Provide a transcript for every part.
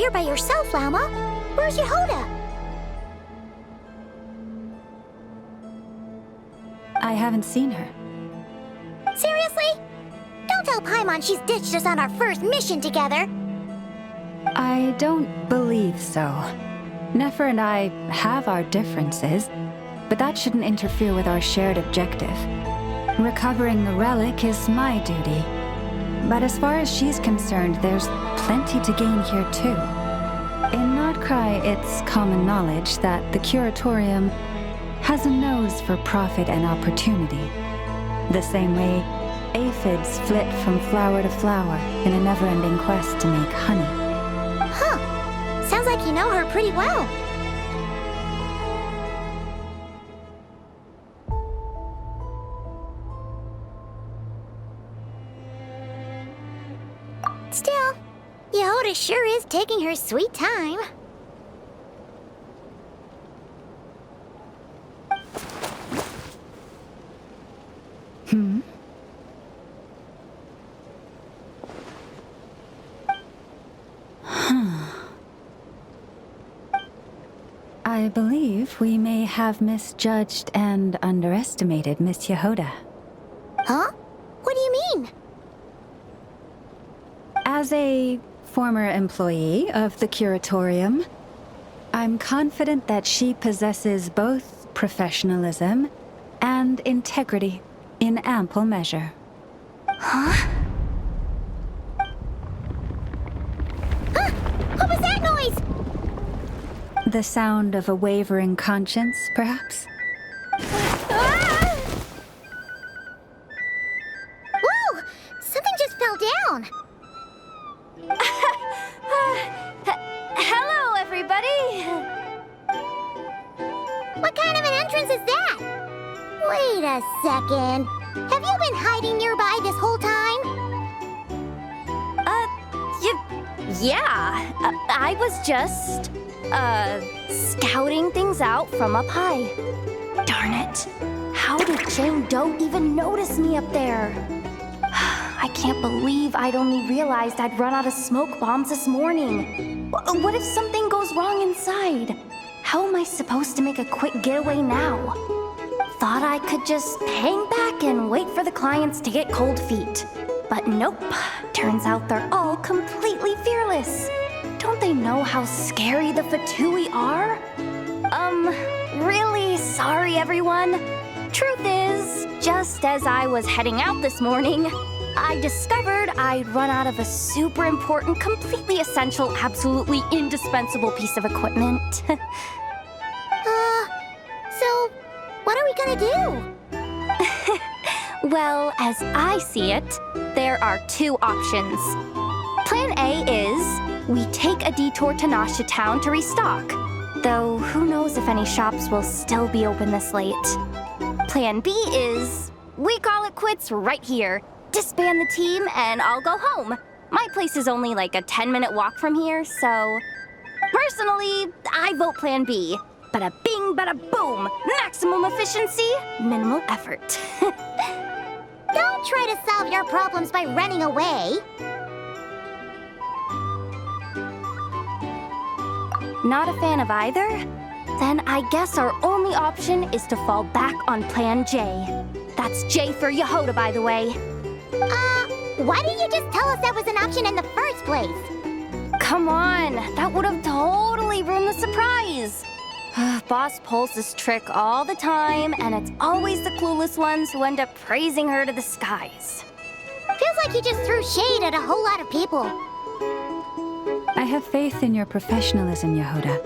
here by yourself, Llama. Where's Yehoda? I haven't seen her. Seriously? Don't tell Paimon she's ditched us on our first mission together. I don't believe so. Nefer and I have our differences, but that shouldn't interfere with our shared objective. Recovering the relic is my duty. But as far as she's concerned, there's plenty to gain here too. In Nod-Crai, it's common knowledge that the Curatorium has a nose for profit and opportunity. The same way aphids flit from flower to flower in a never-ending quest to make honey. Huh. Sounds like you know her pretty well. Still, Yehoda sure is taking her sweet time. I believe we may have misjudged and underestimated Miss Yehoda. Huh? What do you mean? As a former employee of the Curatorium, I'm confident that she possesses both professionalism and integrity in ample measure. Huh? Huh? What was that noise? The sound of a wavering conscience, perhaps? Ah! Whoa! Something just fell down. Hello, everybody! What kind of an entrance is that? Wait a second. Have you been hiding nearby this whole time? Yeah. I was just, scouting things out from up high. Darn it. How did Jane Doe even notice me up there? I can't believe I'd only realized I'd run out of smoke bombs this morning. What if something goes wrong inside? How am I supposed to make a quick getaway now? Thought I could just hang back and wait for the clients to get cold feet. But nope. Turns out they're all completely fearless. Don't they know how scary the Fatui are? Really sorry, everyone. Truth is, just as I was heading out this morning, I discovered I'd run out of a super important, completely essential, absolutely indispensable piece of equipment. So, what are we gonna do? Well, as I see it, there are two options. Plan A is we take a detour to Nasha Town to restock, though who knows if any shops will still be open this late. Plan B is we call it quits right here, disband the team, and I'll go home. My place is only like a 10-minute walk from here, so... Personally, I vote Plan B. Bada bing, bada boom! Maximum efficiency, minimal effort. Don't try to solve your problems by running away. Not a fan of either? Then I guess our only option is to fall back on Plan J. That's J for Yehoda, by the way. Why didn't you just tell us that was an option in the first place? Come on, that would have totally ruined the surprise. Boss pulls this trick all the time, and it's always the clueless ones who end up praising her to the skies. Feels like you just threw shade at a whole lot of people. I have faith in your professionalism, Yehoda.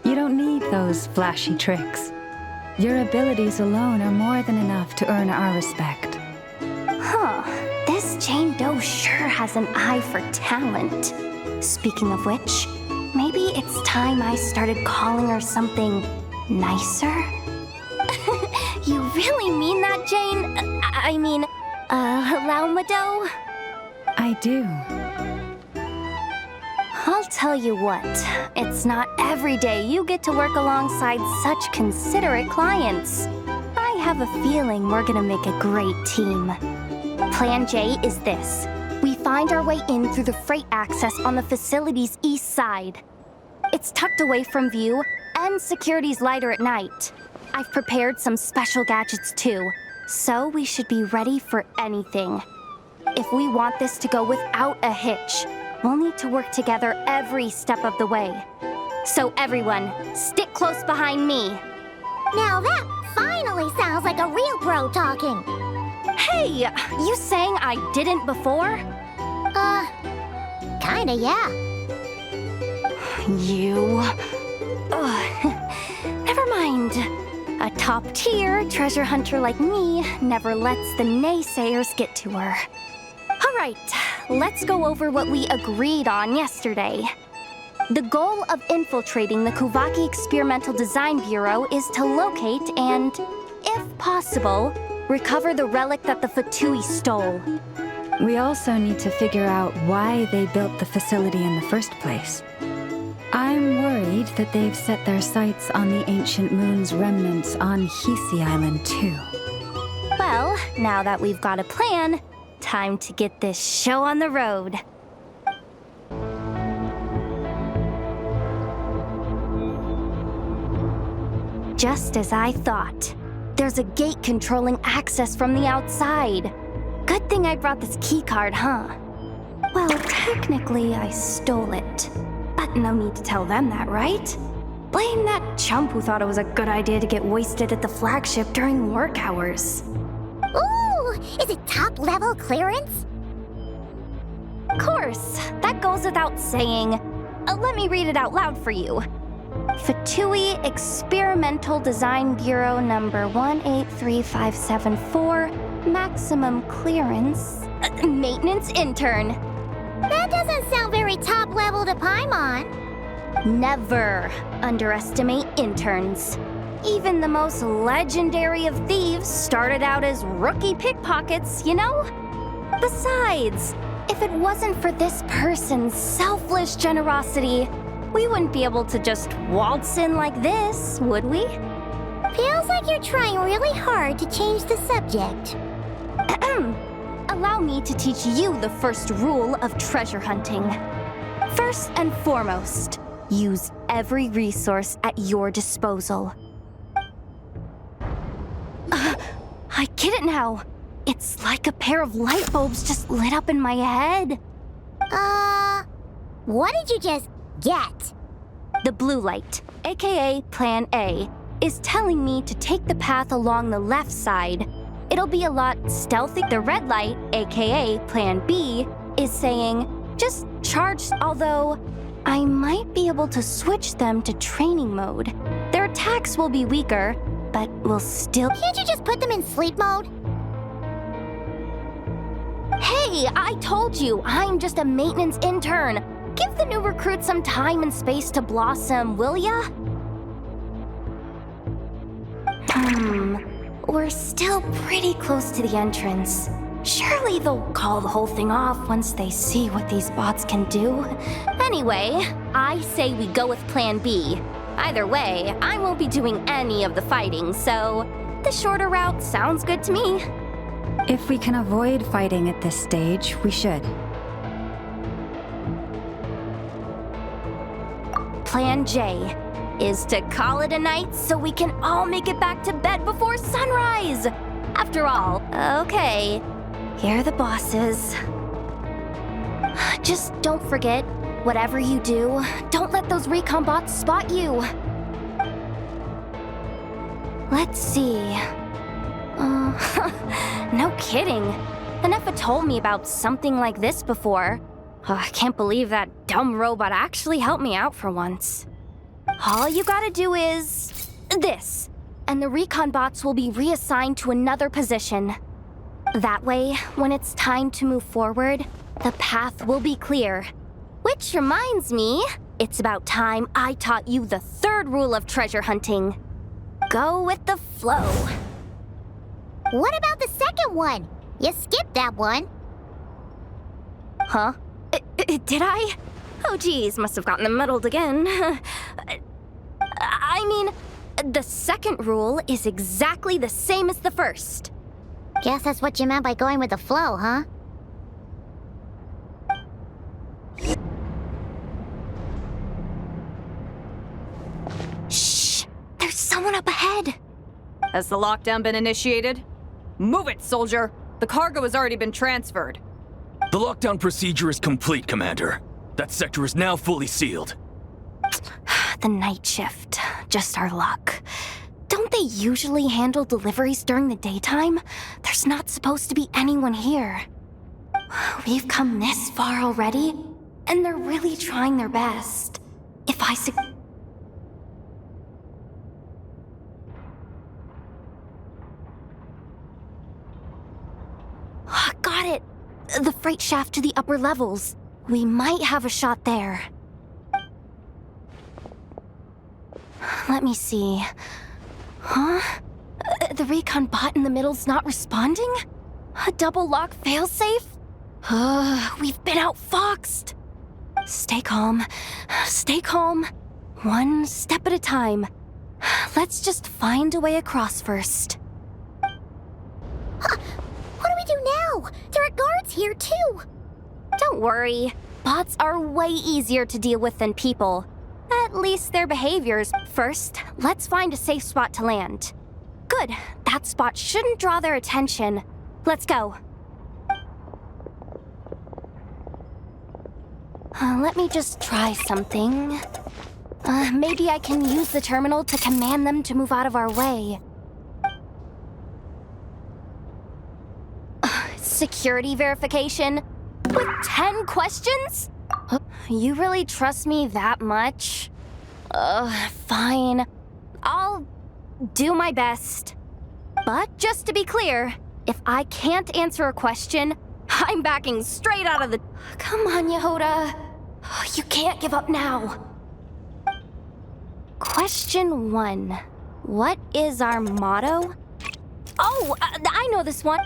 You don't need those flashy tricks. Your abilities alone are more than enough to earn our respect. Huh. This Jane Doe sure has an eye for talent. Speaking of which, maybe it's time I started calling her something nicer? You really mean that, Jane? Llama Doe? I do. I'll tell you what, it's not every day you get to work alongside such considerate clients. I have a feeling we're gonna make a great team. Plan J is this. We find our way in through the freight access on the facility's east side. It's tucked away from view, and security's lighter at night. I've prepared some special gadgets too, so we should be ready for anything. If we want this to go without a hitch, we'll need to work together every step of the way. So everyone, stick close behind me. Now that finally sounds like a real pro talking. Hey, you saying I didn't before? Kinda, yeah. You... Never mind. A top-tier treasure hunter like me never lets the naysayers get to her. All right, let's go over what we agreed on yesterday. The goal of infiltrating the Kuvaki Experimental Design Bureau is to locate and, if possible, recover the relic that the Fatui stole. We also need to figure out why they built the facility in the first place. I'm worried that they've set their sights on the Ancient Moon's remnants on Hisi Island too. Well, now that we've got a plan, time to get this show on the road. Just as I thought. There's a gate controlling access from the outside. Good thing I brought this keycard, huh? Well, technically, I stole it. But no need to tell them that, right? Blame that chump who thought it was a good idea to get wasted at the flagship during work hours. Ooh, is it top-level clearance? Of course, that goes without saying. Let me read it out loud for you. Fatui Experimental Design Bureau number 183574, maximum clearance, maintenance intern. That doesn't sound very top-level to Paimon. Never underestimate interns. Even the most legendary of thieves started out as rookie pickpockets, you know? Besides, if it wasn't for this person's selfless generosity, we wouldn't be able to just waltz in like this, would we? Feels like you're trying really hard to change the subject. Allow me to teach you the first rule of treasure hunting. First and foremost, use every resource at your disposal. I get it now. It's like a pair of light bulbs just lit up in my head. What did you just get? The blue light, aka Plan A, is telling me to take the path along the left side. It'll be a lot stealthy. The red light, aka Plan B, is saying just charge, although I might be able to switch them to training mode. Their attacks will be weaker, but will still... Can't you just put them in sleep mode? Hey, I told you, I'm just a maintenance intern. Give the new recruit some time and space to blossom, will ya? We're still pretty close to the entrance. Surely they'll call the whole thing off once they see what these bots can do. Anyway, I say we go with Plan B. Either way, I won't be doing any of the fighting, so the shorter route sounds good to me. If we can avoid fighting at this stage, we should. Plan J is to call it a night so we can all make it back to bed before sunrise. After all, okay, here are the bosses. Just don't forget, whatever you do, don't let those recon bots spot you. Let's see. No kidding. Nefa told me about something like this before. I can't believe that dumb robot actually helped me out for once. All you gotta do is... this. And the recon bots will be reassigned to another position. That way, when it's time to move forward, the path will be clear. Which reminds me, it's about time I taught you the third rule of treasure hunting. Go with the flow. What about the second one? You skipped that one. Huh? Did I? Oh geez, must have gotten them muddled again. I mean, the second rule is exactly the same as the first. Guess that's what you meant by going with the flow, huh? Has the lockdown been initiated? Move it, soldier! The cargo has already been transferred. The lockdown procedure is complete, Commander. That sector is now fully sealed. The night shift. Just our luck. Don't they usually handle deliveries during the daytime? There's not supposed to be anyone here. We've come this far already, and they're really trying their best. If I Got it! The freight shaft to the upper levels. We might have a shot there. Let me see. Huh? The recon bot in the middle's not responding? A double lock failsafe? We've been outfoxed. Stay calm. Stay calm. One step at a time. Let's just find a way across first. What do we do now? There are guards here too. Don't worry. Bots are way easier to deal with than people. At least their behaviors. First, let's find a safe spot to land. Good. That spot shouldn't draw their attention. Let's go. Let me just try something. Maybe I can use the terminal to command them to move out of our way. Security verification? With 10 questions? You really trust me that much? Fine. I'll do my best. But just to be clear, if I can't answer a question, I'm backing straight out of the... Come on, Yehoda. You can't give up now. Question 1. What is our motto? Oh, I know this one.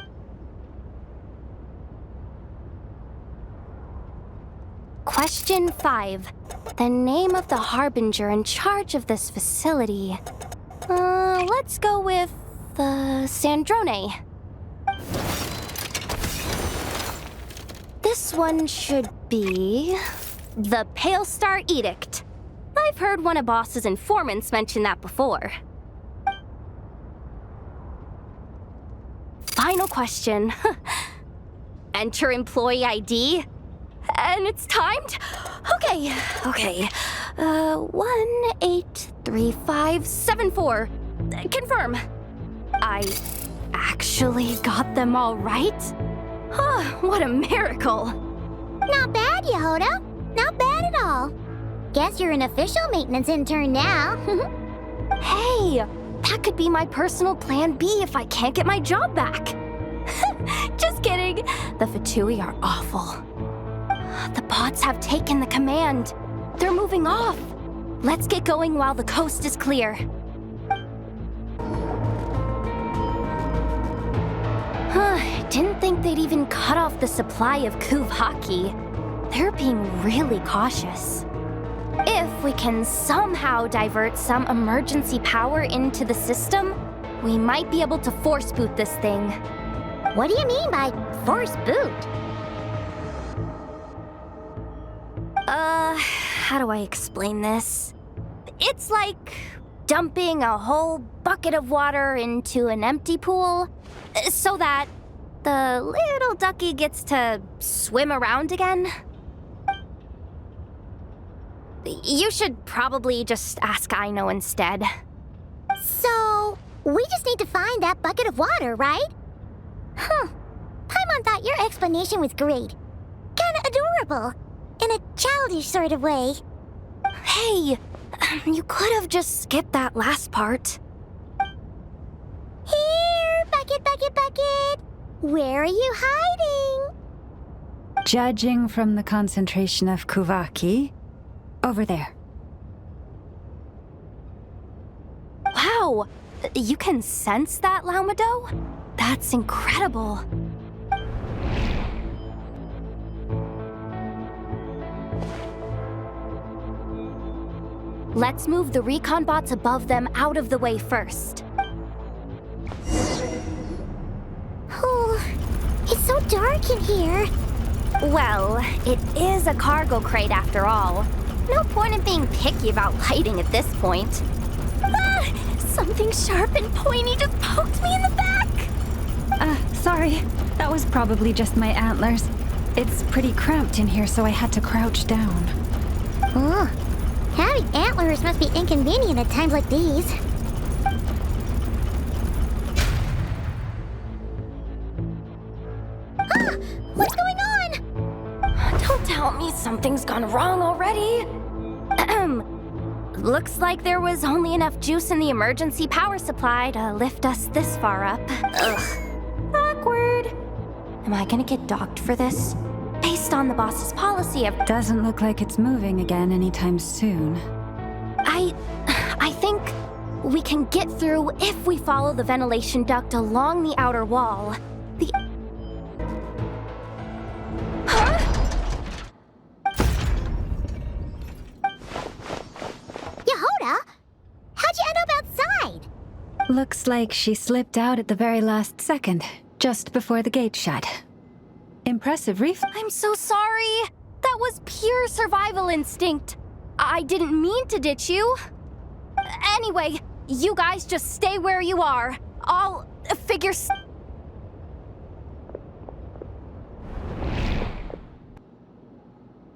Question 5. The name of the harbinger in charge of this facility. Let's go with Sandrone. This one should be the Pale Star Edict. I've heard one of Boss's informants mention that before. Final question. Enter employee ID. And it's timed? Okay. 183574. Confirm. I actually got them all right? What a miracle. Not bad, Yehoda. Not bad at all. Guess you're an official maintenance intern now. Hey, that could be my personal plan B if I can't get my job back. Just kidding. The Fatui are awful. The bots have taken the command. They're moving off. Let's get going while the coast is clear. Didn't think they'd even cut off the supply of Kuvaki. They're being really cautious. If we can somehow divert some emergency power into the system, we might be able to force boot this thing. What do you mean by force boot? How do I explain this? It's like dumping a whole bucket of water into an empty pool so that the little ducky gets to swim around again. You should probably just ask Aino instead. So, we just need to find that bucket of water, right? Paimon thought your explanation was great. Kinda adorable. In a childish sort of way. Hey, you could have just skipped that last part. Here, bucket, bucket, bucket. Where are you hiding? Judging from the concentration of Kuvaki, over there. Wow, you can sense that, Laumado? That's incredible. Let's move the recon bots above them out of the way first. Oh, it's so dark in here. Well, it is a cargo crate after all. No point in being picky about lighting at this point. Something sharp and pointy just poked me in the back! Sorry. That was probably just my antlers. It's pretty cramped in here, so I had to crouch down. Oh, having antlers must be inconvenient at times like these. Ah! What's going on? Don't tell me something's gone wrong already. Looks like there was only enough juice in the emergency power supply to lift us this far up. Ugh. Awkward. Am I gonna get docked for this? Based on the boss's policy of... Doesn't look like it's moving again anytime soon. I think we can get through if we follow the ventilation duct along the outer wall. Yehoda? How'd you end up outside? Looks like she slipped out at the very last second, just before the gate shut. Impressive reflex. I'm so sorry. That was pure survival instinct. I didn't mean to ditch you. Anyway, you guys just stay where you are. I'll figure...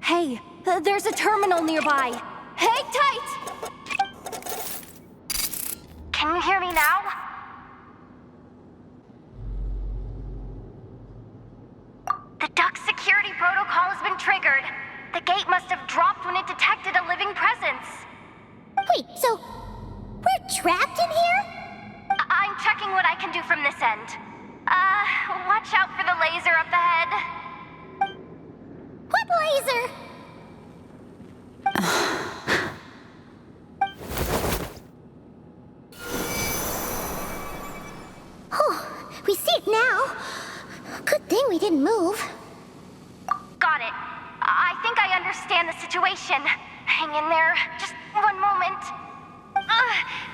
Hey, there's a terminal nearby. Hang tight! Can you hear me now? The duct security protocol has been triggered. The gate must have dropped when it detected a living presence. Wait, so we're trapped in here? I'm checking what I can do from this end. Watch out for the laser up ahead. What laser? Oh, we see it now. Good thing we didn't move. Got it. I think I understand the situation. Hang in there. Just one moment.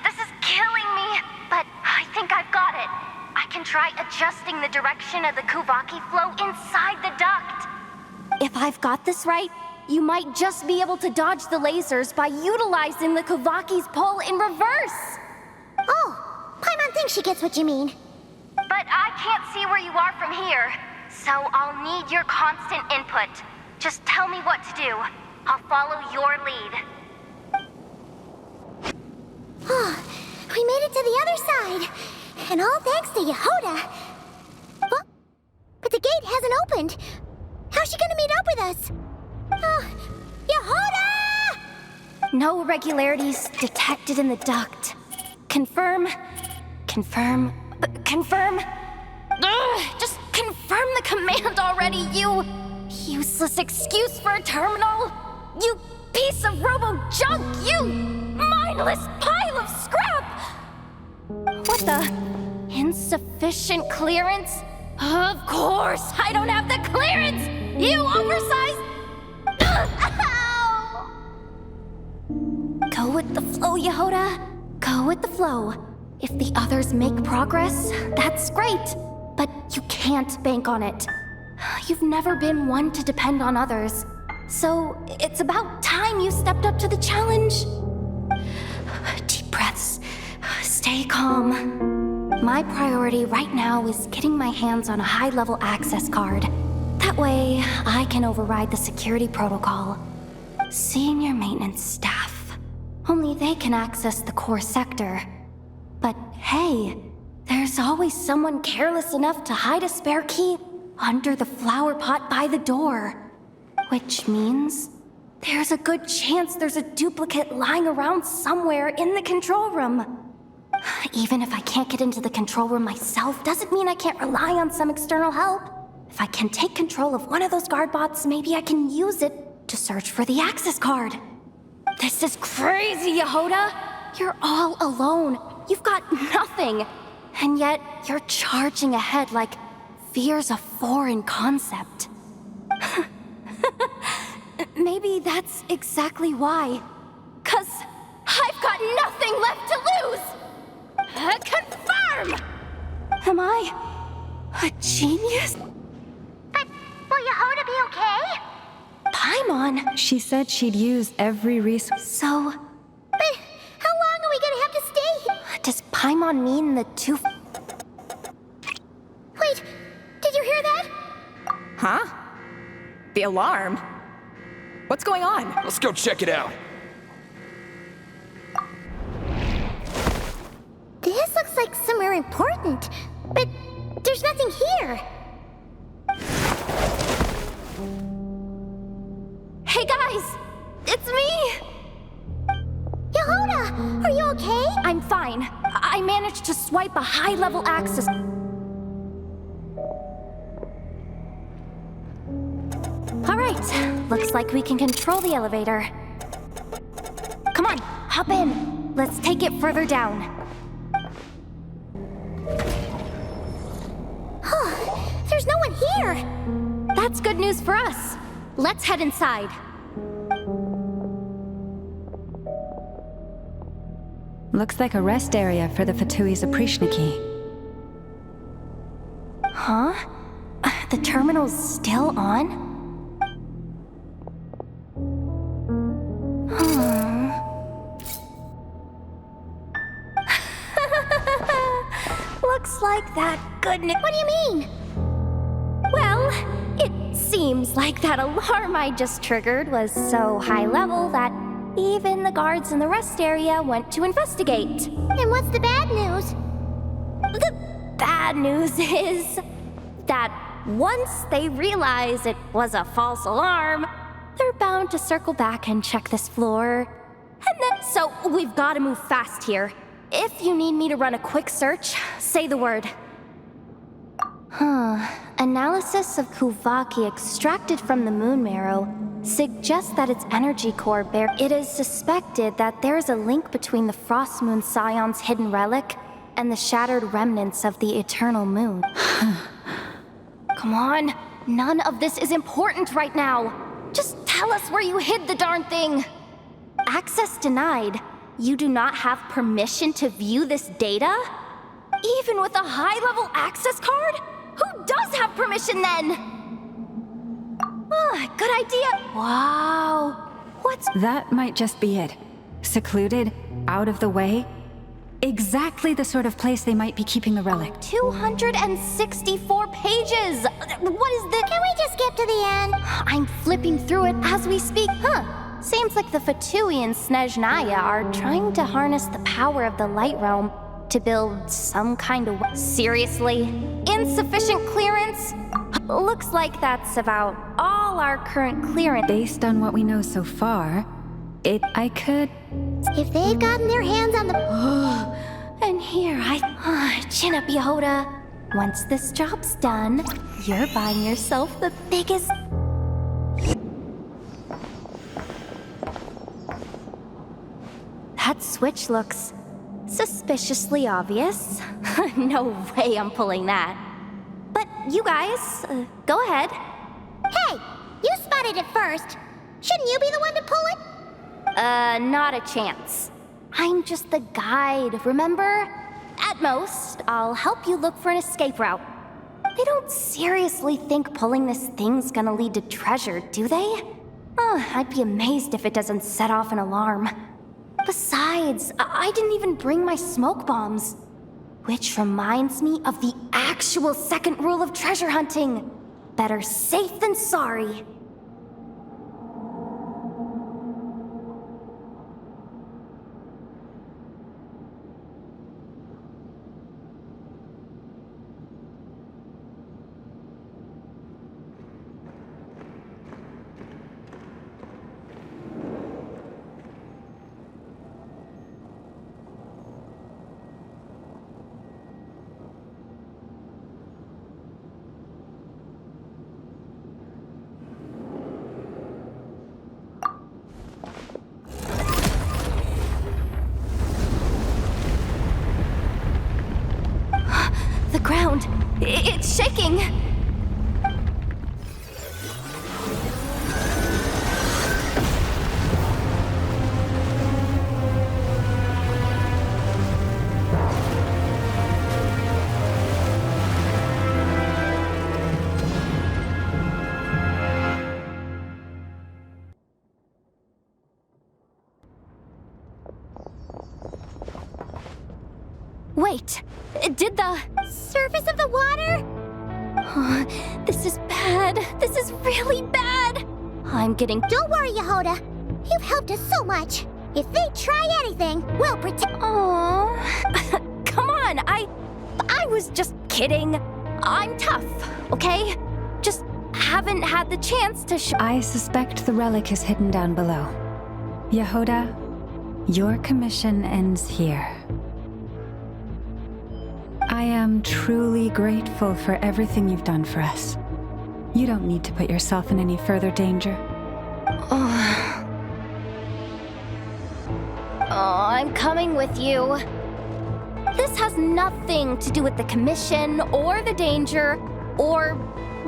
This is killing me, but I think I've got it. I can try adjusting the direction of the Kuvaki flow inside the duct. If I've got this right, you might just be able to dodge the lasers by utilizing the Kuvaki's pull in reverse. Oh, Paimon thinks she gets what you mean. But I can't see where you are from here, so I'll need your constant input. Just tell me what to do. I'll follow your lead. Oh, we made it to the other side. And all thanks to Yehoda. But the gate hasn't opened. How's she gonna meet up with us? Yehoda! No irregularities detected in the duct. Confirm. Confirm. Confirm. Just confirm the command already, you useless excuse for a terminal. You piece of robo-junk, you mindless pile of scrap! What the? Insufficient clearance? Of course, I don't have the clearance! You oversized... Ow! Go with the flow, Yehoda. Go with the flow. If the others make progress, that's great. But you can't bank on it. You've never been one to depend on others. So it's about time you stepped up to the challenge. Deep breaths. Stay calm. My priority right now is getting my hands on a high-level access card. That way, I can override the security protocol. Senior maintenance staff. Only they can access the core sector. But hey, there's always someone careless enough to hide a spare key under the flower pot by the door. Which means there's a good chance there's a duplicate lying around somewhere in the control room. Even if I can't get into the control room myself, doesn't mean I can't rely on some external help. If I can take control of one of those guard bots, maybe I can use it to search for the access card. This is crazy, Yehoda! You're all alone. You've got nothing. And yet, you're charging ahead like fear's a foreign concept. Maybe that's exactly why. 'Cause I've got nothing left to lose! Confirm! Am I a genius? But will Yehoda be okay? Paimon! She said she'd use every resource. So, But how long are we gonna have to stay here? does Paimon the two... Wait, did you hear that? Huh? The alarm? What's going on? Let's go check it out. This looks like somewhere important, but there's nothing here. Hey guys! It's me! Yehoda, are you okay? I'm fine. I managed to swipe a high-level access... Alright, looks like we can control the elevator. Come on, hop in. Let's take it further down. There's no one here. That's good news for us. Let's head inside. Looks like a rest area for the Fatui's Oprishniki. Huh? The terminal's still on? Looks like that good news. What do you mean? Well, it seems like that alarm I just triggered was so high level that even the guards in the rest area went to investigate. And what's the bad news? The bad news is that once they realize it was a false alarm, they're bound to circle back and check this floor. And then, so we've got to move fast here. If you need me to run a quick search, say the word. Analysis of Kuvaki extracted from the moon marrow suggests that its energy core It is suspected that there is a link between the Frost Moon Scion's hidden relic and the shattered remnants of the Eternal Moon. Come on, none of this is important right now. Just tell us where you hid the darn thing. Access denied. You do not have permission to view this data? Even with a high-level access card? Who does have permission then? Good idea. Wow. What's... That might just be it. Secluded, out of the way. Exactly the sort of place they might be keeping the relic. 264 pages! What is the... Can we just skip to the end? I'm flipping through it as we speak. Seems like the Fatui and Snezhnaya are trying to harness the power of the Light Realm to build some kind of... Seriously? Insufficient clearance? Looks like that's about all our current clearance. Based on what we know so far, I could... If they've gotten their hands on the... And here chin up, Yehoda. Once this job's done, you're buying yourself the biggest... That switch looks suspiciously obvious. No way I'm pulling that. But you guys, go ahead. Hey, you spotted it first. Shouldn't you be the one to pull it? Not a chance. I'm just the guide, remember? At most, I'll help you look for an escape route. They don't seriously think pulling this thing's gonna lead to treasure, do they? I'd be amazed if it doesn't set off an alarm. Besides, I didn't even bring my smoke bombs. Which reminds me of the actual second rule of treasure hunting. Better safe than sorry. The ground, it's shaking. right. Did the Surface of the water? This is bad. This is really bad. I'm getting. Don't worry, Yehoda. You've helped us so much. If they try anything, we'll protect. Aww. Come on, I was just kidding. I'm tough, okay? Just haven't had the chance to show. I suspect the relic is hidden down below. Yehoda, your commission ends here. I am truly grateful for everything you've done for us. You don't need to put yourself in any further danger. Oh, I'm coming with you. This has nothing to do with the commission or the danger or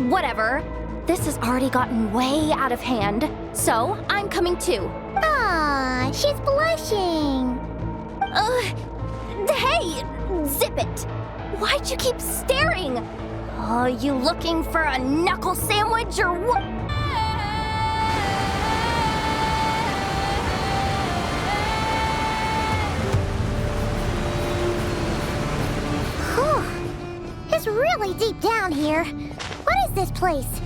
whatever. This has already gotten way out of hand, so I'm coming too. Aw, she's blushing. Hey, zip it. Why'd you keep staring? Are you looking for a knuckle sandwich or what? Whew. It's really deep down here. What is this place?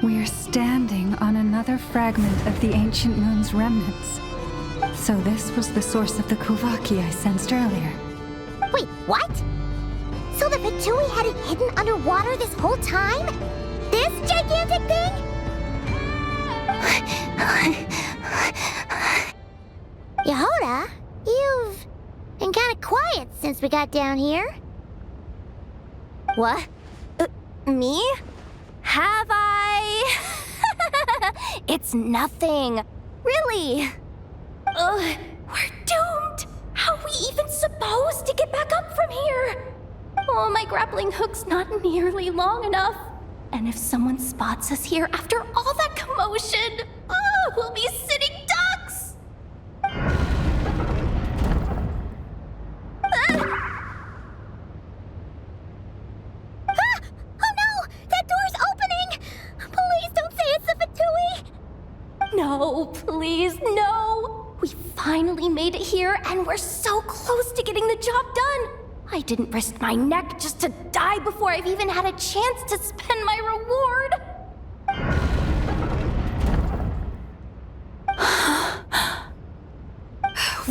We're standing on another fragment of the ancient moon's remnants. So this was the source of the Kuvaki I sensed earlier. Wait, what? So the Fatui had it hidden underwater this whole time? This gigantic thing? Yehoda, you've been kind of quiet since we got down here. What? Me? Have I? It's nothing. Really. We're doomed. How are we even supposed to get back up from here? Oh, my grappling hook's not nearly long enough. And if someone spots us here after all that commotion, we'll be sitting ducks. Oh no! That door's opening! Please don't say it's the Fatui! No, please, no. We finally made it here, and we're so close to getting the job done. I didn't risk my neck just to die before I've even had a chance to spend my reward.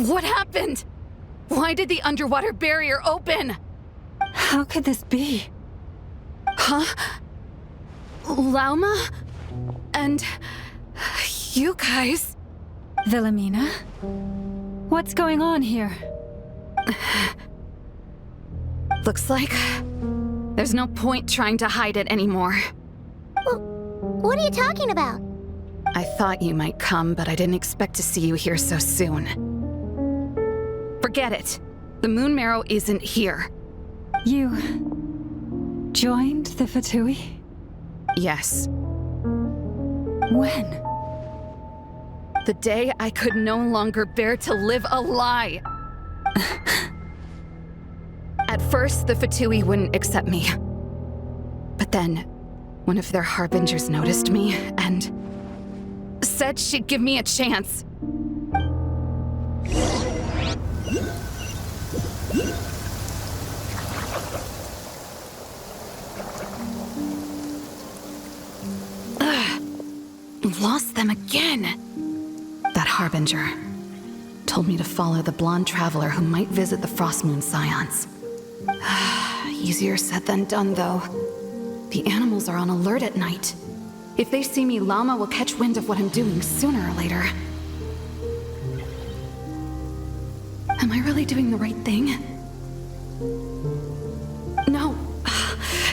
What happened? Why did the underwater barrier open? How could this be? Huh? Lauma? And you guys? Wilhelmina? What's going on here? Looks like there's no point trying to hide it anymore. What are you talking about? I thought you might come, but I didn't expect to see you here so soon. Forget it. The Moon Marrow isn't here. You joined the Fatui? Yes. When? The day I could no longer bear to live a lie. At first, the Fatui wouldn't accept me. But then, one of their harbingers noticed me and said she'd give me a chance. Lost them again. That harbinger told me to follow the blonde traveler who might visit the Frost Moon Scions. Easier said than done, though. The animals are on alert at night. If they see me, Llama will catch wind of what I'm doing sooner or later. Am I really doing the right thing? No.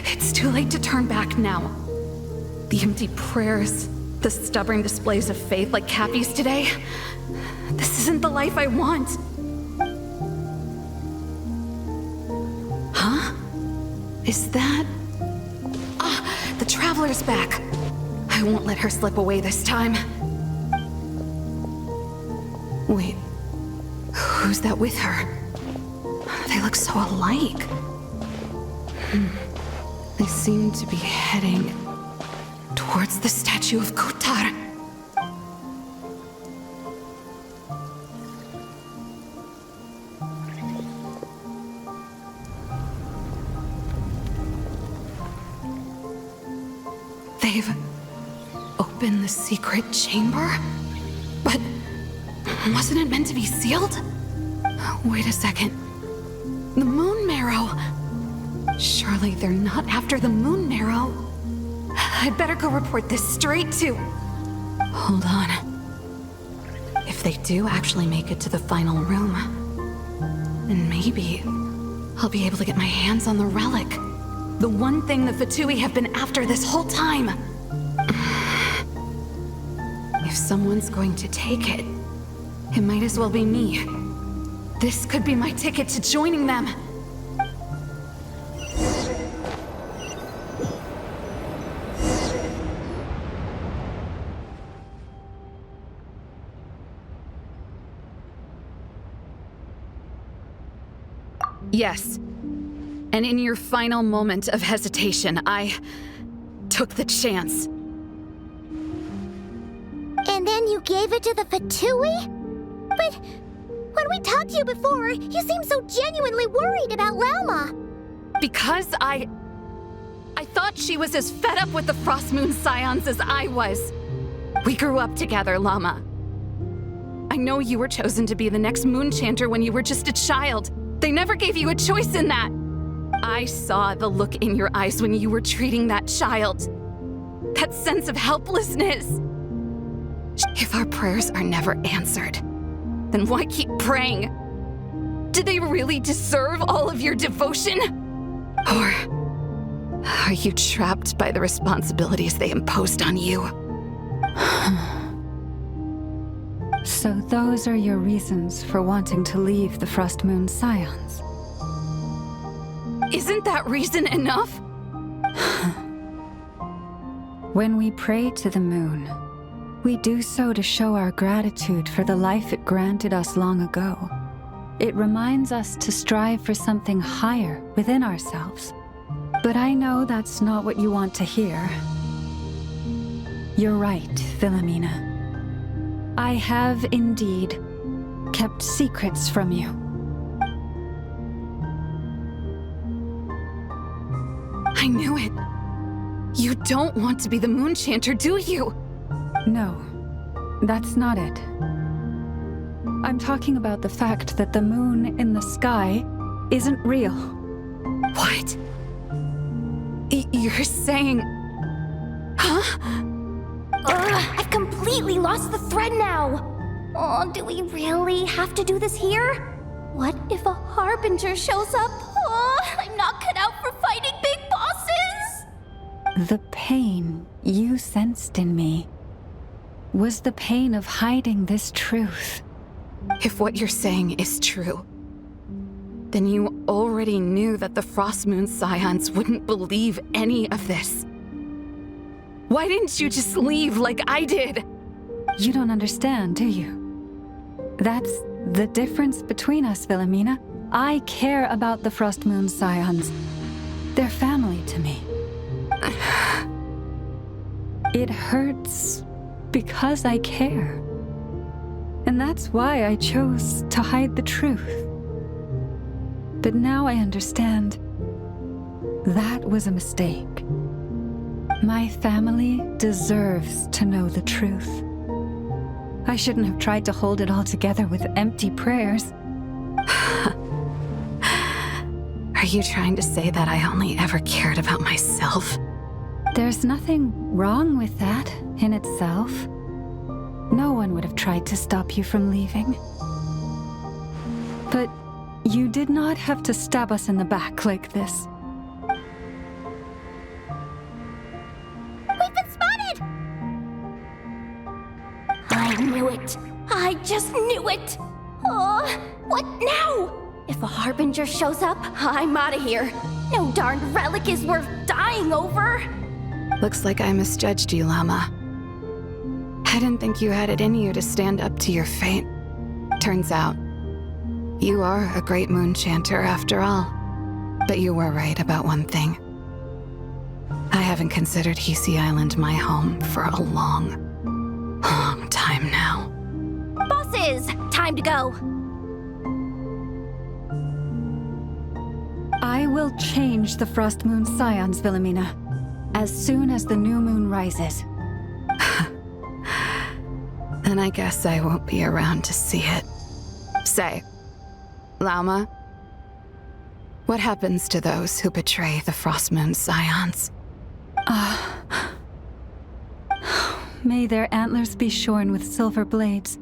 It's too late to turn back now. The empty prayers, the stubborn displays of faith like Cappy's today. This isn't the life I want. Huh? Is that... the Traveler's back. I won't let her slip away this time. Wait, who's that with her? They look so alike. They seem to be heading towards the statue of Kotar. They've opened the secret chamber? But wasn't it meant to be sealed? Wait a second. The moon marrow. Surely they're not after the moon marrow. I'd better go report this straight to... Hold on. If they do actually make it to the final room, then maybe I'll be able to get my hands on the relic. The one thing the Fatui have been after this whole time. If someone's going to take it, it might as well be me. This could be my ticket to joining them. Yes. And in your final moment of hesitation, I took the chance. And then you gave it to the Fatui? But when we talked to you before, you seemed so genuinely worried about Lauma. Because I thought she was as fed up with the Frost Moon Scions as I was. We grew up together, Llama. I know you were chosen to be the next Moon Chanter when you were just a child. They never gave you a choice in that. I saw the look in your eyes when you were treating that child. That sense of helplessness. If our prayers are never answered, then why keep praying? Do they really deserve all of your devotion? Or are you trapped by the responsibilities they imposed on you? So those are your reasons for wanting to leave the Frost Moon Scions? Isn't that reason enough? When we pray to the moon, we do so to show our gratitude for the life it granted us long ago. It reminds us to strive for something higher within ourselves. But I know that's not what you want to hear. You're right, Philomena. I have indeed kept secrets from you. I knew it. You don't want to be the Moon Chanter, do you? No, that's not it. I'm talking about the fact that the moon in the sky isn't real. What? You're saying... Huh? I've completely lost the thread now. Oh, do we really have to do this here? What if a Harbinger shows up? Oh, I'm not cut out for fighting big bosses. The pain you sensed in me was the pain of hiding this truth. If what you're saying is true, then you already knew that the Frost Moon Scions wouldn't believe any of this. Why didn't you just leave like I did? You don't understand, do you? That's the difference between us, Philomena. I care about the Frost Moon Scions. They're family to me. It hurts because I care. And that's why I chose to hide the truth. But now I understand that was a mistake. My family deserves to know the truth. I shouldn't have tried to hold it all together with empty prayers. Are you trying to say that I only ever cared about myself? There's nothing wrong with that in itself. No one would have tried to stop you from leaving. But you did not have to stab us in the back like this. We've been spotted! I knew it. I just knew it. Oh, what now? If a Harbinger shows up, I'm out of here. No darned relic is worth dying over. Looks like I misjudged you, Llama. I didn't think you had it in you to stand up to your fate. Turns out, you are a great Moon Chanter after all. But you were right about one thing. I haven't considered Hisi Island my home for a long, long time now. Bosses, time to go. I will change the Frost Moon Scions, Philomena. as soon as the new moon rises. Then I guess I won't be around to see it. Say, Lauma, what happens to those who betray the Frost Moon Scions? May their antlers be shorn with silver blades,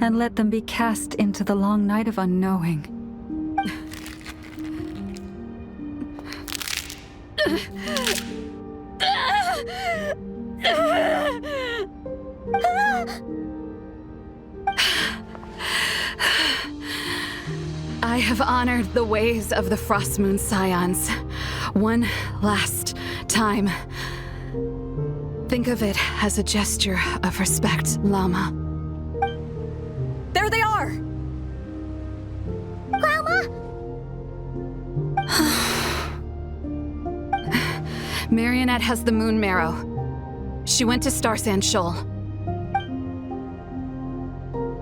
and let them be cast into the long night of unknowing. I have honored the ways of the Frost Moon Scions one last time. Think of it as a gesture of respect, Llama. There they are! Grandma? Marionette has the Moon Marrow. She went to Star Sand Shoal.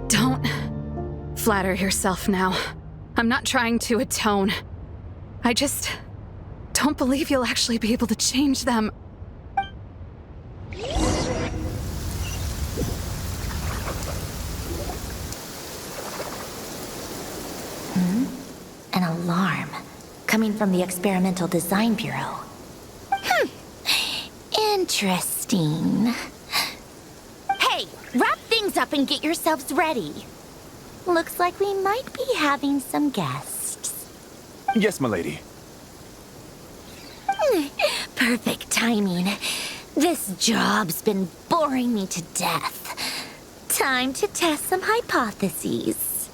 Don't flatter yourself now. I'm not trying to atone. I just don't believe you'll actually be able to change them. An alarm coming from the Experimental Design Bureau. Interesting. Hey, wrap things up and get yourselves ready. Looks like we might be having some guests. Yes, milady. Perfect timing. This job's been boring me to death. Time to test some hypotheses.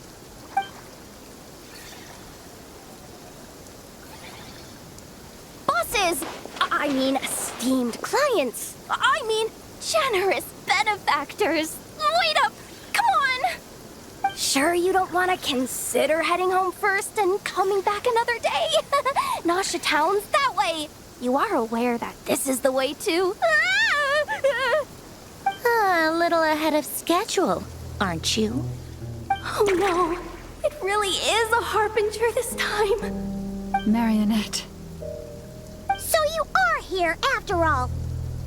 Bosses! I mean, esteemed clients. I mean, generous benefactors. Wait up! Come on! Sure you don't want to consider heading home first and coming back another day? Nasha Town's that way. You are aware that this is the way too. A little ahead of schedule, aren't you? Oh no, it really is a harbinger this time. Marionette. So you are here after all.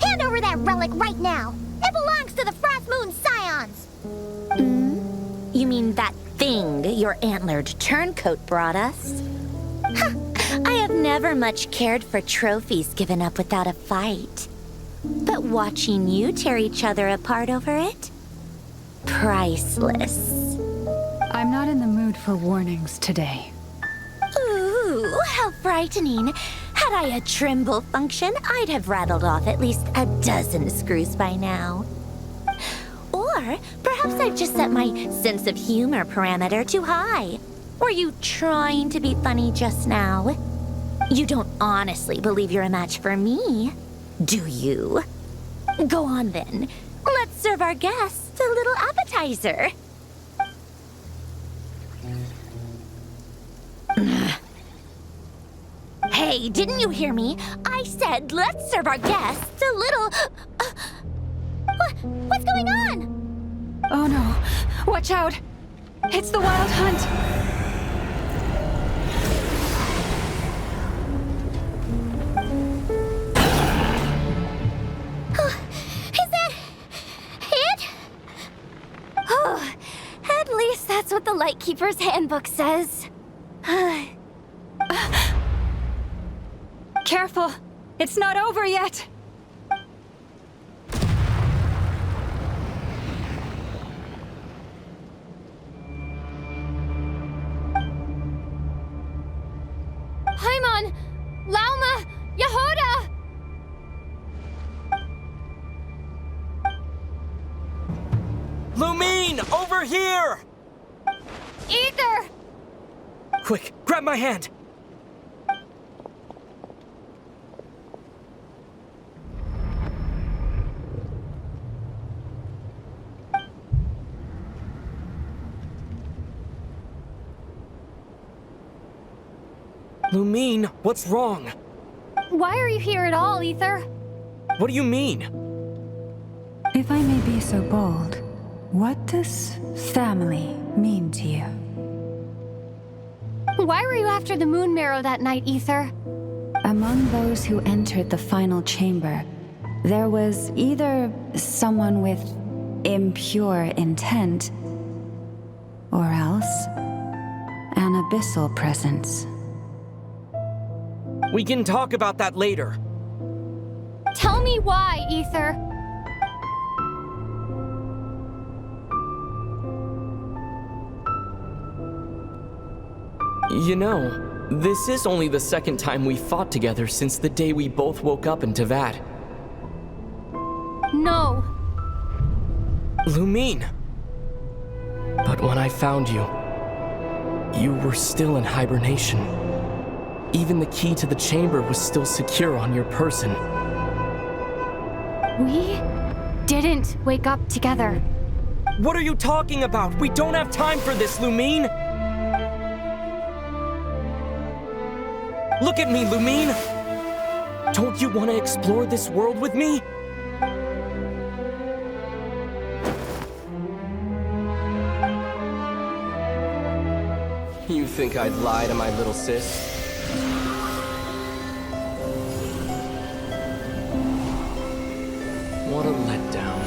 Hand over that relic right now. It belongs to the Frost Moon Scions. You mean that thing your antlered turncoat brought us? I have never much cared for trophies given up without a fight. But watching you tear each other apart over it? Priceless. I'm not in the mood for warnings today. Ooh, how frightening. Had I a Trimble function, I'd have rattled off at least a dozen screws by now. Or perhaps I've just set my sense of humor parameter too high. Were you trying to be funny just now? You don't honestly believe you're a match for me, do you? Go on then. Let's serve our guests a little appetizer. Hey, didn't you hear me? I said let's serve our guests a little... What's going on? Oh no, watch out! It's the Wild Hunt! Is that it? Oh, at least that's what the Lightkeeper's Handbook says. Careful! It's not over yet! Paimon! Lauma! Yehoda! Lumine, over here! Ether! Quick, grab my hand! Lumine, what's wrong? Why are you here at all, Ether? What do you mean? If I may be so bold, what does family mean to you? Why were you after the Moon Marrow that night, Ether? Among those who entered the final chamber, there was either someone with impure intent, or else an abyssal presence. We can talk about that later. Tell me why, Ether. You know, this is only the second time we fought together since the day we both woke up in Teyvat. No. Lumine! But when I found you, you were still in hibernation. Even the key to the chamber was still secure on your person. We didn't wake up together. What are you talking about? We don't have time for this, Lumine! Look at me, Lumine! Don't you want to explore this world with me? You think I'd lie to my little sis? What a letdown.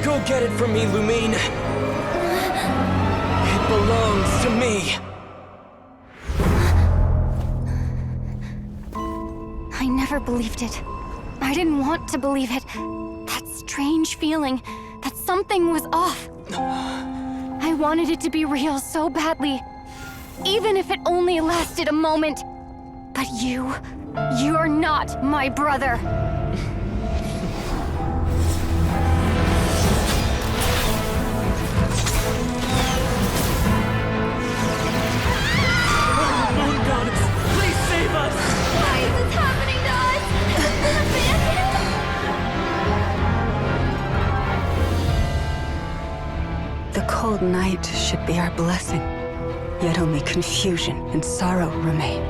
Go get it from me, Lumine! It belongs to me! I never believed it. I didn't want to believe it. That strange feeling that something was off. I wanted it to be real so badly, even if it only lasted a moment. But you're not my brother. Moon Goddess, please save us! Why is this happening to us? Has it been abandoned? The cold night should be our blessing, yet only confusion and sorrow remain.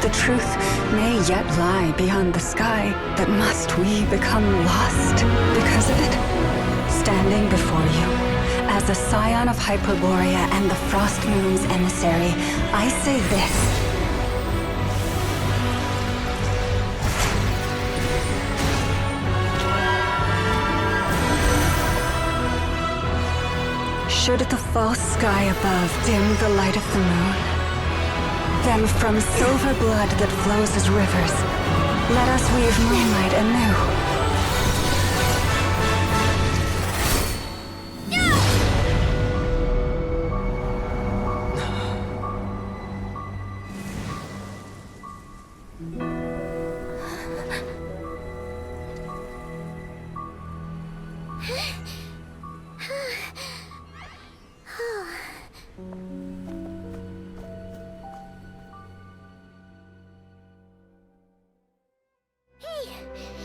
The truth may yet lie beyond the sky, but must we become lost because of it? Standing before you, as a scion of Hyperborea and the Frost Moon's emissary, I say this. Should the false sky above dim the light of the moon, then from silver blood that flows as rivers, let us weave moonlight anew.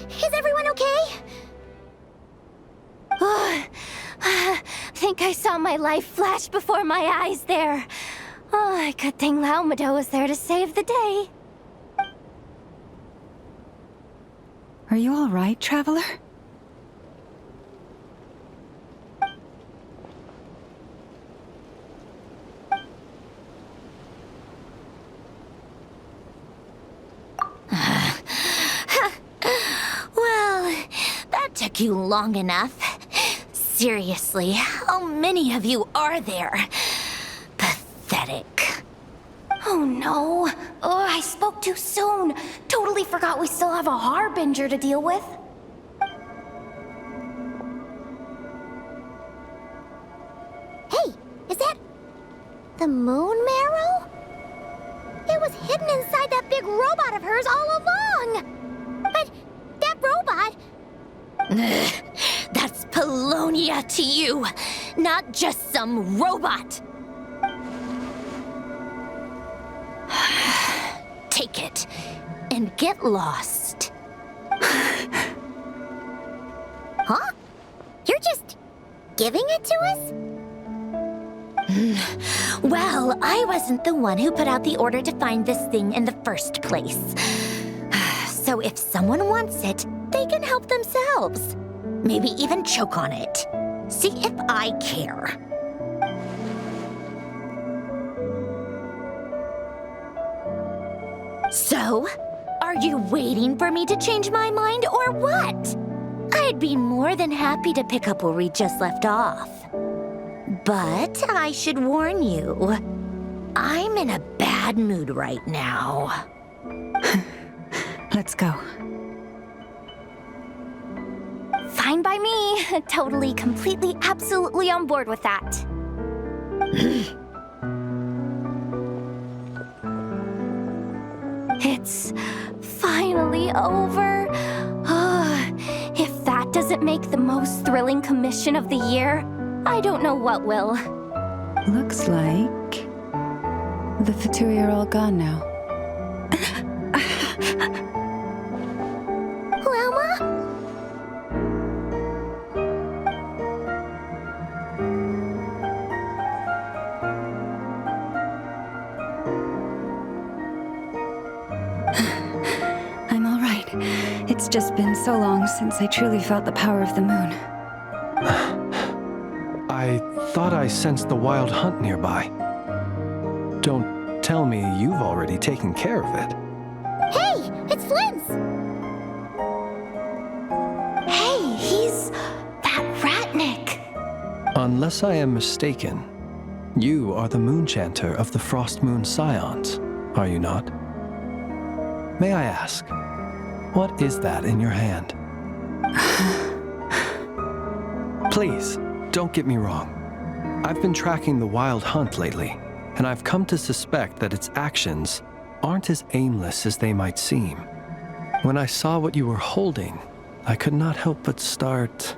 Is everyone okay? I think I saw my life flash before my eyes there. Oh, good thing Laumado was there to save the day. Are you all right, traveler? Took you long enough. Seriously, how many of you are there? Pathetic. Oh no. Oh, I spoke too soon. Totally forgot we still have a Harbinger to deal with. Hey, is that the moon marrow? It was hidden inside that big robot of hers all along. But that robot... That's Polonia to you, not just some robot. Take it and get lost. Huh? You're just giving it to us? Well, I wasn't the one who put out the order to find this thing in the first place. So if someone wants it, they can help themselves. Maybe even choke on it. See if I care. So, are you waiting for me to change my mind or what? I'd be more than happy to pick up where we just left off. But I should warn you, I'm in a bad mood right now. Let's go. Fine by me. Totally, completely, absolutely on board with that. It's finally over. If that doesn't make the most thrilling commission of the year, I don't know what will. Looks like the Fatui are all gone now. Luma? I'm all right. It's just been so long since I truly felt the power of the moon. I thought I sensed the wild hunt nearby. Don't tell me you've already taken care of it. Hey, it's Flint's! Hey, he's that Ratnik. Unless I am mistaken, you are the Moonchanter of the Frost Moon Scions, are you not? May I ask, what is that in your hand? Please, don't get me wrong. I've been tracking the wild hunt lately, and I've come to suspect that its actions aren't as aimless as they might seem. When I saw what you were holding, I could not help but start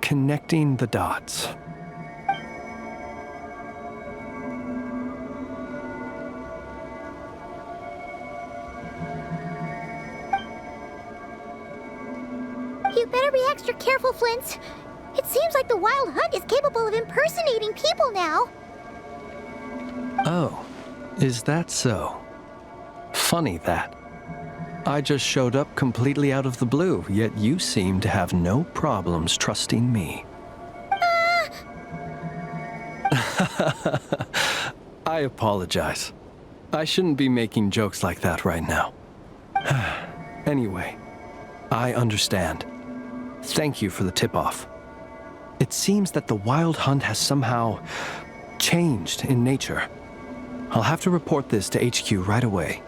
connecting the dots. You better be extra careful, Flint. It seems like the Wild Hunt is capable of impersonating people now. Oh, is that so? Funny that. I just showed up completely out of the blue, yet you seem to have no problems trusting me. I apologize. I shouldn't be making jokes like that right now. Anyway, I understand. Thank you for the tip-off. It seems that the Wild Hunt has somehow changed in nature. I'll have to report this to HQ right away.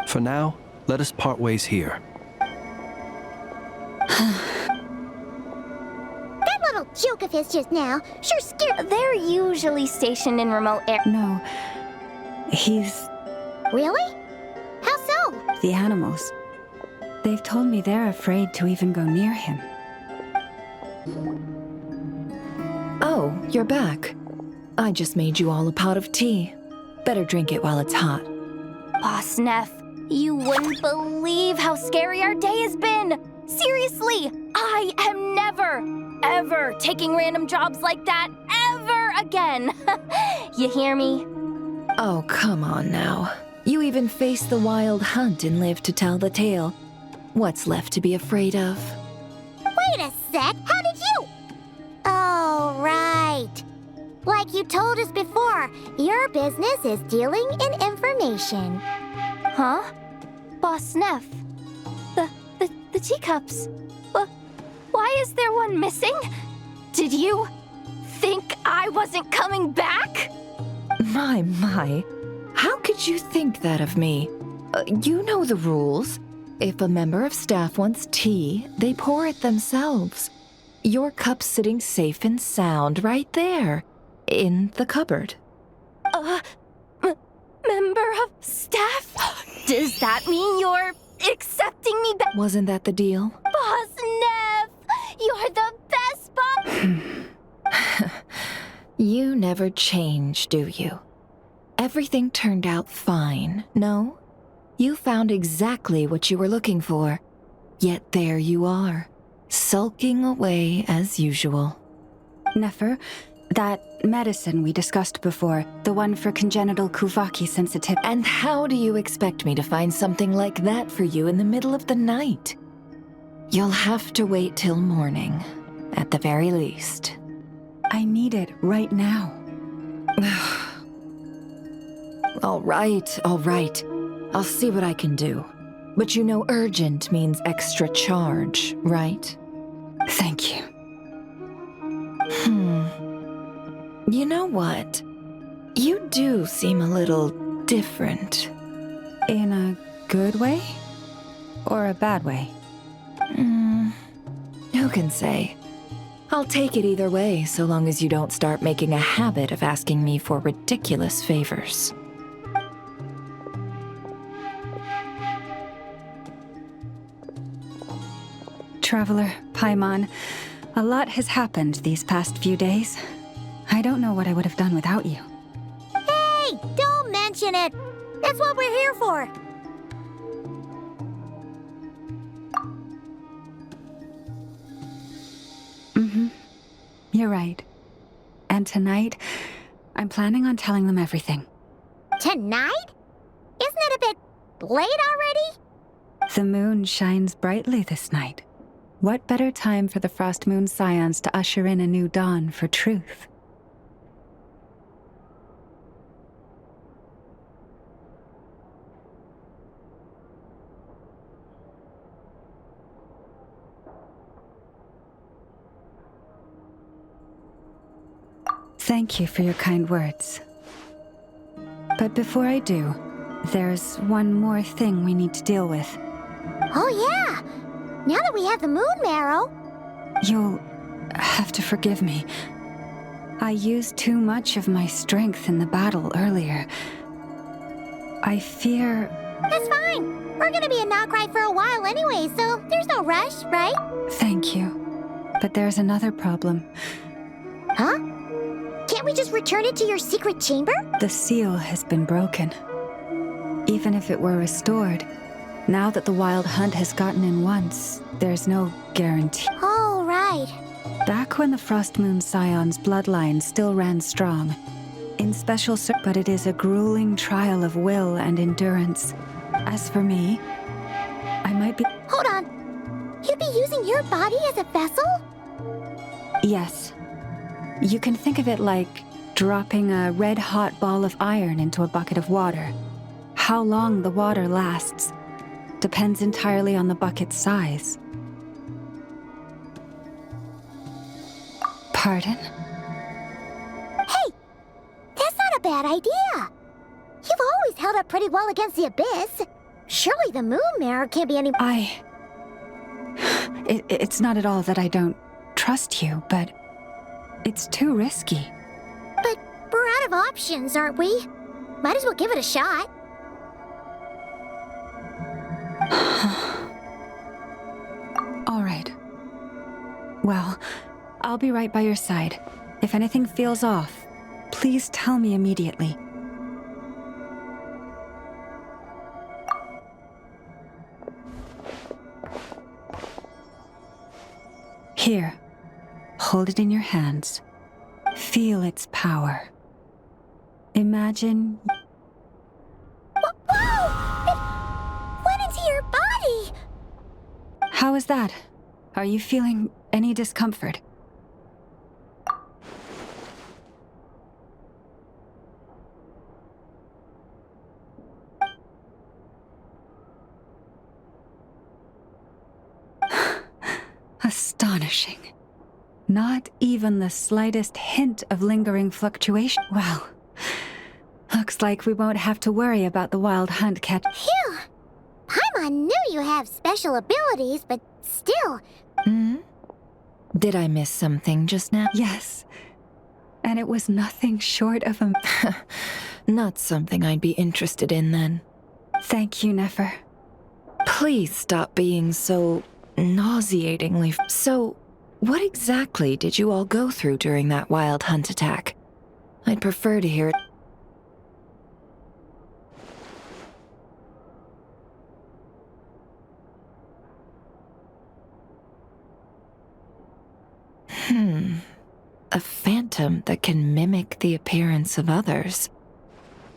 For now, let us part ways here. That little joke of his just now sure scared... They're usually stationed in remote areas. No, he's Really? How so? the animals. They've told me they're afraid to even go near him. Oh, you're back. I just made you all a pot of tea. Better drink it while it's hot. Boss Neff, you wouldn't believe how scary our day has been. Seriously, I am never, ever taking random jobs like that ever again. You hear me? Oh, come on now. You even faced the Wild Hunt and lived to tell the tale. What's left to be afraid of? Wait a sec, how did you... Oh, right. Like you told us before, your business is dealing in information. Huh? Boss Neff, the teacups. Why is there one missing? Did you think I wasn't coming back? My. How could you think that of me? You know the rules. If a member of staff wants tea, they pour it themselves. Your cup's sitting safe and sound right there, in the cupboard. Member of staff? Does that mean you're accepting me back? Wasn't that the deal? Boss Neff, you're the best boss. You never change, do you? Everything turned out fine, no? You found exactly what you were looking for. Yet there you are, sulking away as usual. Nefer, that medicine we discussed before, the one for congenital Kuvaki sensitivity. And how do you expect me to find something like that for you in the middle of the night? You'll have to wait till morning. at the very least. I need it right now. All right, all right. I'll see what I can do. But you know urgent means extra charge, right? Thank you. You know what? You do seem a little different. In a good way? Or a bad way? Who can say? I'll take it either way, so long as you don't start making a habit of asking me for ridiculous favors. Traveler, Paimon, a lot has happened these past few days. I don't know what I would have done without you. Hey, don't mention it. That's what we're here for. You're right. And tonight, I'm planning on telling them everything. Tonight? Isn't it a bit late already? The moon shines brightly this night. What better time for the Frost Moon Scions to usher in a new dawn for truth? Thank you for your kind words. But before I do, there's one more thing we need to deal with. Oh yeah! Now that we have the moon marrow. You'll have to forgive me. I used too much of my strength in the battle earlier. I fear... That's fine. We're gonna be in Nod-Crai for a while anyway, so there's no rush, right? Thank you. But there's another problem. Huh? Can't we just return it to your secret chamber? The seal has been broken. Even if it were restored, now that the Wild Hunt has gotten in once, there's no guarantee. Oh, right. Back when the Frost Moon Scion's bloodline still ran strong, in special but it is a grueling trial of will and endurance. As for me, I might be... Hold on. You'd be using your body as a vessel? Yes. You can think of it like dropping a red-hot ball of iron into a bucket of water. How long the water lasts depends entirely on the bucket's size. Pardon? Hey! That's not a bad idea. You've always held up pretty well against the abyss. Surely the moon mirror can't be any... It's not at all that I don't trust you, but it's too risky. But we're out of options, aren't we? Might as well give it a shot. All right. Well, I'll be right by your side. If anything feels off, please tell me immediately. Here. Hold it in your hands. Feel its power. Imagine... Whoa! It went into your body! How is that? Are you feeling any discomfort? Astonishing. Not even the slightest hint of lingering fluctuation. Well, looks like we won't have to worry about the Wild Hunt catch. Phew! Paimon knew you have special abilities, but still... Did I miss something just now? Yes. And it was nothing short of a... Not something I'd be interested in, then. Thank you, Nefer. Please stop being so nauseatingly... So, what exactly did you all go through during that Wild Hunt attack? I'd prefer to hear it. A phantom that can mimic the appearance of others.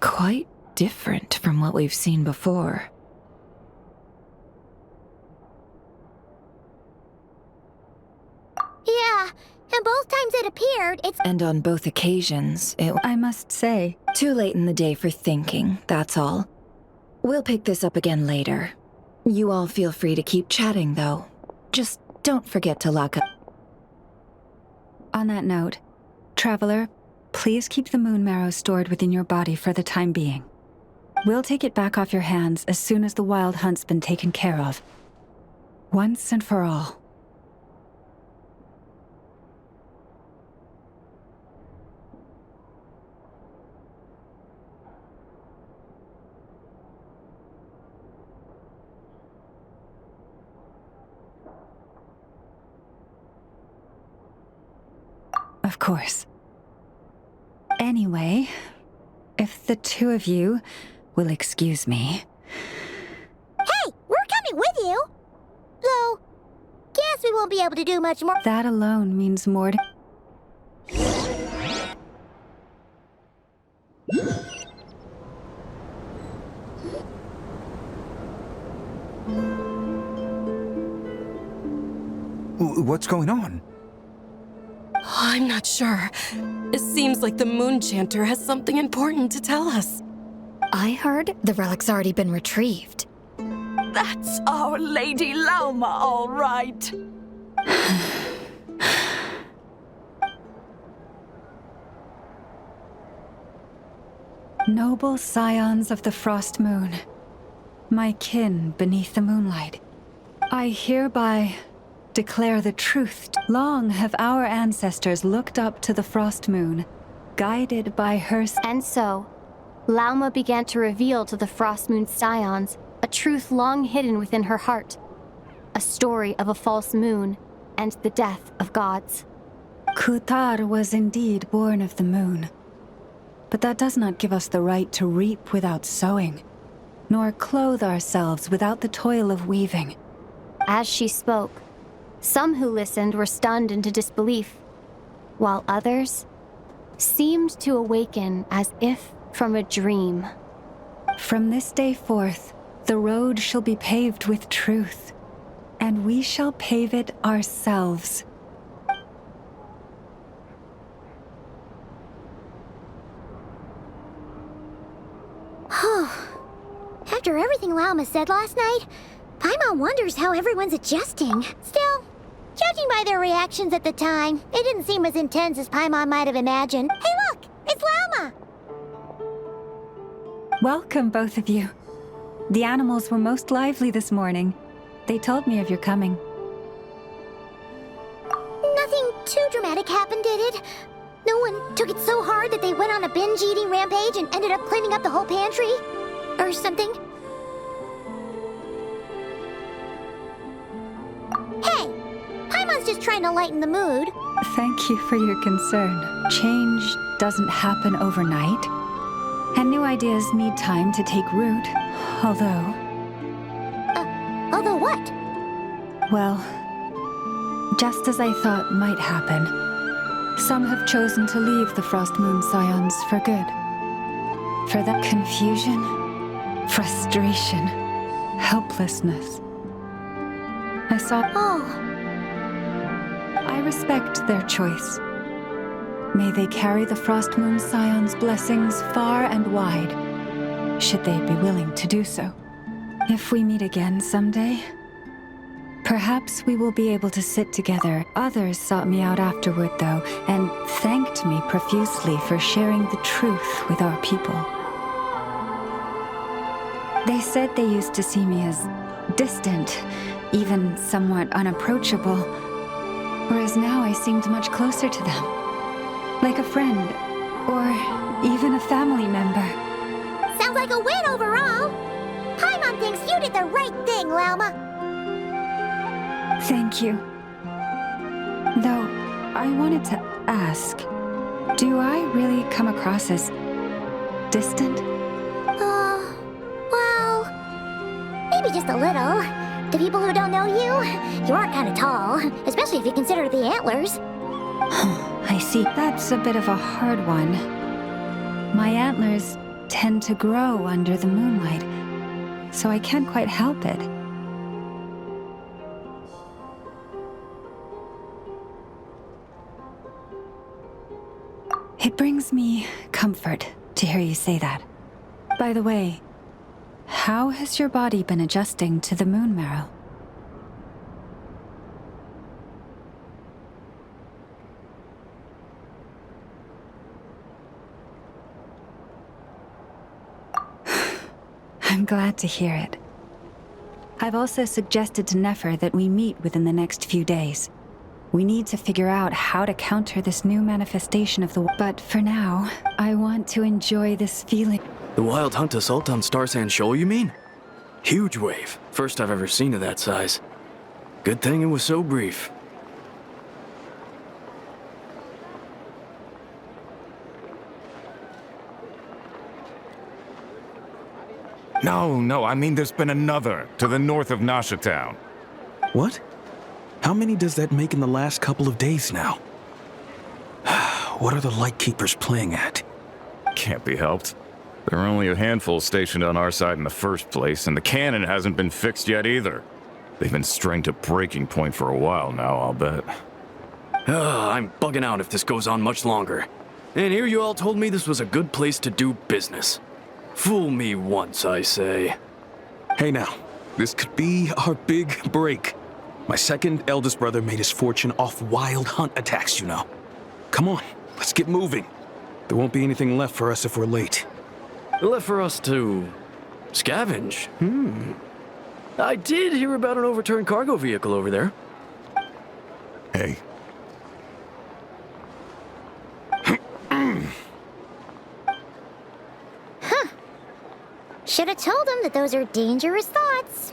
Quite different from what we've seen before. Yeah, Yeah, and both times it appeared, it's... And on both occasions, it... I must say, Too late in the day for thinking, that's all. We'll pick this up again later. You all feel free to keep chatting, though. Just don't forget to lock up. on that note, Traveler, please keep the moon marrow stored within your body for the time being. We'll take it back off your hands as soon as the wild hunt's been taken care of. Once and for all. Of course. Anyway, if the two of you will excuse me. Hey, we're coming with you! Though, guess we won't be able to do much more. That alone means more to... What's going on? I'm not sure. It seems like the Moon Chanter has something important to tell us. I heard the relic's already been retrieved. That's our Lady Lauma, all right. Noble scions of the Frost Moon, my kin beneath the moonlight, I hereby declare the truth. Long have our ancestors looked up to the Frost Moon, guided by her... And so, Lauma began to reveal to the Frost Moon scions a truth long hidden within her heart. A story of a false moon and the death of gods. Kutar was indeed born of the moon. But that does not give us the right to reap without sowing, nor clothe ourselves without the toil of weaving. As she spoke, some who listened were stunned into disbelief, while others seemed to awaken as if from a dream. From this day forth, the road shall be paved with truth, and we shall pave it ourselves. After everything Lauma said last night, Paimon wonders how everyone's adjusting. Still, judging by their reactions at the time, it didn't seem as intense as Paimon might have imagined. Hey look! It's Lauma! Welcome, both of you. The animals were most lively this morning. They told me of your coming. Nothing too dramatic happened, did it? No one took it so hard that they went on a binge-eating rampage and ended up cleaning up the whole pantry? Or something? Hey! Paimon's just trying to lighten the mood. Thank you for your concern. Change doesn't happen overnight, and new ideas need time to take root, although... Although what? Well, just as I thought might happen, some have chosen to leave the Frost Moon Scions for good. For that confusion, frustration, helplessness. I saw... Oh. I respect their choice. May they carry the Frost Moon Scions' blessings far and wide, should they be willing to do so. If we meet again someday, perhaps we will be able to sit together. Others sought me out afterward, though, and thanked me profusely for sharing the truth with our people. They said they used to see me as distant, even somewhat unapproachable, whereas now I seemed much closer to them. Like a friend, or even a family member. Sounds like a win overall! Paimon thinks you did the right thing, Lauma! Thank you. Though, I wanted to ask, do I really come across as distant? Well, maybe just a little. To people who don't know you, you are kind of tall, especially if you consider the antlers. I see. That's a bit of a hard one. My antlers tend to grow under the moonlight, so I can't quite help it. It brings me comfort to hear you say that. By the way, how has your body been adjusting to the moon marrow? I'm glad to hear it. I've also suggested to Nefer that we meet within the next few days. We need to figure out how to counter this new manifestation of the... But for now, I want to enjoy this feeling. The wild hunt assault on Star Sand Shoal, you mean? Huge wave. First I've ever seen of that size. Good thing it was so brief. No, I mean there's been another, to the north of Nasha Town. What? How many does that make in the last couple of days now? What are the Lightkeepers playing at? Can't be helped. There are only a handful stationed on our side in the first place, and the cannon hasn't been fixed yet either. They've been strained to breaking point for a while now, I'll bet. I'm bugging out if this goes on much longer. And here you all told me this was a good place to do business. Fool me once, I say. Hey now, this could be our big break. My second eldest brother made his fortune off wild hunt attacks, you know. Come on, let's get moving. There won't be anything left for us if we're late. Left for us to... scavenge? I did hear about an overturned cargo vehicle over there. Hey. Should have told him that those are dangerous thoughts.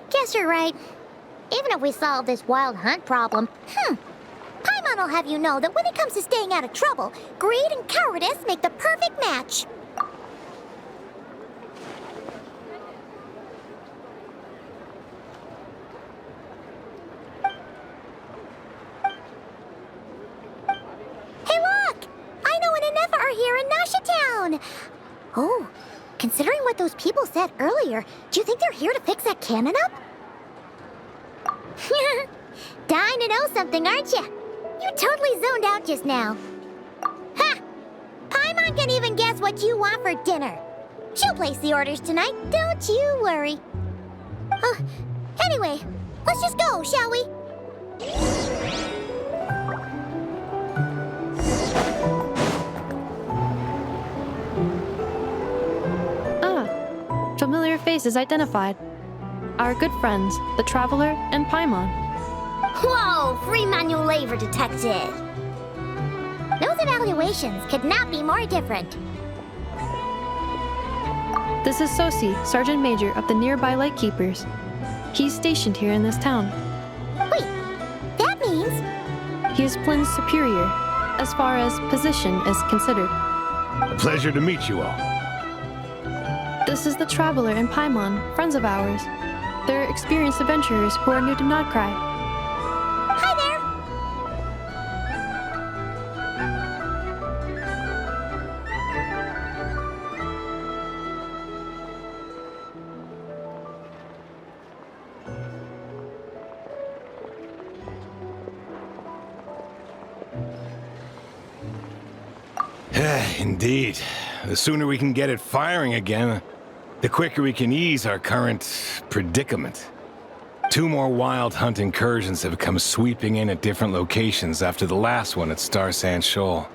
Guess you're right. Even if we solve this wild hunt problem, Paimon will have you know that when it comes to staying out of trouble, greed and cowardice make the perfect match. Hey look! I know an Nefer are here in Nasha Town! Oh, considering what those people said earlier, do you think they're here to fix that cannon up? Dying to know something, aren't you? You totally zoned out just now. Ha! Paimon can even guess what you want for dinner. She'll place the orders tonight, don't you worry. Anyway, let's just go, shall we? Familiar faces identified. Our good friends, the Traveler and Paimon. Whoa, free manual labor detected. Those evaluations could not be more different. This is Sosi, Sergeant Major of the nearby Lightkeepers. He's stationed here in this town. Wait, that means... He is Plin's superior, as far as position is considered. A pleasure to meet you all. This is the Traveler and Paimon, friends of ours. They're experienced adventurers who are new to Nod-Crai. Hi there! Indeed. The sooner we can get it firing again, the quicker we can ease our current predicament. 2 more wild hunt incursions have come sweeping in at different locations after the last one at Star Sand Shoal.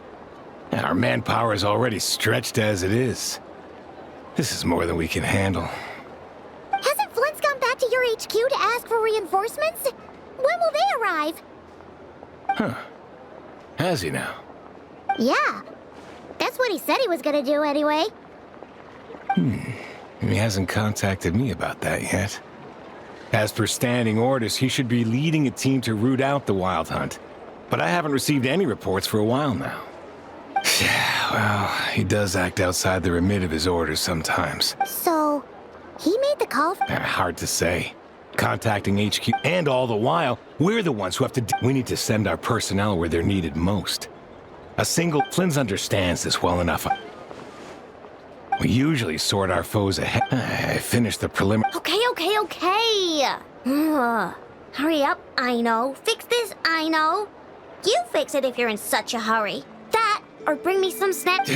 And our manpower is already stretched as it is. This is more than we can handle. Hasn't Flint's gone back to your HQ to ask for reinforcements? When will they arrive? Huh. Has he now? Yeah. That's what he said he was gonna do anyway. He hasn't contacted me about that yet. As per standing orders, he should be leading a team to root out the wild hunt. But I haven't received any reports for a while now. Well, he does act outside the remit of his orders sometimes. So, he made the call Hard to say. contacting HQ, and all the while, we're the ones who have to we need to send our personnel where they're needed most. Flynn's understands this well enough. We usually sort our foes ahead. I finished the preliminary. Okay. Hurry up, I know. Fix this, I know. You fix it if you're in such a hurry. That, or bring me some snacks.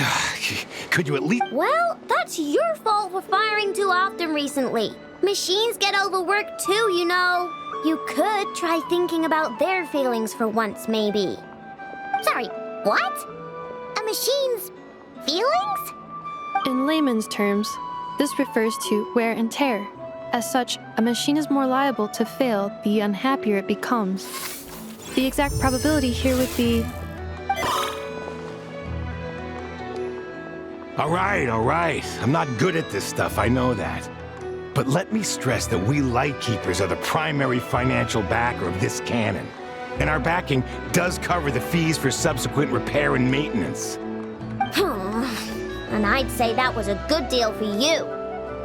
Could you at least... Well, that's your fault for firing too often recently. Machines get overworked too, you know. You could try thinking about their feelings for once, maybe. Sorry, what? A machine's feelings? In layman's terms, this refers to wear and tear. As such, a machine is more liable to fail the unhappier it becomes. The exact probability here would be... All right. I'm not good at this stuff, I know that. But let me stress that we Lightkeepers are the primary financial backer of this cannon. And our backing does cover the fees for subsequent repair and maintenance. And I'd say that was a good deal for you.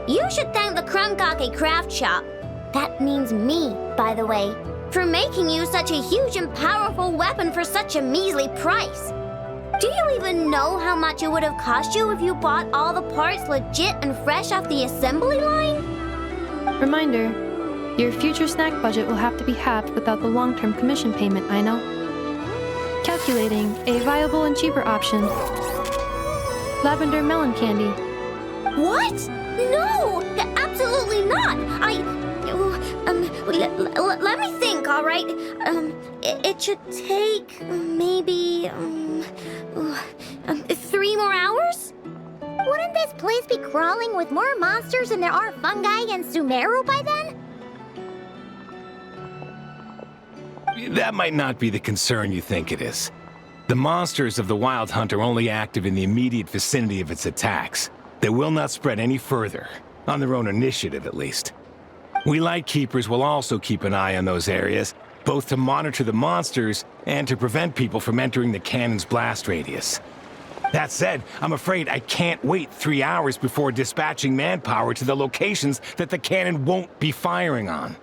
You should thank the Krumkake craft shop. That means me, by the way, for making you such a huge and powerful weapon for such a measly price. Do you even know how much it would have cost you if you bought all the parts legit and fresh off the assembly line? Reminder, your future snack budget will have to be halved without the long-term commission payment, I know. Calculating a viable and cheaper option. Lavender melon candy. What? No! Absolutely not! Let me think, all right? It should take maybe 3 more hours? Wouldn't this place be crawling with more monsters than there are fungi in Sumeru by then? That might not be the concern you think it is. The monsters of the Wild Hunt are only active in the immediate vicinity of its attacks. They will not spread any further, on their own initiative at least. We Lightkeepers will also keep an eye on those areas, both to monitor the monsters and to prevent people from entering the cannon's blast radius. That said, I'm afraid I can't wait 3 hours before dispatching manpower to the locations that the cannon won't be firing on.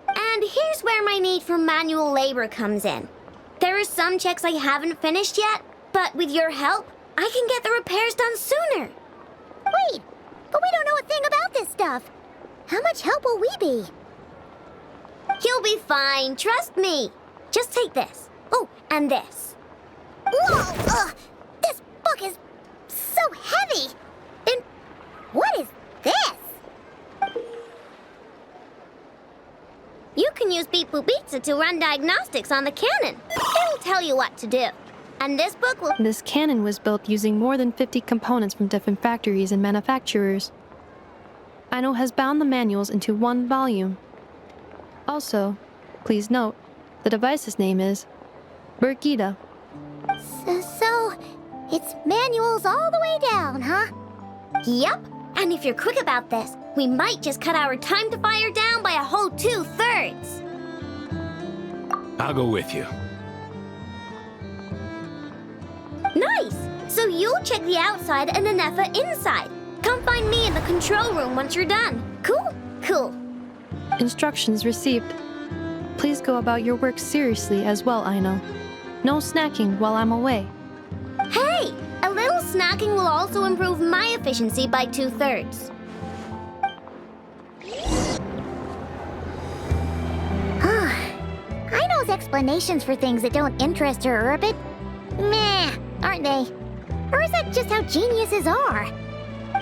And here's where my need for manual labor comes in. There are some checks I haven't finished yet, but with your help, I can get the repairs done sooner. Wait, but we don't know a thing about this stuff. How much help will we be? You'll be fine, trust me. Just take this. Oh, and this. Whoa! This book is so heavy! And what is this? You can use Beep Boop Pizza to run diagnostics on the cannon. It'll tell you what to do. And this book will... This cannon was built using more than 50 components from different factories and manufacturers. Aino has bound the manuals into one volume. Also, please note, the device's name is Burkita. So, it's manuals all the way down, huh? Yep. And if you're quick about this, we might just cut our time to fire down by a whole 2/3. I'll go with you. Nice! So you'll check the outside and the Nefa inside. Come find me in the control room once you're done. Cool? Cool. Instructions received. Please go about your work seriously as well, Aino. No snacking while I'm away. Hey! A little snacking will also improve my efficiency by 2/3. Aino's explanations for things that don't interest her are a bit meh, aren't they? Or is that just how geniuses are?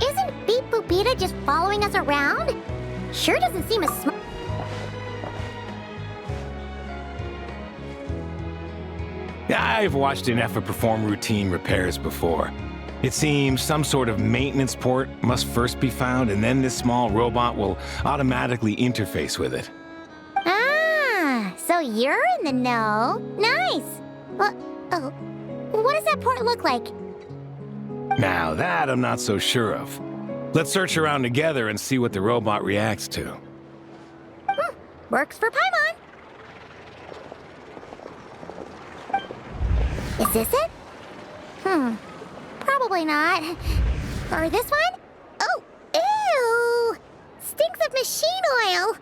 Isn't Beep Boopita just following us around? Sure doesn't seem as smart. I've watched Nefa perform routine repairs before. It seems some sort of maintenance port must first be found, and then this small robot will automatically interface with it. Ah, so you're in the know. Nice. Well, oh, what does that port look like? Now that I'm not so sure of. Let's search around together and see what the robot reacts to. Works for Paimon. Is this it? Probably not. Or this one? Oh, ew! Stinks of machine oil!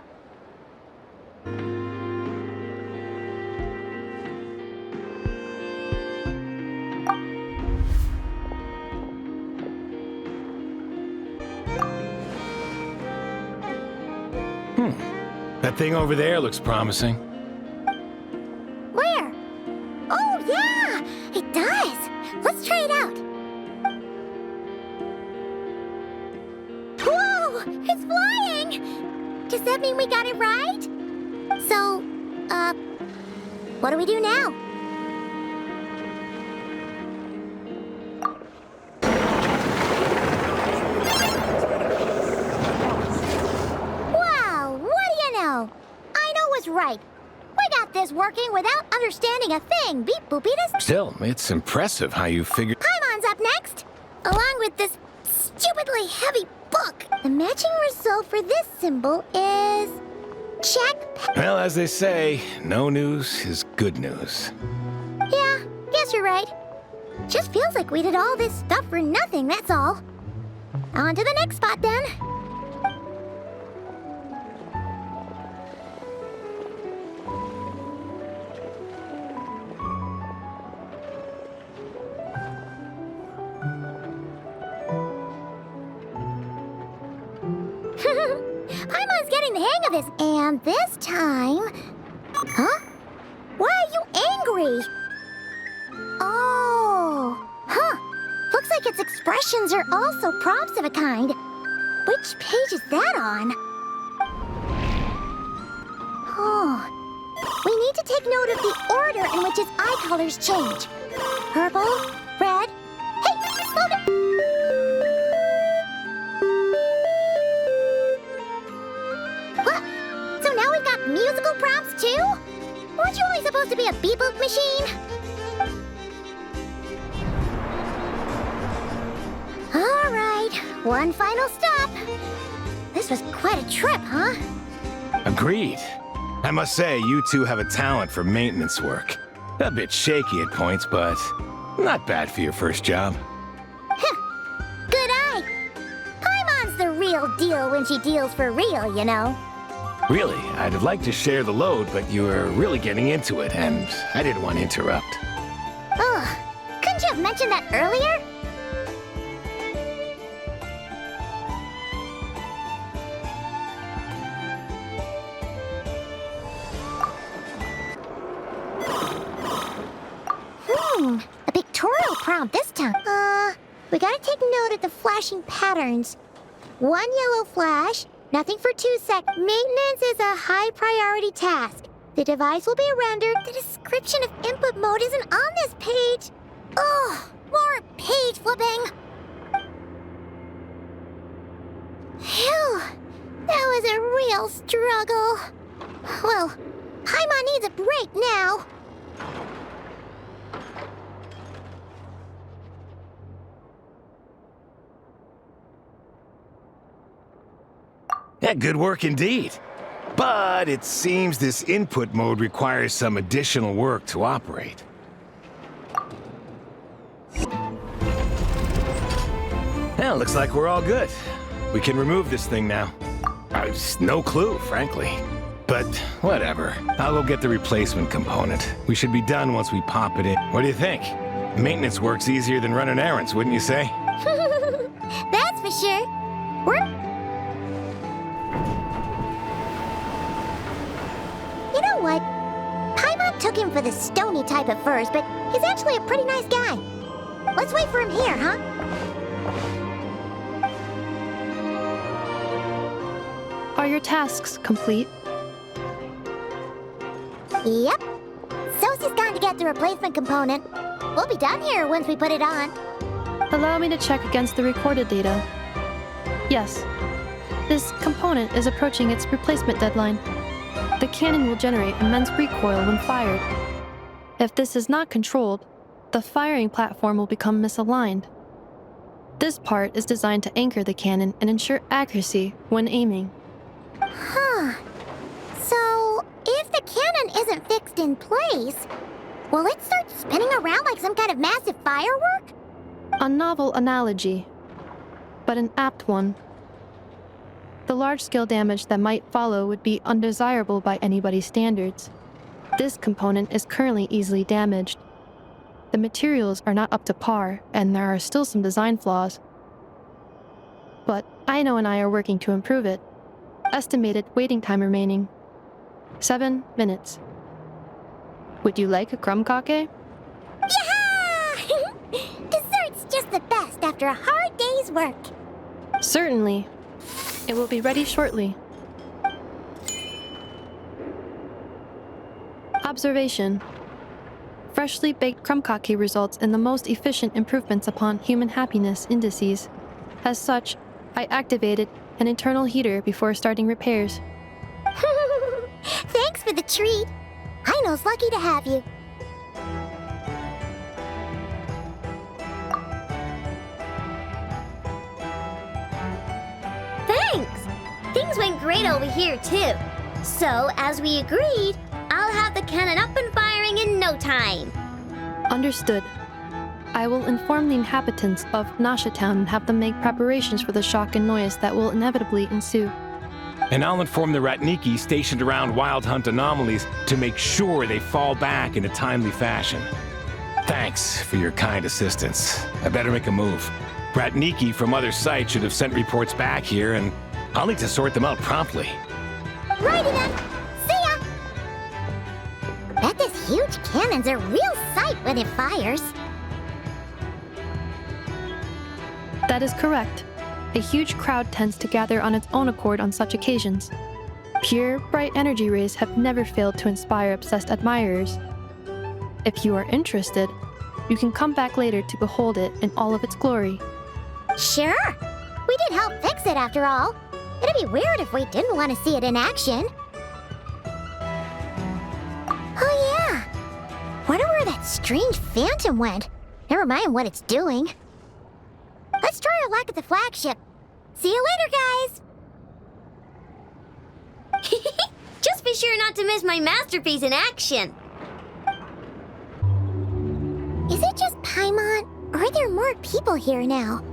That thing over there looks promising. Where? Oh, yeah! It does! Let's try it out. Whoa! It's flying! Does that mean we got it right? So, what do we do now? Wow, what do you know? I know what's right. We got this working without understanding a thing. Beep boopiness. Still, it's impressive how you figured... Paimon's up next, along with this stupidly heavy book. The matching result for this symbol is... check. Well, as they say, no news is good news. Yeah, guess you're right. Just feels like we did all this stuff for nothing, that's all. On to the next spot, then. Paimon's getting the hang of this, and this time... Huh? Why are you angry? Oh, huh. Looks like its expressions are also prompts of a kind. Which page is that on? Oh. We need to take note of the order in which its eye colors change. Purple, red... Hey, slow down! What? So now we've got musical prompts too? Weren't you only supposed to be a beep-boop machine? All right, one final stop. This was quite a trip, huh? Agreed. I must say, you two have a talent for maintenance work. A bit shaky at points, but not bad for your first job. Good eye. Paimon's the real deal when she deals for real, you know. Really, I'd have liked to share the load, but you were really getting into it, and I didn't want to interrupt. Ugh, couldn't you have mentioned that earlier? A pictorial prompt this time. We gotta take note of the flashing patterns. One yellow flash, nothing for 2 seconds. Maintenance is a high priority task. The device will be rendered. The description of input mode isn't on this page. Ugh, more page flipping. Phew, that was a real struggle. Well, Paimon needs a break now. Yeah, good work indeed. But it seems this input mode requires some additional work to operate. Well, looks like we're all good. We can remove this thing now. No clue, frankly. But whatever. I'll go get the replacement component. We should be done once we pop it in. What do you think? Maintenance work's easier than running errands, wouldn't you say? That's for sure. We're... You know what? Paimon took him for the stony type at first, but he's actually a pretty nice guy. Let's wait for him here, huh? Are your tasks complete? Yep. Sosie's gone to get the replacement component. We'll be done here once we put it on. Allow me to check against the recorded data. Yes. This component is approaching its replacement deadline. The cannon will generate immense recoil when fired. If this is not controlled, the firing platform will become misaligned. This part is designed to anchor the cannon and ensure accuracy when aiming. Huh. So, if the cannon isn't fixed in place, will it start spinning around like some kind of massive firework? A novel analogy, but an apt one. The large-scale damage that might follow would be undesirable by anybody's standards. This component is currently easily damaged. The materials are not up to par, and there are still some design flaws. But Aino and I are working to improve it. Estimated waiting time remaining 7 minutes. Would you like a crumb cake? Yeah! Dessert's just the best after a hard day's work. Certainly. It will be ready shortly. Observation. Freshly baked crumb cake results in the most efficient improvements upon human happiness indices. As such, I activated an internal heater before starting repairs. Thanks for the treat. Aino's lucky to have you. Thanks! Things went great over here, too. So, as we agreed, I'll have the cannon up and firing in no time. Understood. I will inform the inhabitants of Nasha Town and have them make preparations for the shock and noise that will inevitably ensue. And I'll inform the Ratniki stationed around Wild Hunt anomalies to make sure they fall back in a timely fashion. Thanks for your kind assistance. I better make a move. Ratniki from other sites should have sent reports back here, and I'll need to sort them out promptly. Righty then. See ya! Bet this huge cannon's a real sight when it fires. That is correct. A huge crowd tends to gather on its own accord on such occasions. Pure, bright energy rays have never failed to inspire obsessed admirers. If you are interested, you can come back later to behold it in all of its glory. Sure. We did help fix it after all. It'd be weird if we didn't want to see it in action. Oh yeah. Wonder where that strange phantom went. Never mind what it's doing. Let's try our luck at the flagship. See you later, guys! Just be sure not to miss my masterpiece in action. Is it just Paimon, or are there more people here now?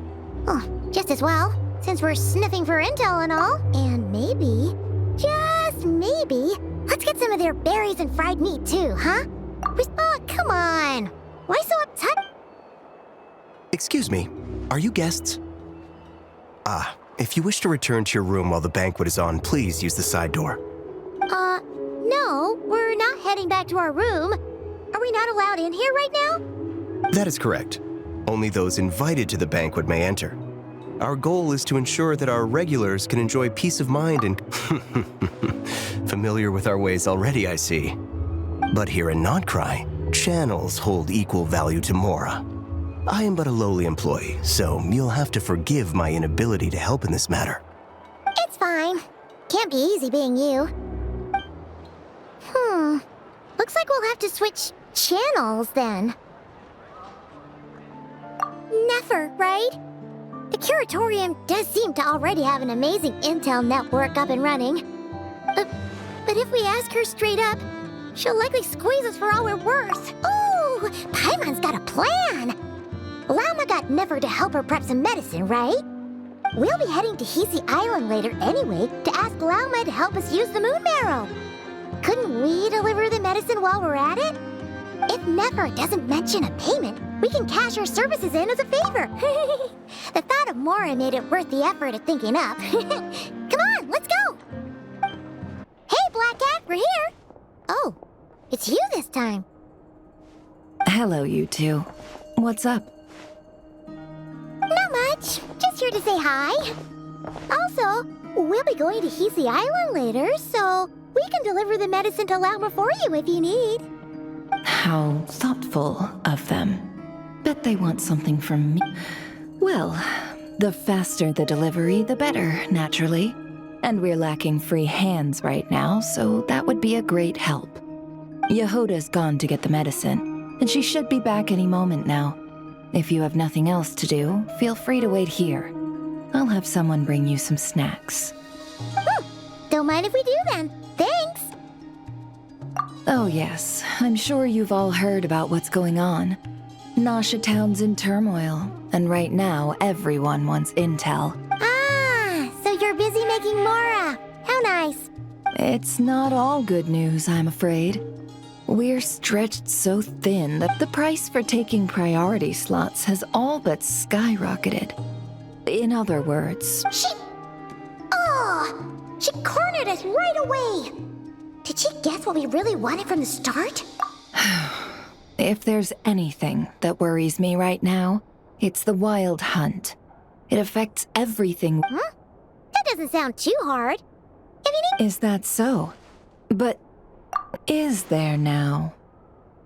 Oh, just as well, since we're sniffing for intel and all. And maybe, just maybe, let's get some of their berries and fried meat too, huh? Oh, come on! Why so uptight? Excuse me, are you guests? If you wish to return to your room while the banquet is on, please use the side door. No, we're not heading back to our room. Are we not allowed in here right now? That is correct. Only those invited to the banquet may enter. Our goal is to ensure that our regulars can enjoy peace of mind and... Familiar with our ways already, I see. But here in Nod-Crai, channels hold equal value to Mora. I am but a lowly employee, so you'll have to forgive my inability to help in this matter. It's fine. Can't be easy being you. Looks like we'll have to switch channels then. Never, right? The Curatorium does seem to already have an amazing intel network up and running. But if we ask her straight up, she'll likely squeeze us for all we're worth. Ooh, Paimon's got a plan! Lauma got Never to help her prep some medicine, right? We'll be heading to Hisi Island later anyway to ask Lauma to help us use the moon marrow. Couldn't we deliver the medicine while we're at it? If Never doesn't mention a payment, we can cash our services in as a favor. The thought of Mora made it worth the effort of thinking up. Come on, let's go! Hey, Black Cat, we're here! Oh, it's you this time. Hello, you two. What's up? Not much. Just here to say hi. Also, we'll be going to Hisi Island later, so we can deliver the medicine to Lauma for you if you need. How thoughtful of them. Bet they want something from me. Well, the faster the delivery, the better, naturally. And we're lacking free hands right now, so that would be a great help. Yehoda's gone to get the medicine, and she should be back any moment now. If you have nothing else to do, feel free to wait here. I'll have someone bring you some snacks. Don't mind if we do then. Thanks! Oh yes, I'm sure you've all heard about what's going on. Nasha Town's in turmoil, and right now everyone wants intel. Ah, so you're busy making Mora. How nice. It's not all good news, I'm afraid. We're stretched so thin that the price for taking priority slots has all but skyrocketed. In other words... She cornered us right away! Did she guess what we really wanted from the start? If there's anything that worries me right now, it's the wild hunt. It affects everything. Huh? That doesn't sound too hard. If you need— Is that so? But is there now?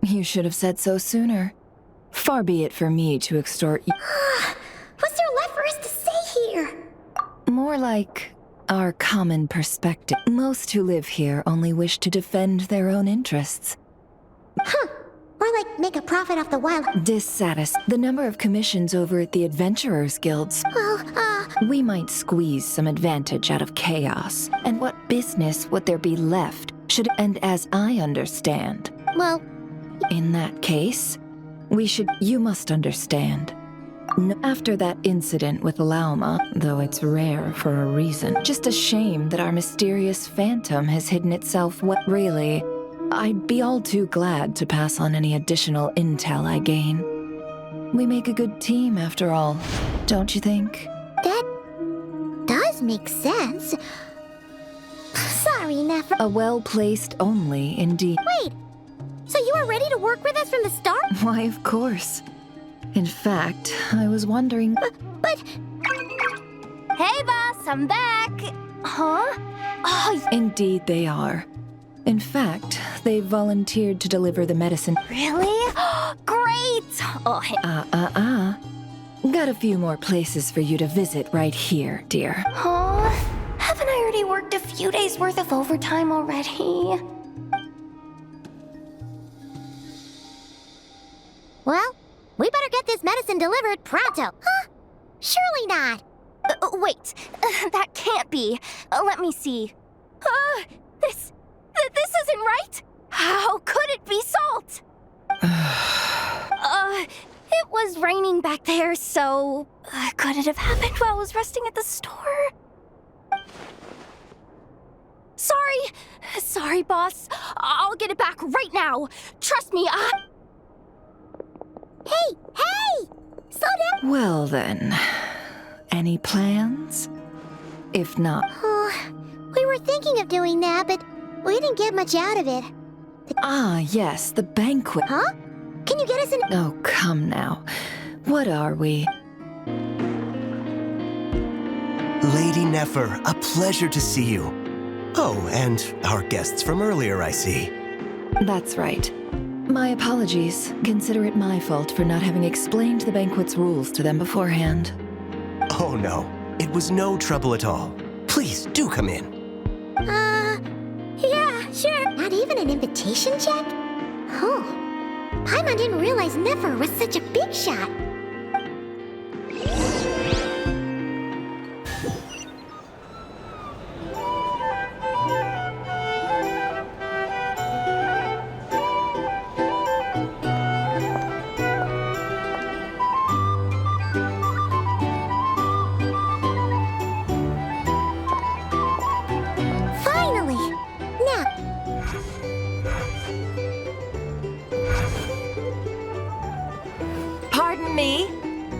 You should have said so sooner. Far be it for me to extort you. What's there left for us to say here? More like our common perspective. Most who live here only wish to defend their own interests. Huh. Or like make a profit off the wild— The number of commissions over at the Adventurers Guilds. We might squeeze some advantage out of chaos. And what business would there be left should— And as I understand— Well— In that case, you must understand. After that incident with Lauma, though it's rare for a reason, just a shame that our mysterious phantom has hidden itself really. I'd be all too glad to pass on any additional intel I gain. We make a good team after all, don't you think? That does make sense. Sorry, Nefer. A well-placed only, indeed. Wait! So you were ready to work with us from the start? Why, of course. In fact, I was wondering— But... Hey, boss, I'm back! Huh? Oh, Indeed they are. In fact, they volunteered to deliver the medicine. really? Great! Oh, hey. Got a few more places for you to visit right here, dear. Huh? Haven't I already worked a few days' worth of overtime already? Well, we better get this medicine delivered pronto. Huh? Surely not. Wait, that can't be. Let me see. This isn't right. How could it be salt? It was raining back there, so could it have happened while I was resting at the store? Sorry, boss. I'll get it back right now. Trust me, Hey! Slow down! Well then, any plans? If not— We were thinking of doing that, but we didn't get much out of it. Yes, the banquet. Huh? Can you get us an— Oh, come now. What are we? Lady Nefer, a pleasure to see you. Oh, and our guests from earlier, I see. That's right. My apologies. Consider it my fault for not having explained the banquet's rules to them beforehand. Oh no, it was no trouble at all. Please, do come in. Yeah, sure. Not even an invitation check? Oh. Paimon didn't realize Nefer was such a big shot.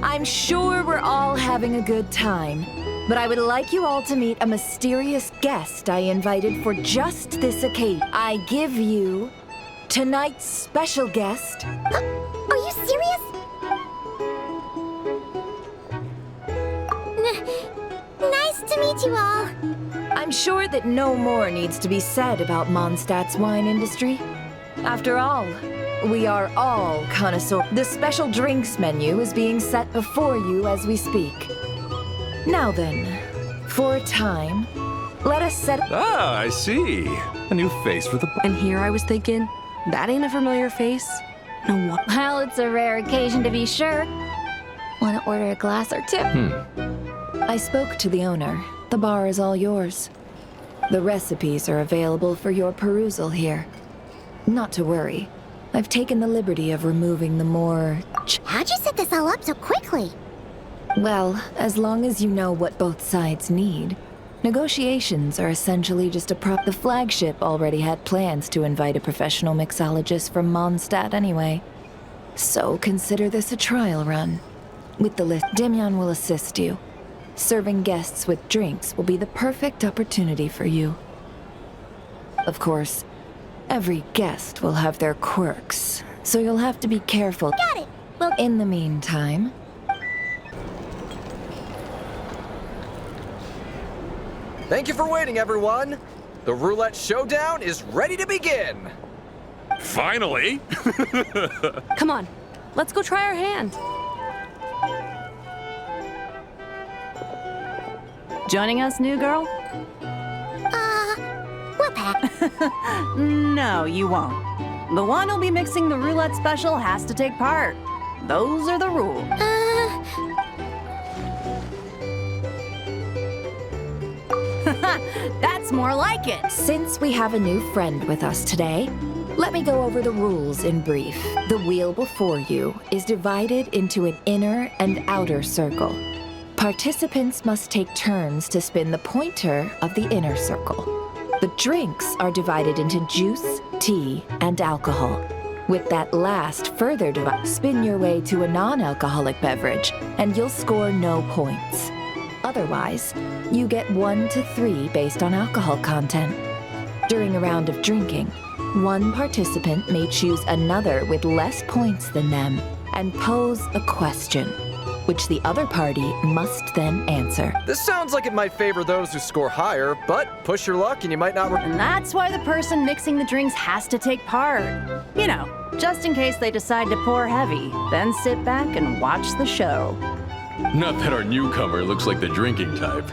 I'm sure we're all having a good time, but I would like you all to meet a mysterious guest I invited for just this occasion. I give you tonight's special guest. Are you serious? Nice to meet you all. I'm sure that no more needs to be said about Mondstadt's wine industry. After all, we are all connoisseurs. The special drinks menu is being set before you as we speak. Now then, for a time, let us set— I see. A new face for the— And here I was thinking, that ain't a familiar face. No one— Well, it's a rare occasion to be sure. Want to order a glass or two? I spoke to the owner. The bar is all yours. The recipes are available for your perusal here. Not to worry. I've taken the liberty of removing the more— How'd you set this all up so quickly? Well, as long as you know what both sides need. Negotiations are essentially just a prop. The flagship already had plans to invite a professional mixologist from Mondstadt anyway. So consider this a trial run. With the list, Demyan will assist you. serving guests with drinks will be the perfect opportunity for you. Of course, every guest will have their quirks, so you'll have to be careful. Got it! Well, In the meantime, Thank you for waiting, everyone. The roulette showdown is ready to begin. Finally! Come on, let's go try our hand. Joining us, new girl? we'll pack. No, you won't. The one who'll be mixing the roulette special has to take part. Those are the rules. That's more like it. since we have a new friend with us today, let me go over the rules in brief. The wheel before you is divided into an inner and outer circle. Participants must take turns to spin the pointer of the inner circle. The drinks are divided into juice, tea, and alcohol. With that last further divide, spin your way to a non-alcoholic beverage, and you'll score no points. Otherwise, you get 1 to 3 based on alcohol content. During a round of drinking, one participant may choose another with less points than them and pose a question, which the other party must then answer. This sounds like it might favor those who score higher, but push your luck and you might not. And that's why the person mixing the drinks has to take part. You know, just in case they decide to pour heavy, then sit back and watch the show. Not that our newcomer looks like the drinking type.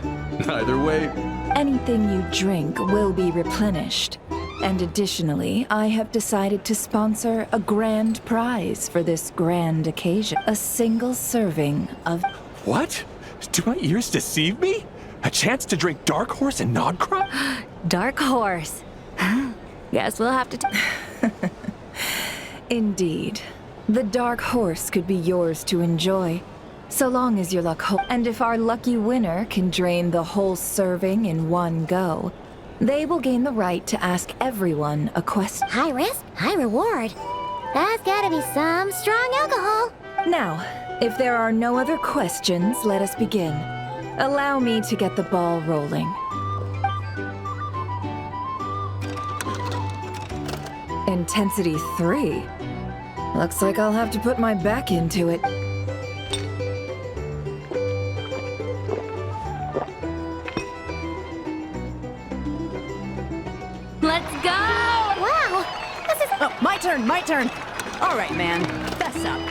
Either way, Anything you drink will be replenished. And additionally, I have decided to sponsor a grand prize for this grand occasion. A single serving of... What? Do my ears deceive me? A chance to drink Dark Horse and Nod-Crop? Dark Horse. Guess we'll have to... Indeed. The dark horse could be yours to enjoy, so long as your luck holds. And if our lucky winner can drain the whole serving in one go, they will gain the right to ask everyone a question. High risk, high reward. That's gotta be some strong alcohol. Now, if there are no other questions, let us begin. Allow me to get the ball rolling. Intensity 3. Looks like I'll have to put my back into it. Let's go! Wow, this is... Oh, my turn. All right, man, fess up.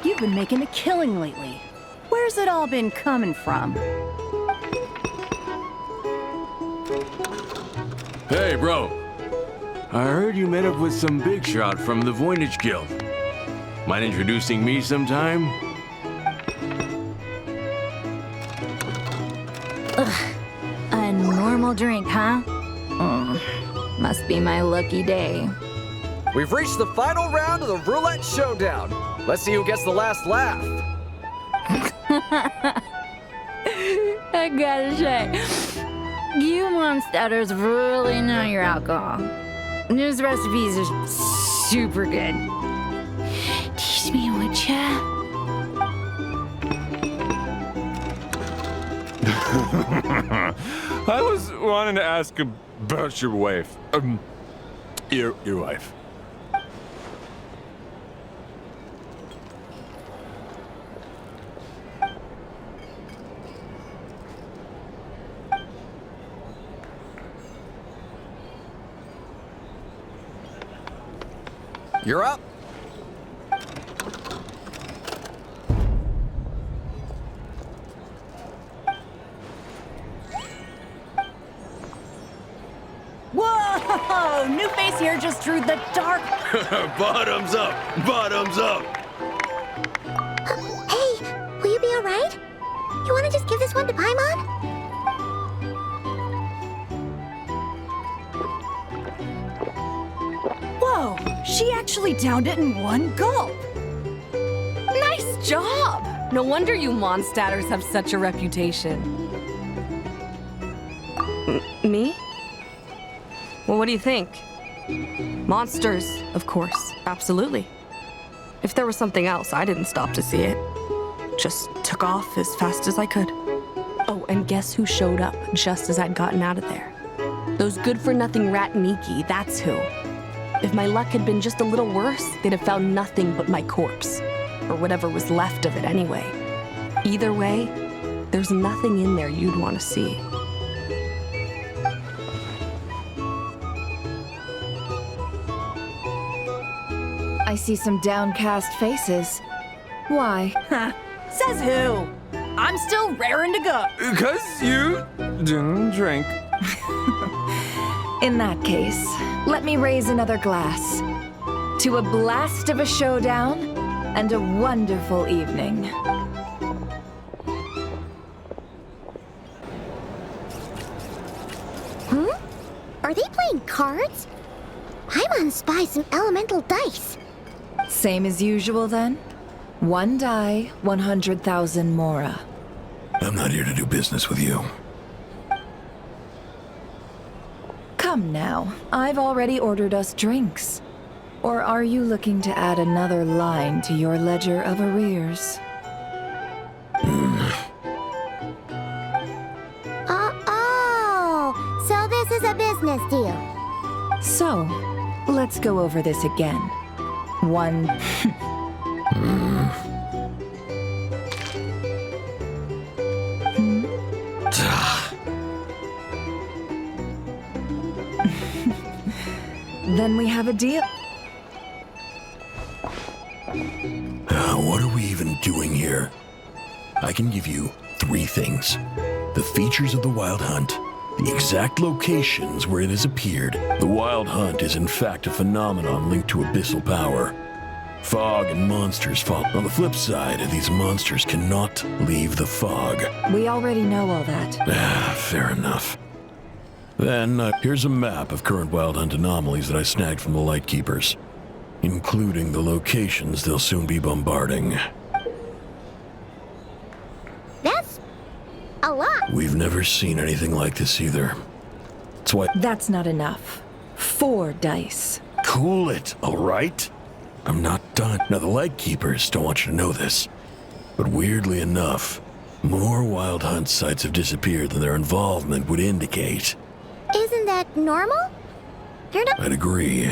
You've been making a killing lately. Where's it all been coming from? hey, bro. I heard you met up with some big shot from the Voynich Guild. Mind introducing me sometime? A normal drink, huh? Must be my lucky day. We've reached the final round of the roulette showdown. Let's see who gets the last laugh. I gotta say, you monsters really know your alcohol. These recipes are super good. Teach me, would ya? I was wanting to ask about your wife. Your wife. You're up. Whoa! New face here just drew the dark. Bottoms up! Bottoms up! Hey, will you be alright? You wanna just give this one to Paimon? Whoa! She actually downed it in one gulp. Nice job! No wonder you Mondstadters have such a reputation. Me? Well, what do you think? Monsters, of course. Absolutely. If there was something else, I didn't stop to see it. Just took off as fast as I could. Oh, and guess who showed up just as I'd gotten out of there? Those good-for-nothing rat Niki, that's who. If my luck had been just a little worse, they'd have found nothing but my corpse. Or whatever was left of it anyway. Either way, there's nothing in there you'd want to see. I see some downcast faces. Why? Says who? I'm still raring to go. Because you didn't drink. In that case, let me raise another glass. To a blast of a showdown and a wonderful evening. Are they playing cards? Paimon spies some elemental dice. Same as usual then? 1 die, 100,000 mora. I'm not here to do business with you. Come now, I've already ordered us drinks. Or are you looking to add another line to your ledger of arrears? Oh, so this is a business deal. So, let's go over this again. 1... Then we have a deal. What are we even doing here? I can give you 3 things. The features of the Wild Hunt, the exact locations where it has appeared. The Wild Hunt is in fact a phenomenon linked to abyssal power. Fog and monsters fall. On the flip side, these monsters cannot leave the fog. We already know all that. Fair enough. Then, here's a map of current Wild Hunt anomalies that I snagged from the Lightkeepers, including the locations they'll soon be bombarding. That's a lot. We've never seen anything like this either. That's why— That's not enough. 4 dice. Cool it, all right? I'm not done. Now, the Lightkeepers don't want you to know this, but weirdly enough, more Wild Hunt sites have disappeared than their involvement would indicate. Isn't that normal? I'd agree.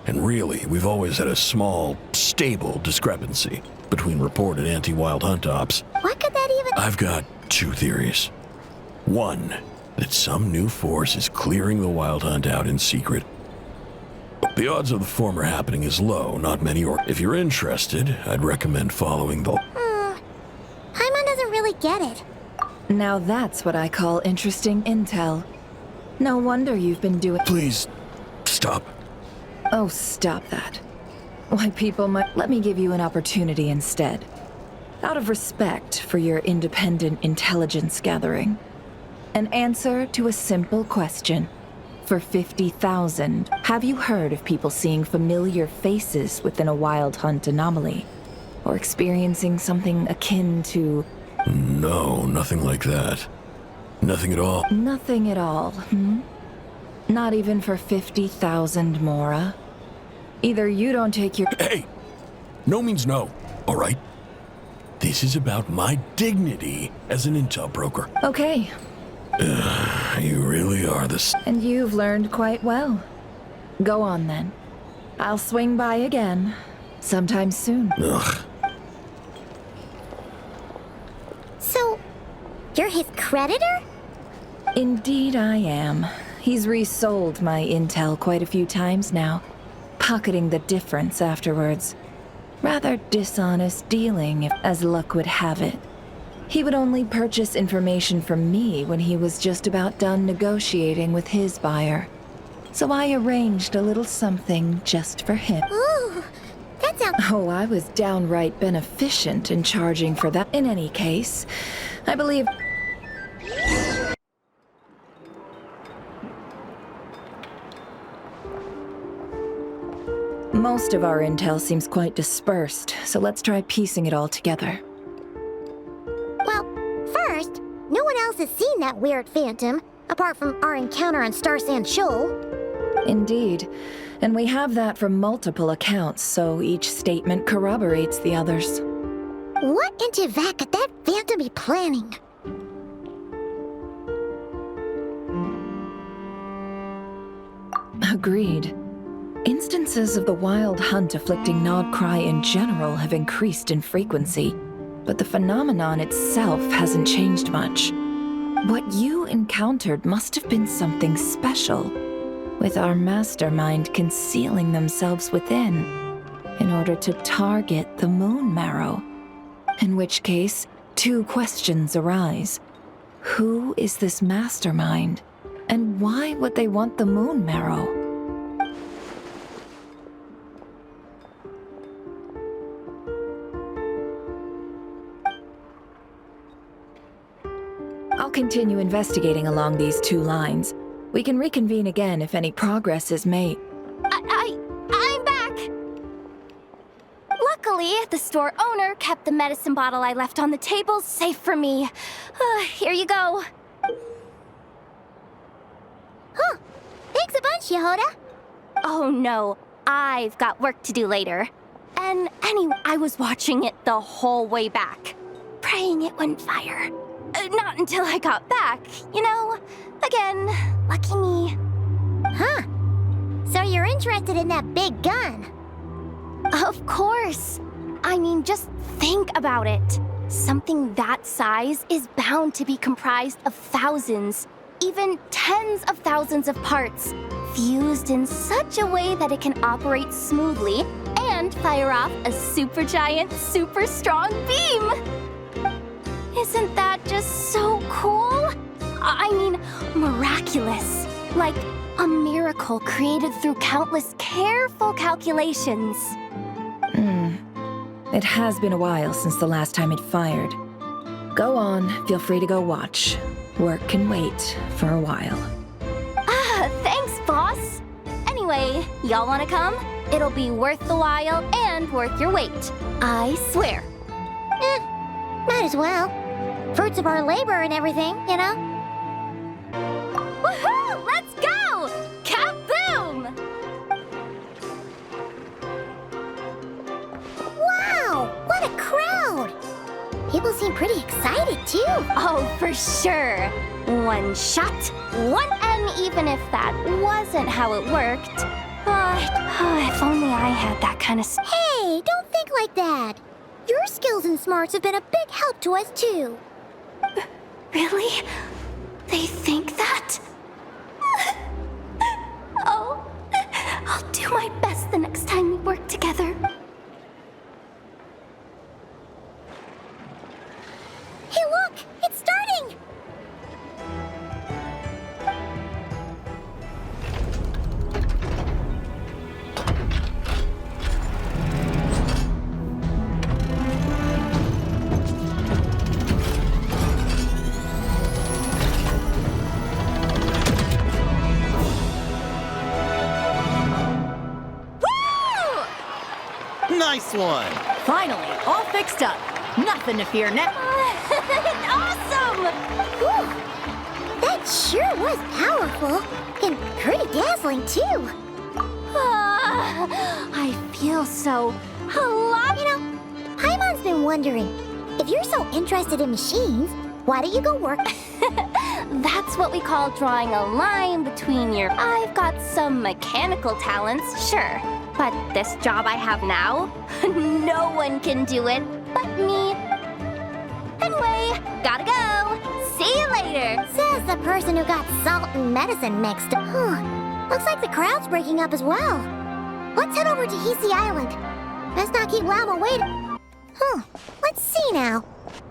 And really, we've always had a small, stable discrepancy between reported anti-Wild Hunt ops. What could that even— I've got 2 theories. 1, that some new force is clearing the Wild Hunt out in secret. The odds of the former happening is low, not many, or if you're interested, I'd recommend following the— Paimon doesn't really get it. Now that's what I call interesting intel. No wonder you've been doing— Please, stop. Oh, stop that. Why, people might— Let me give you an opportunity instead. Out of respect for your independent intelligence gathering. An answer to a simple question. For 50,000, have you heard of people seeing familiar faces within a Wild Hunt anomaly? Or experiencing something akin to— No, nothing like that. Nothing at all. Nothing at all, Not even for 50,000 mora? Either you don't take your— Hey! No means no, all right? This is about my dignity as an intel broker. Okay. You really are And you've learned quite well. Go on then. I'll swing by again, sometime soon. Ugh. So, you're his creditor? Indeed I am. He's resold my intel quite a few times now, pocketing the difference afterwards. Rather dishonest dealing, if as luck would have it. He would only purchase information from me when he was just about done negotiating with his buyer. So I arranged a little something just for him. Ooh, that sounds— Oh, I was downright beneficent in charging for that. In any case, I believe— Most of our intel seems quite dispersed, so let's try piecing it all together. Well, first, no one else has seen that weird phantom, apart from our encounter on Star Sand Shoal. Indeed. And we have that from multiple accounts, so each statement corroborates the others. What in Tevak could that phantom be planning? Agreed. Instances of the wild hunt afflicting Nod-Crai in general have increased in frequency, but the phenomenon itself hasn't changed much. What you encountered must have been something special, with our mastermind concealing themselves within, in order to target the moon marrow. In which case, two questions arise. Who is this mastermind, and why would they want the moon marrow? I'll continue investigating along these two lines. We can reconvene again if any progress is made. I'm back! Luckily, the store owner kept the medicine bottle I left on the table safe for me. Here you go. Huh. Thanks a bunch, Yehoda. Oh no, I've got work to do later. And anyway, I was watching it the whole way back, praying it wouldn't fire. Not until I got back, you know? Again, lucky me. Huh. So you're interested in that big gun? Of course. I mean, just think about it. Something that size is bound to be comprised of thousands, even tens of thousands of parts, fused in such a way that it can operate smoothly and fire off a supergiant, super strong beam. Isn't that just so cool? I mean, miraculous. Like a miracle created through countless careful calculations. It has been a while since the last time it fired. Go on, feel free to go watch. Work can wait for a while. Thanks, boss. Anyway, y'all wanna come? It'll be worth the while and worth your wait. I swear. Might as well. Fruits of our labor and everything, you know? Woohoo! Let's go! Kaboom! Wow! What a crowd! People seem pretty excited, too. Oh, for sure. One shot, one... And even if that wasn't how it worked... if only I had that kind of... Hey, don't think like that. Your skills and smarts have been a big help to us, too. Really? They think that? Oh, I'll do my best the next time we work together. Hey, look! It's starting! Nice one! Finally, all fixed up. Nothing to fear now. Awesome! Whew. That sure was powerful. And pretty dazzling, too. I feel so alive. You know, Paimon's been wondering, if you're so interested in machines, why don't you go work? That's what we call drawing a line between your... I've got some mechanical talents, sure. But this job I have now, no one can do it but me. Anyway, gotta go. See you later. Says the person who got salt and medicine mixed. Looks like the crowd's breaking up as well. Let's head over to Hisi Island. Best not keep Llama waiting. Let's see now.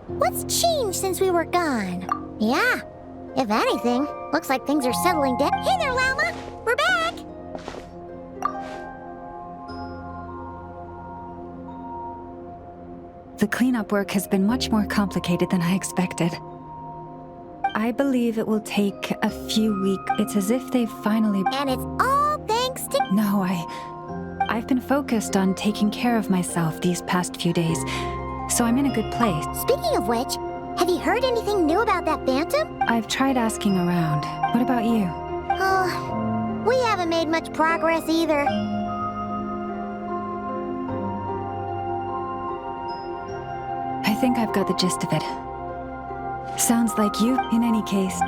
What's changed since we were gone? Yeah, if anything, looks like things are settling down. Hey there, Llama! We're back! The cleanup work has been much more complicated than I expected. I believe it will take a few weeks. It's as if they've finally... And it's all thanks to... No, I've been focused on taking care of myself these past few days, so I'm in a good place. Speaking of which, have you heard anything new about that phantom? I've tried asking around. What about you? We haven't made much progress either. I think I've got the gist of it. Sounds like you, in any case.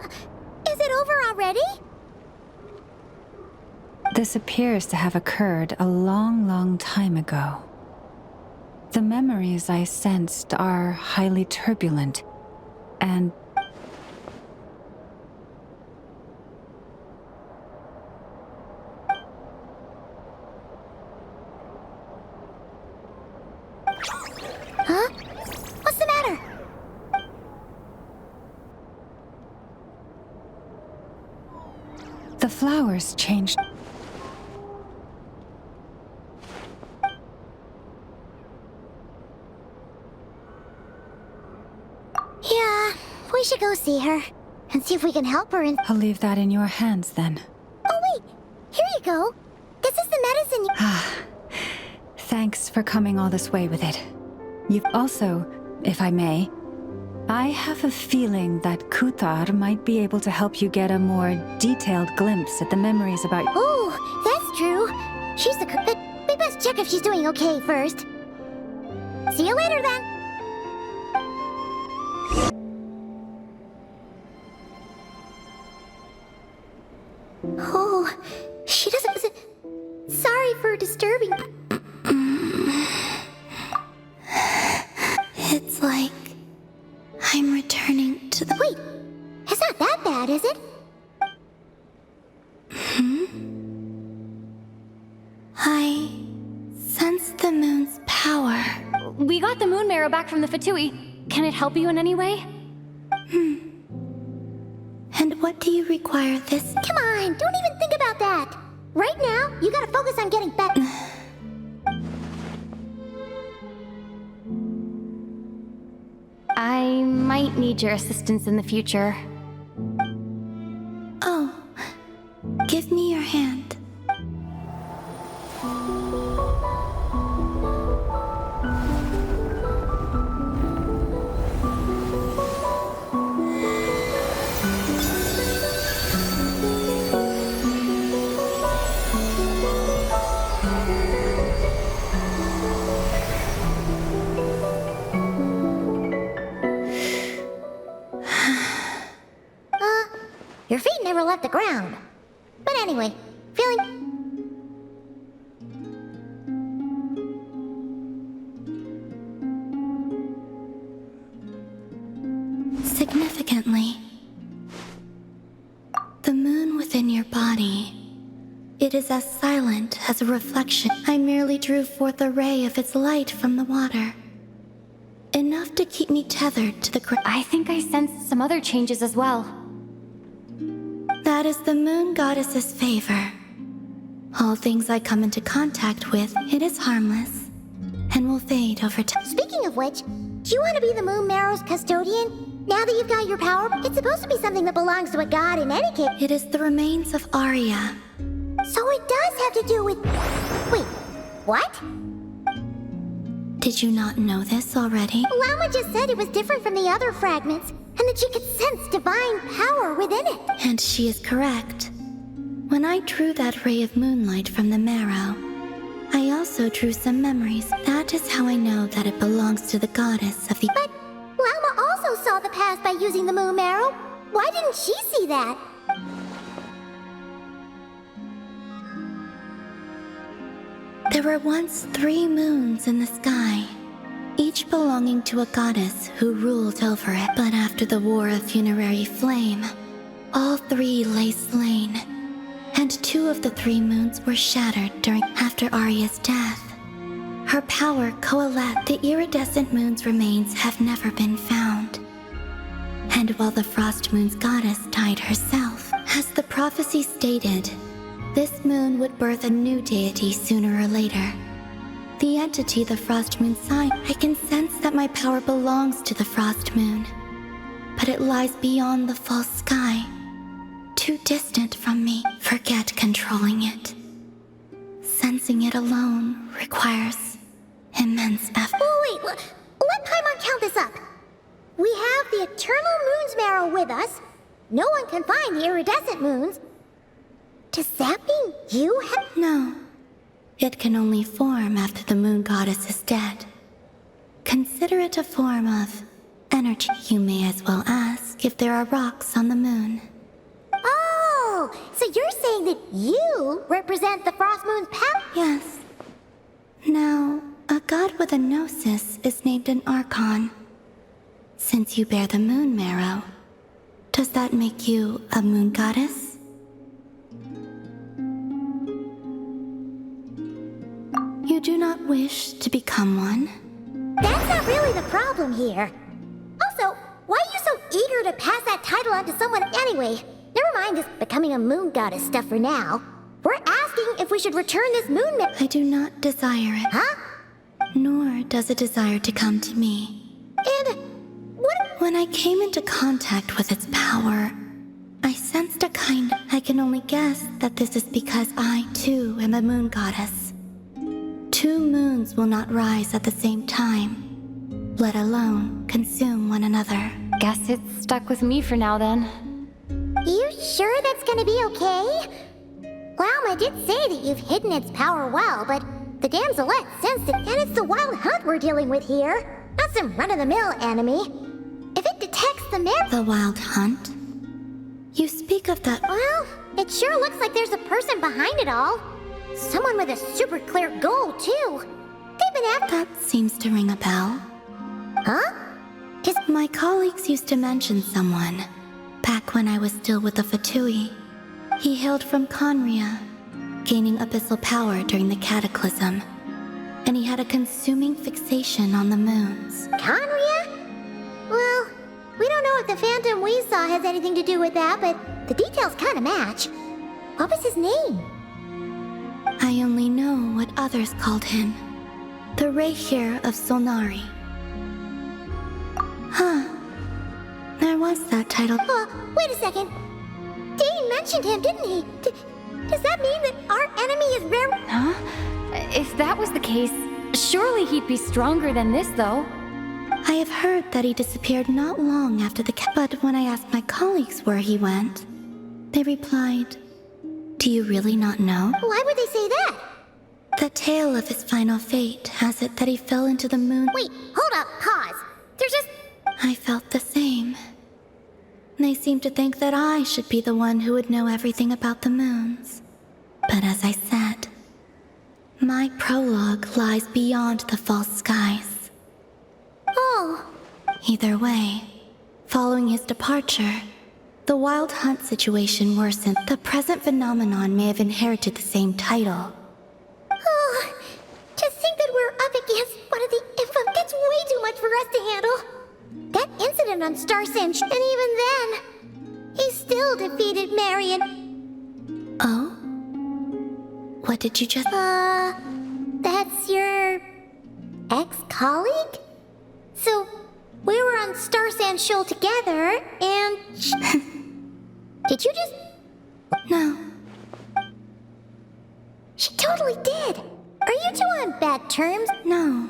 Is it over already? This appears to have occurred a long, long time ago. The memories I sensed are highly turbulent, and Huh? What's the matter? the flowers changed. Yeah, we should go see her and see if we can help her in. I'll leave that in your hands then. Oh wait, here you go. This is the medicine you... Thanks for coming all this way with it. You've also, if I may, I have a feeling that Kuthar might be able to help you get a more detailed glimpse at the memories about... Oh, that's true. She's the... But we best check if she's doing okay first. See you later then. Oh, she doesn't... Sorry for disturbing. It's like I'm returning to the... Wait, it's not that bad, is it? I sense the moon's power. We got the moon marrow back from the Fatui. Can it help you in any way? And what do you require this? Come on, don't even think about that. Right now, you gotta focus on getting better. I might need your assistance in the future. Oh, give me your hand. Your feet never left the ground. But anyway, feeling... Significantly, the moon within your body, it is as silent as a reflection. I merely drew forth a ray of its light from the water. Enough to keep me tethered to the ground. I think I sensed some other changes as well. That is the moon goddess's favor. All things I come into contact with, it is harmless and will fade over time. Speaking of which, do you want to be the moon marrow's custodian? Now that you've got your power, it's supposed to be something that belongs to a god in any case. It is the remains of Arya. So it does have to do with... Wait, what? Did you not know this already? Lama just said it was different from the other fragments, and that she could sense divine power within it. And she is correct. When I drew that ray of moonlight from the marrow, I also drew some memories. That is how I know that it belongs to the goddess of the... But Lama also saw the past by using the moon marrow. Why didn't she see that? There were once 3 moons in the sky, each belonging to a goddess who ruled over it. But after the War of Funerary Flame, all 3 lay slain, and 2 of the 3 moons were shattered after Arya's death. Her power coalesced. The iridescent moon's remains have never been found. And while the Frost Moon's goddess died herself, as the prophecy stated, this moon would birth a new deity sooner or later. The entity the Frost Moon sign, I can sense that my power belongs to the Frost Moon, but it lies beyond the false sky, too distant from me. Forget controlling it. Sensing it alone requires immense effort. Oh, wait, let Paimon count this up. We have the Eternal Moon's Marrow with us. No one can find the iridescent moons. Does that mean you have... No. It can only form after the moon goddess is dead. Consider it a form of energy. You may as well ask if there are rocks on the moon. Oh, so you're saying that you represent the Frost Moon's power? Yes. Now, a god with a gnosis is named an Archon. Since you bear the moon marrow, does that make you a moon goddess? You do not wish to become one? That's not really the problem here. Also, why are you so eager to pass that title on to someone anyway? Never mind this becoming a moon goddess stuff for now. We're asking if we should return this moon I do not desire it. Huh? Nor does it desire to come to me. And what? When I came into contact with its power, I sensed a kind... I can only guess that this is because I, too, am a moon goddess. 2 moons will not rise at the same time, let alone consume one another. Guess it's stuck with me for now then. You sure that's gonna be okay? Glauma did say that you've hidden its power well, but the damselette sensed it, and it's the wild hunt we're dealing with here, not some run-of-the-mill enemy. If it detects the wild hunt? You speak of the... Well, it sure looks like there's a person behind it all. Someone with a super clear goal, too. They've been after... That seems to ring a bell. Huh? My colleagues used to mention someone, back when I was still with the Fatui. He hailed from Conria, gaining abyssal power during the Cataclysm. And he had a consuming fixation on the moons. Conria? Well, we don't know if the phantom we saw has anything to do with that, but the details kind of match. What was his name? I only know what others called him. The Rayhir of Solnari. Huh. There was that title. Wait a second. Dane mentioned him, didn't he? Does that mean that our enemy is rare? Huh? If that was the case, surely he'd be stronger than this, though. I have heard that he disappeared not long after the but when I asked my colleagues where he went, they replied, "Do you really not know?" Why would they say that? The tale of his final fate has it that he fell into the moon. Wait, hold up, pause. There's just... I felt the same. They seemed to think that I should be the one who would know everything about the moons. But as I said, my prologue lies beyond the false skies. Oh. Either way, following his departure, the wild hunt situation worsened. The present phenomenon may have inherited the same title. Oh, to think that we're up against one of the that's way too much for us to handle. That incident on Star Singe, and even then, he still defeated Marion. Oh? What did you just... That's your... ex-colleague? So, we were on Star Sand Shoal together, and... Did you just... No. She totally did! Are you two on bad terms? No.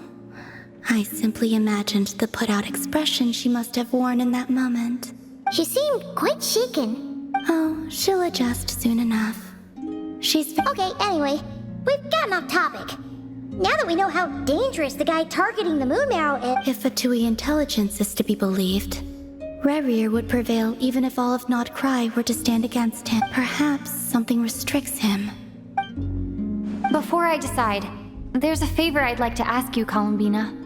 I simply imagined the put-out expression she must have worn in that moment. She seemed quite shaken. Oh, she'll adjust soon enough. She's... Okay, anyway, we've gotten off topic. Now that we know how dangerous the guy targeting the moon marrow is... If Fatui intelligence is to be believed, Rerir would prevail even if all of Nod-Crai were to stand against him. Perhaps something restricts him. Before I decide, there's a favor I'd like to ask you, Columbina.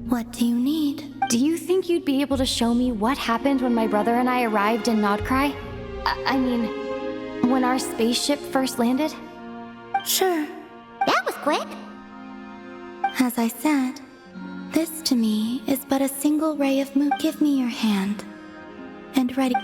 What do you need? Do you think you'd be able to show me what happened when my brother and I arrived in Nod-Crai? I mean, when our spaceship first landed? Sure. That was quick. As I said, this to me is but a single ray of moon. Give me your hand. And ready.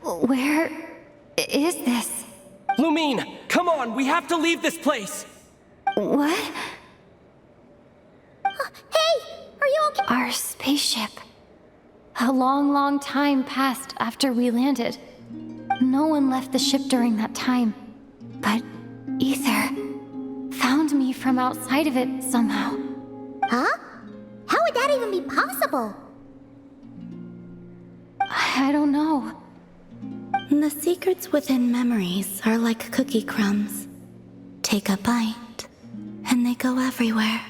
Where is this? Lumine, come Come on, we have to leave this place! What? Hey! Are you okay? Our spaceship. A long, long time passed after we landed. No one left the ship during that time. But Ether found me from outside of it somehow. Huh? How would that even be possible? I don't know. The secrets within memories are like cookie crumbs. Take a bite, and they go everywhere.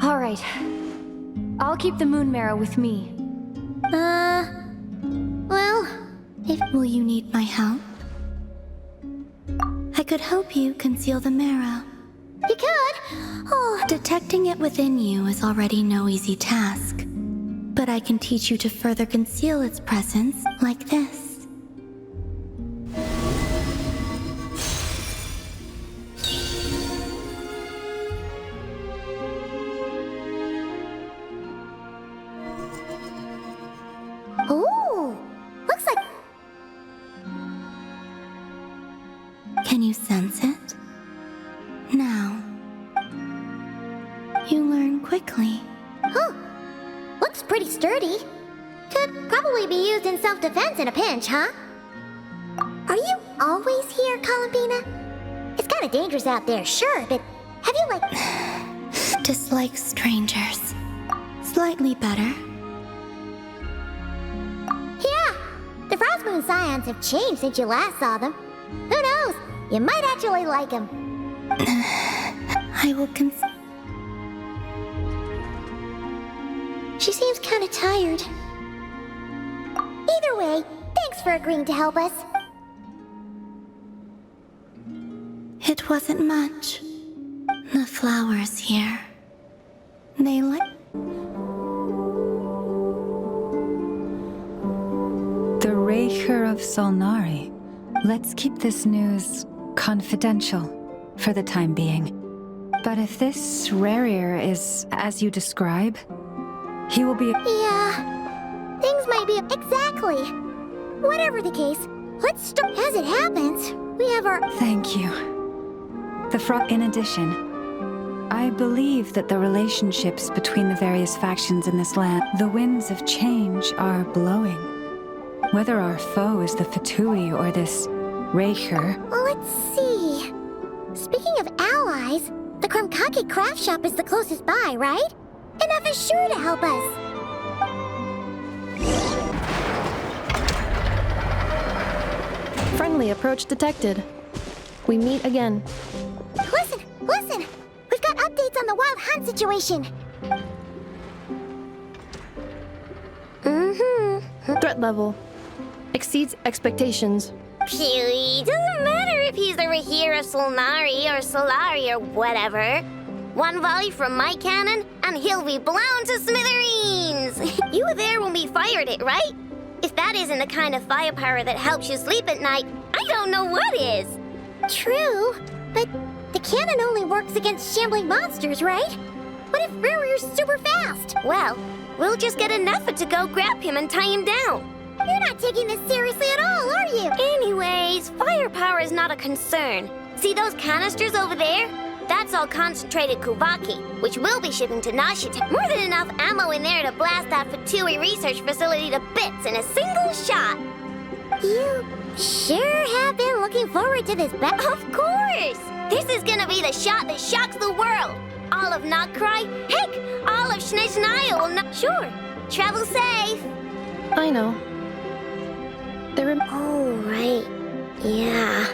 All right. I'll keep the moon marrow with me. Well, Will you need my help? I could help you conceal the marrow. you could. Oh, Detecting it within you is already no easy task. But I can teach you to further conceal its presence like this. ooh. Looks like... Can you sense it? Now, you learn quickly. Huh. Looks pretty sturdy. Could probably be used in self-defense in a pinch, huh? Are you always here, Columbina? It's kind of dangerous out there, sure, but have you, like... Dislike strangers. Slightly better. Yeah, the Frost Moon Scions have changed since you last saw them. Who knows? You might actually like them. I will She seems kind of tired. Either way, thanks for agreeing to help us. It wasn't much. The flowers here. They The Reicher of Solnari. Let's keep this news confidential for the time being. But if this Rarier is as you describe, he will be... Yeah, things might be... Exactly. Whatever the case, let's start... As it happens, we have our... Thank you. In addition, I believe that the relationships between the various factions in this land, the winds of change are blowing. Whether our foe is the Fatui or this Reicher... Let's see... Speaking of allies, the Krumkake craft shop is the closest by, right? Enough is sure to help us. Friendly approach detected. We meet again. Listen! We've got updates on the wild hunt situation. Threat level exceeds expectations. Phew, doesn't matter if he's the Rahir of Solnari or Solari or whatever. One volley from my cannon, and he'll be blown to smithereens! You were there when we fired it, right? If that isn't the kind of firepower that helps you sleep at night, I don't know what is! True, but the cannon only works against shambling monsters, right? What if Rarier's super fast? Well, we'll just get enough to go grab him and tie him down. You're not taking this seriously at all, are you? Anyways, firepower is not a concern. See those canisters over there? That's all concentrated Kuvaki, which we'll be shipping to Nashita. More than enough ammo in there to blast that Fatui research facility to bits in a single shot. You sure have been looking forward to this Of course! This is gonna be the shot that shocks the world. All of Nod-Crai, heck, all of Shnezhnaya will not... Sure, travel safe. I know. Oh, right. Yeah.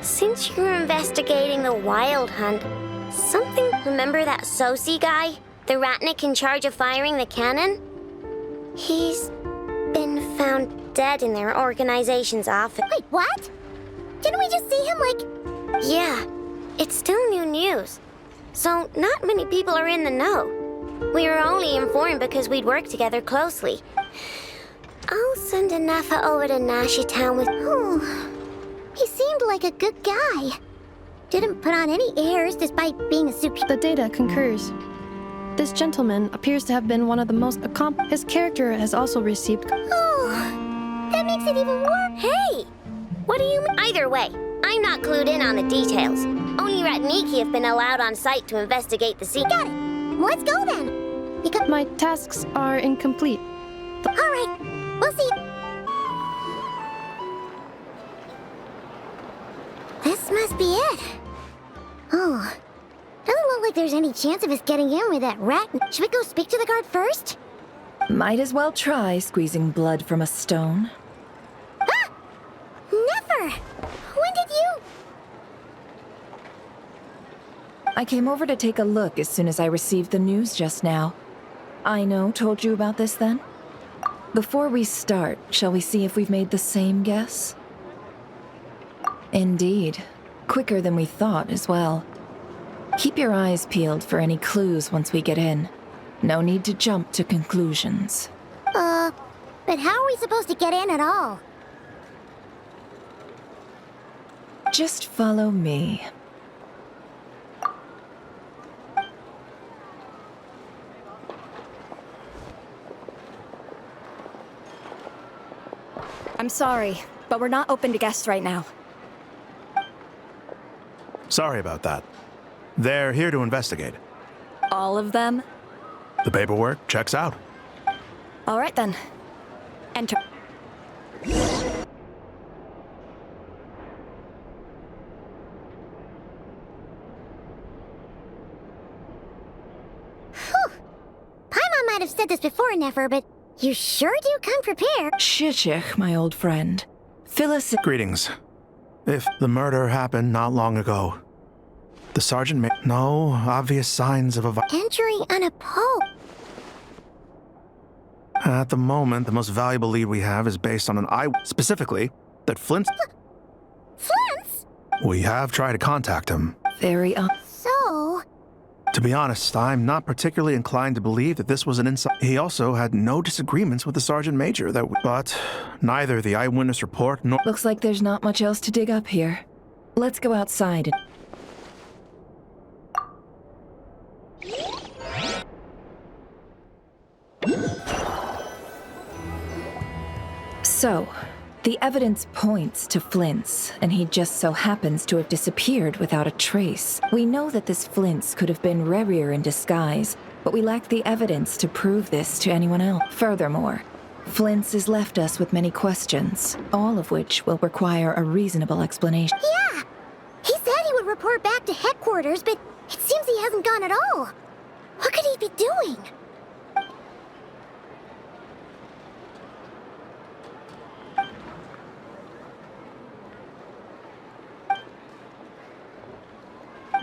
Since you're investigating the wild hunt, something... Remember that Sosi guy? The Ratnik in charge of firing the cannon? He's been found dead in their organization's office. Wait, what? Didn't we just see him, Yeah, it's still new news. So not many people are in the know. We were only informed because we'd worked together closely. I'll send Anafa over to Nashi Town with... He seemed like a good guy. didn't put on any airs despite being a superior. The data concurs. This gentleman appears to have been one of the most accomplished. His character has also received. Oh, that makes it even worse. Hey! What do you mean? Either way, I'm not clued in on the details. Only Ratniki have been allowed on site to investigate the scene. Got it. Let's go then. Because My tasks are incomplete. all right, we'll see. This must be it. Oh, doesn't look like there's any chance of us getting in with that rat. Should we go speak to the guard first? Might as well try squeezing blood from a stone. Ah! Never! When did you? I came over to take a look as soon as I received the news just now. Aino told you about this then? Before we start, shall we see if we've made the same guess? Indeed. Quicker than we thought as well. Keep your eyes peeled for any clues once we get in. No need to jump to conclusions. But how are we supposed to get in at all? Just follow me. I'm sorry, but we're not open to guests right now. Sorry about that. They're here to investigate. All of them? The paperwork checks out. All right then. Enter. Whew. Paimon might have said this before, Nefer, but you sure do come prepared. Shishich, my old friend. Phyllis. Greetings. If the murder happened not long ago, the sergeant made no obvious signs of a Entering unopposed. At the moment, the most valuable lead we have is based on an eye, specifically that Flint's. Flint's? We have tried to contact him. Very So, To be honest, I'm not particularly inclined to believe that this was an inside. He also had no disagreements with the sergeant major but neither the eyewitness report nor. Looks like there's not much else to dig up here. Let's go outside. So, the evidence points to Flint's, and he just so happens to have disappeared without a trace. We know that this Flint's could have been Rerir in disguise, but we lack the evidence to prove this to anyone else. Furthermore, Flint's has left us with many questions, all of which will require a reasonable explanation. yeah. He said he would report back to headquarters, but it seems he hasn't gone at all. What could he be doing?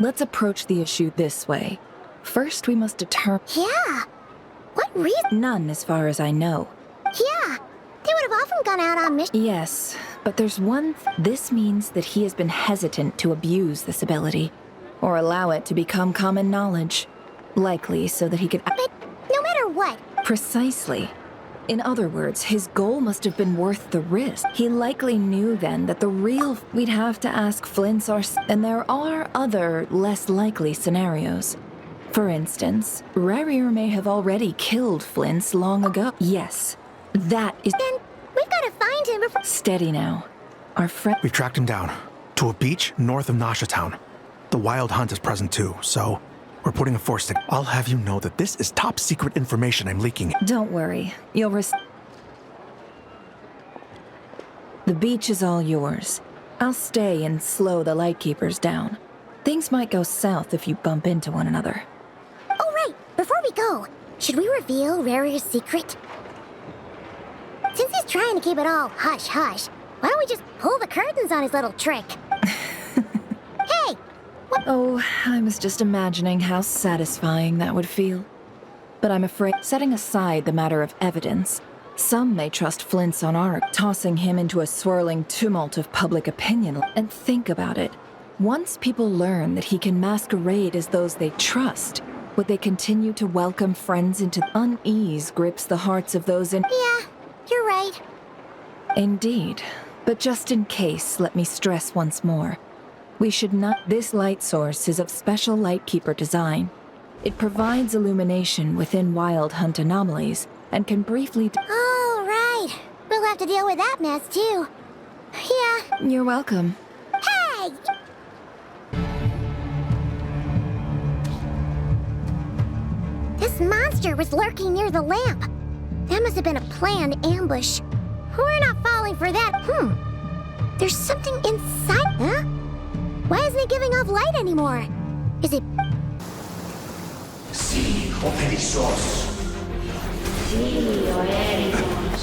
Let's approach the issue this way. First, we must determine. Yeah. What reason? None, as far as I know. Yeah. They would have often gone out on mission. Yes, but there's one. This means that he has been hesitant to abuse this ability, or allow it to become common knowledge. Likely so that he could. But no matter what. Precisely. In other words, his goal must have been worth the risk. He likely knew then that the real. We'd have to ask Flint's and there are other, less likely scenarios. For instance, Rerir may have already killed Flint's long ago. Yes, that is. Then we've got to find him before. Steady now. Our friend. We've tracked him down to a beach north of Nasha Town. The Wild Hunt is present too, so we're putting a force to. I'll have you know that this is top secret information I'm leaking. Don't worry. You'll The beach is all yours. I'll stay and slow the Lightkeepers down. Things might go south if you bump into one another. Oh, right. Before we go, should we reveal Rarir's secret? Since he's trying to keep it all hush-hush, why don't we just pull the curtains on his little trick? Hey! What? Oh, I was just imagining how satisfying that would feel. But I'm afraid, setting aside the matter of evidence, some may trust Flint's on our tossing him into a swirling tumult of public opinion. And think about it. Once people learn that he can masquerade as those they trust, would they continue to welcome friends into unease grips the hearts of those in. Yeah, you're right. Indeed. But just in case, let me stress once more. We should not. This light source is of special Lightkeeper design. It provides illumination within Wild Hunt anomalies and can briefly. Oh, right. We'll have to deal with that mess, too. Yeah. You're welcome. Hey! This monster was lurking near the lamp. That must have been a planned ambush. We're not falling for that. There's something inside. Huh? Why isn't it giving off light anymore? Is it... Sí, operizos. Sí, operizos.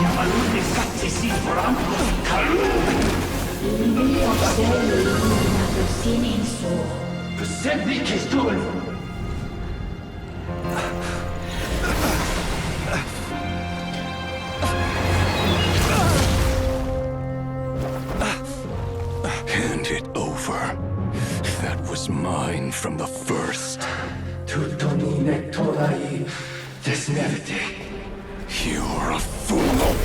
Yamalun eskatesi por ambos kalun. Inimigo seli na sininso. Persebi kestul. Hand it over. That was mine from the first. Tutonine torai desnevite. You're a fool.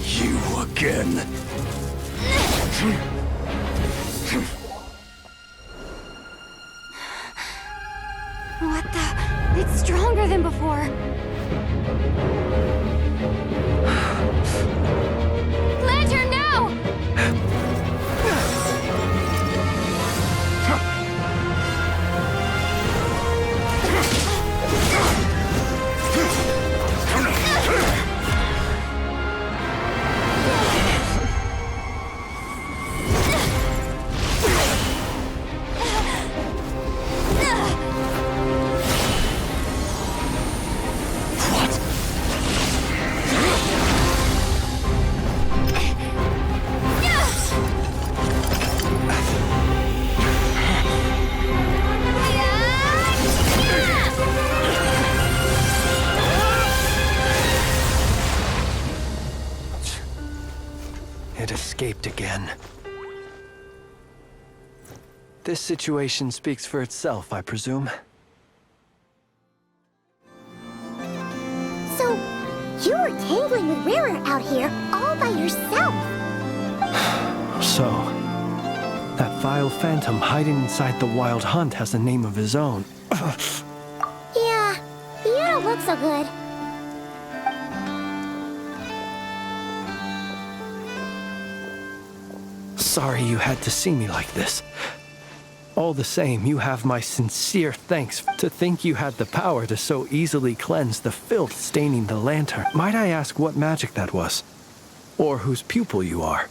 You again. What the? It's stronger than before. Lantern, now! It escaped again. This situation speaks for itself, I presume. So, you were tangling with Rara out here all by yourself. So, that vile phantom hiding inside the Wild Hunt has a name of his own. Yeah, you don't look so good. Sorry you had to see me like this. All the same, you have my sincere thanks. To think you had the power to so easily cleanse the filth staining the lantern. Might I ask what magic that was? Or whose pupil you are?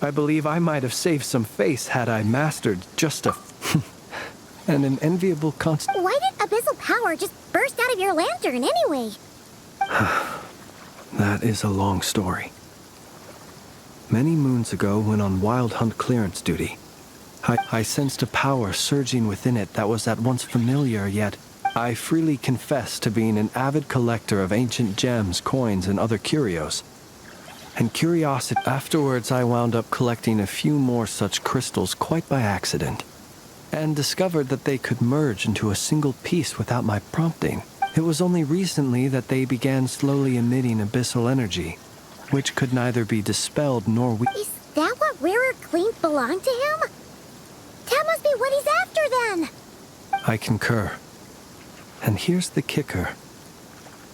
I believe I might have saved some face had I mastered just and an enviable Why did abyssal power just burst out of your lantern anyway? That is a long story. Many moons ago, when on Wild Hunt clearance duty, I sensed a power surging within it that was at once familiar, yet I freely confess to being an avid collector of ancient gems, coins, and other curios. And curiosity. Afterwards, I wound up collecting a few more such crystals quite by accident, and discovered that they could merge into a single piece without my prompting. It was only recently that they began slowly emitting abyssal energy, which could neither be dispelled nor Is that what Rara claimed belonged to him? That must be what he's after then! I concur. And here's the kicker.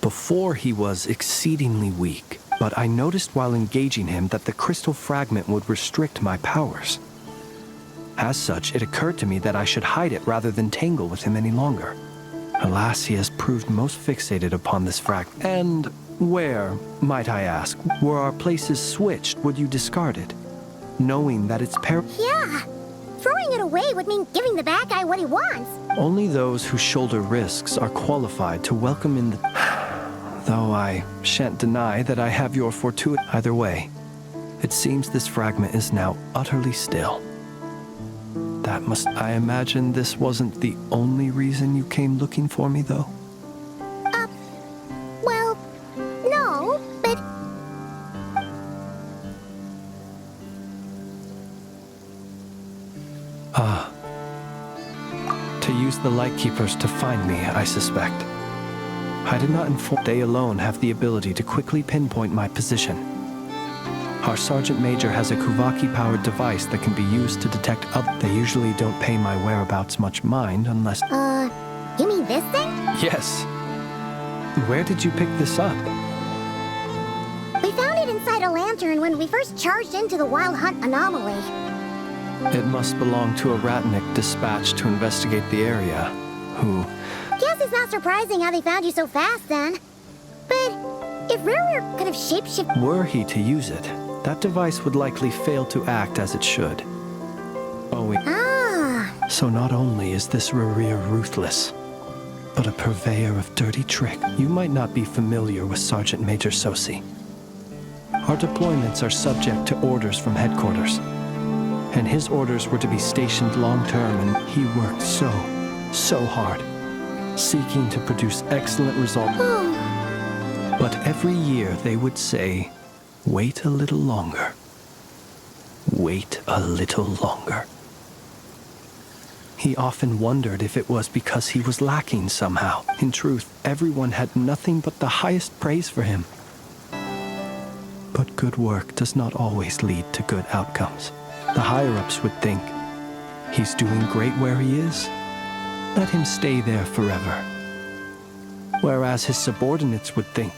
Before he was exceedingly weak, but I noticed while engaging him that the crystal fragment would restrict my powers. As such, it occurred to me that I should hide it rather than tangle with him any longer. Alas, he has proved most fixated upon this fragment. And where, might I ask, were our places switched, would you discard it? Knowing that it's Yeah! Throwing it away would mean giving the bad guy what he wants. Only those who shoulder risks are qualified to welcome in the... Though I shan't deny that I have your fortuity. Either way, it seems this fragment is now utterly still. That must... I imagine this wasn't the only reason you came looking for me, though? Well, no, but... Ah. To use the Lightkeepers to find me, I suspect. I did not inform they alone have the ability to quickly pinpoint my position. Our Sergeant Major has a Kuvaki-powered device that can be used to detect other. They usually don't pay my whereabouts much mind unless... You mean this thing? Yes. Where did you pick this up? We found it inside a lantern when we first charged into the Wild Hunt anomaly. It must belong to a Ratnik dispatched to investigate the area. Who? Guess it's not surprising how they found you so fast then. But if Ruru could have shapeshifted... Were he to use it, that device would likely fail to act as it should. So not only is this Rurir ruthless, but a purveyor of dirty trick. You might not be familiar with Sergeant Major Sosi. Our deployments are subject to orders from headquarters. And his orders were to be stationed long-term, and he worked so hard, seeking to produce excellent results. But every year they would say, wait a little longer. Wait a little longer. He often wondered if it was because he was lacking somehow. In truth, everyone had nothing but the highest praise for him. But good work does not always lead to good outcomes. The higher-ups would think, he's doing great where he is. Let him stay there forever. Whereas his subordinates would think,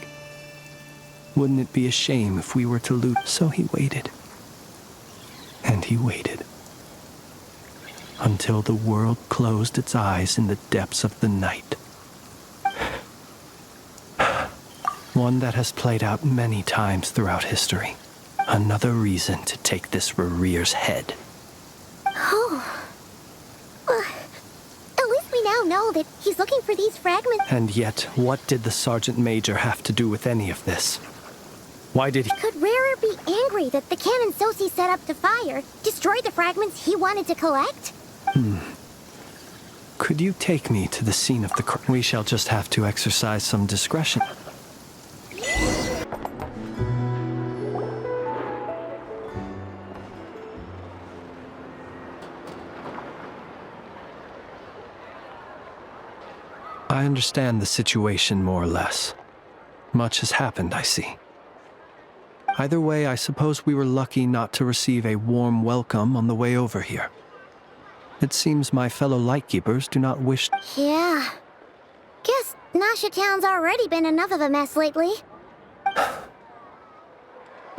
wouldn't it be a shame if we were to lose? So he waited. And he waited. Until the world closed its eyes in the depths of the night. One that has played out many times throughout history. Another reason to take this Rurir's head. Oh. At least we now know that he's looking for these fragments. And yet, what did the Sergeant Major have to do with any of this? Why did he... Could Rarer be angry that the cannon Sosi set up to fire destroyed the fragments he wanted to collect? Could you take me to the scene of the crime? We shall just have to exercise some discretion. I understand the situation more or less. Much has happened, I see. Either way, I suppose we were lucky not to receive a warm welcome on the way over here. It seems my fellow Lightkeepers do not wish... Yeah. Guess Nasha Town's already been enough of a mess lately.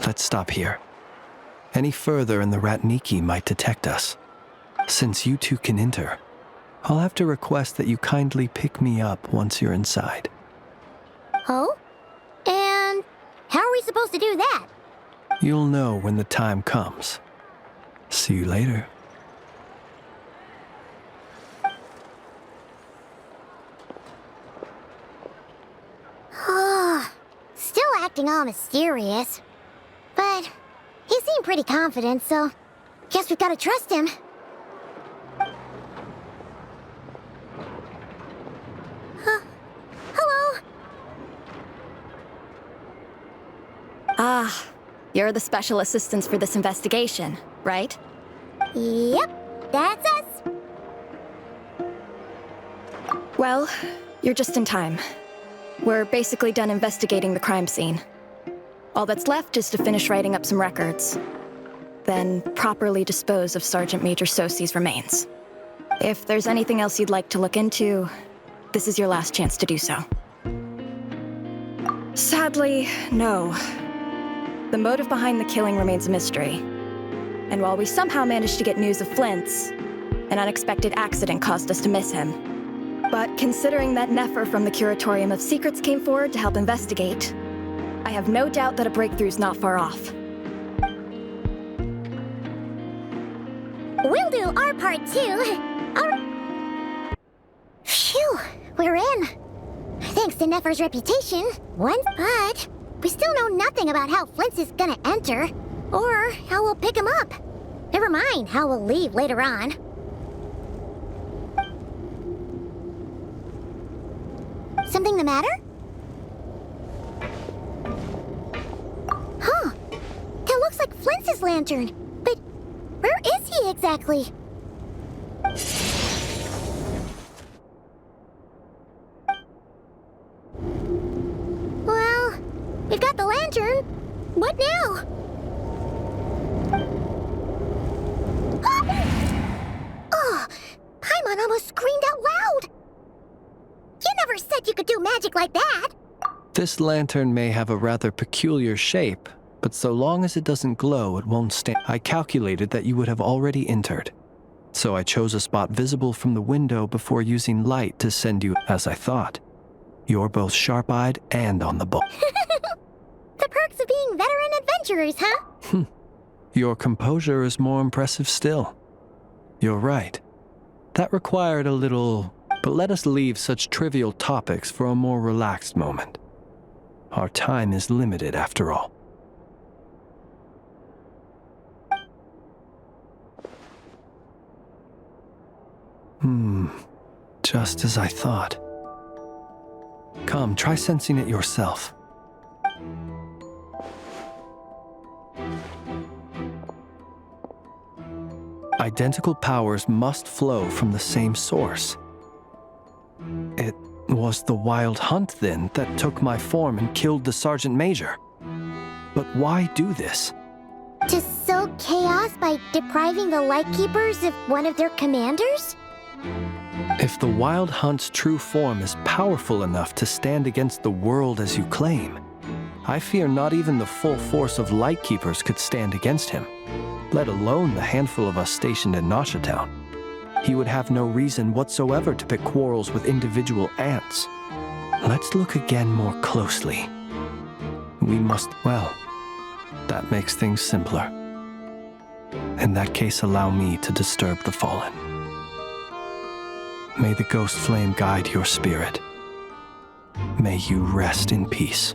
Let's stop here. Any further and the Ratniki might detect us. Since you two can enter, I'll have to request that you kindly pick me up once you're inside. Oh? And how are we supposed to do that? You'll know when the time comes. See you later. Still acting all mysterious. But he seemed pretty confident, so guess we've got to trust him. Hello? Ah, you're the special assistants for this investigation, right? Yep, that's us. Well, you're just in time. We're basically done investigating the crime scene. All that's left is to finish writing up some records. Then properly dispose of Sergeant Major Sosi's remains. If there's anything else you'd like to look into, this is your last chance to do so. Sadly, no. The motive behind the killing remains a mystery. And while we somehow managed to get news of Flint's, an unexpected accident caused us to miss him. But considering that Nefer from the Curatorium of Secrets came forward to help investigate, I have no doubt that a breakthrough's not far off. We'll do our part too. Phew, we're in. Thanks to Nefer's reputation, but we still know nothing about how Flint is gonna enter, or how we'll pick him up. Never mind how we'll leave later on. Something the matter? Huh. That looks like Flint's lantern. But where is he exactly? Well, we've got the lantern. What now? and almost screamed out loud. You never said you could do magic like that. This lantern may have a rather peculiar shape, but so long as it doesn't glow, it won't stand. I calculated that you would have already entered, so I chose a spot visible from the window before using light to send you, as I thought. You're both sharp-eyed and on the ball. The perks of being veteran adventurers, huh? Your composure is more impressive still. You're right. That required a little... But let us leave such trivial topics for a more relaxed moment. Our time is limited, after all. Just as I thought. Come, try sensing it yourself. Identical powers must flow from the same source. It was the Wild Hunt, then, that took my form and killed the Sergeant Major. But why do this? To sow chaos by depriving the Lightkeepers of one of their commanders? If the Wild Hunt's true form is powerful enough to stand against the world as you claim, I fear not even the full force of Lightkeepers could stand against him, let alone the handful of us stationed in Nasha Town. He would have no reason whatsoever to pick quarrels with individual ants. Let's look again more closely. We must, well, that makes things simpler. In that case, allow me to disturb the fallen. May the ghost flame guide your spirit. May you rest in peace.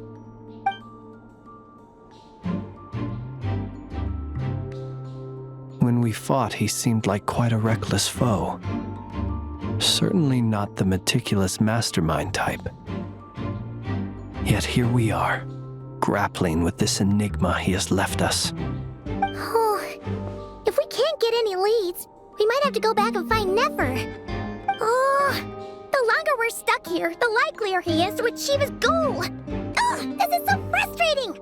When we fought, he seemed like quite a reckless foe. Certainly not the meticulous mastermind type. Yet here we are, grappling with this enigma he has left us. Oh, if we can't get any leads, we might have to go back and find Nefer. Oh, the longer we're stuck here, the likelier he is to achieve his goal. Ugh, this is so frustrating!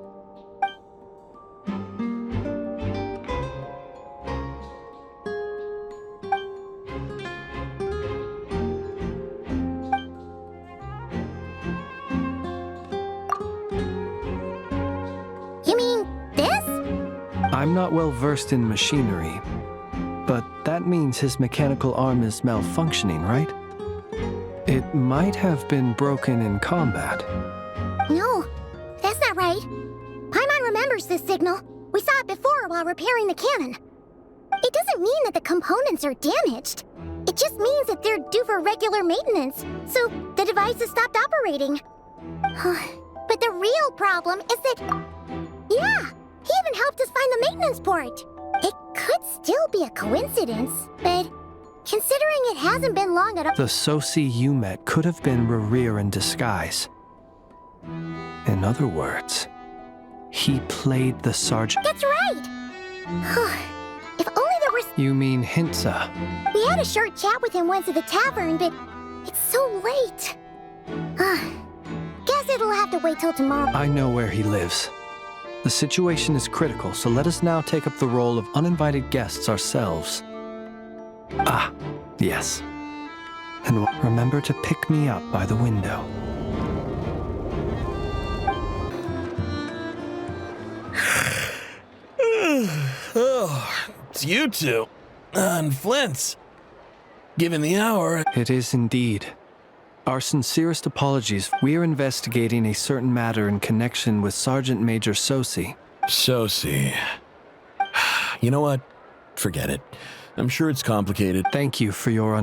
You mean this? I'm not well versed in machinery, but that means his mechanical arm is malfunctioning, right? It might have been broken in combat. No, that's not right. Paimon remembers this signal. We saw it before while repairing the cannon. It doesn't mean that the components are damaged. It just means that they're due for regular maintenance, so the device has stopped operating. But the real problem is that... Yeah, he even helped us find the maintenance port. It could still be a coincidence, but considering it hasn't been long at all... The Sosi you met could have been Rerir in disguise. In other words, he played the sergeant... That's right! If only there was... You mean Hintsa? We had a short chat with him once at the tavern, but it's so late. Guess it'll have to wait till tomorrow. I know where he lives. The situation is critical, so let us now take up the role of uninvited guests ourselves. Ah, yes. And remember to pick me up by the window. Oh, it's you two. And Flint's. Given the hour... It is indeed. Our sincerest apologies. We are investigating a certain matter in connection with Sergeant Major Sosi. Sosi. You know what? Forget it. I'm sure it's complicated. Thank you for your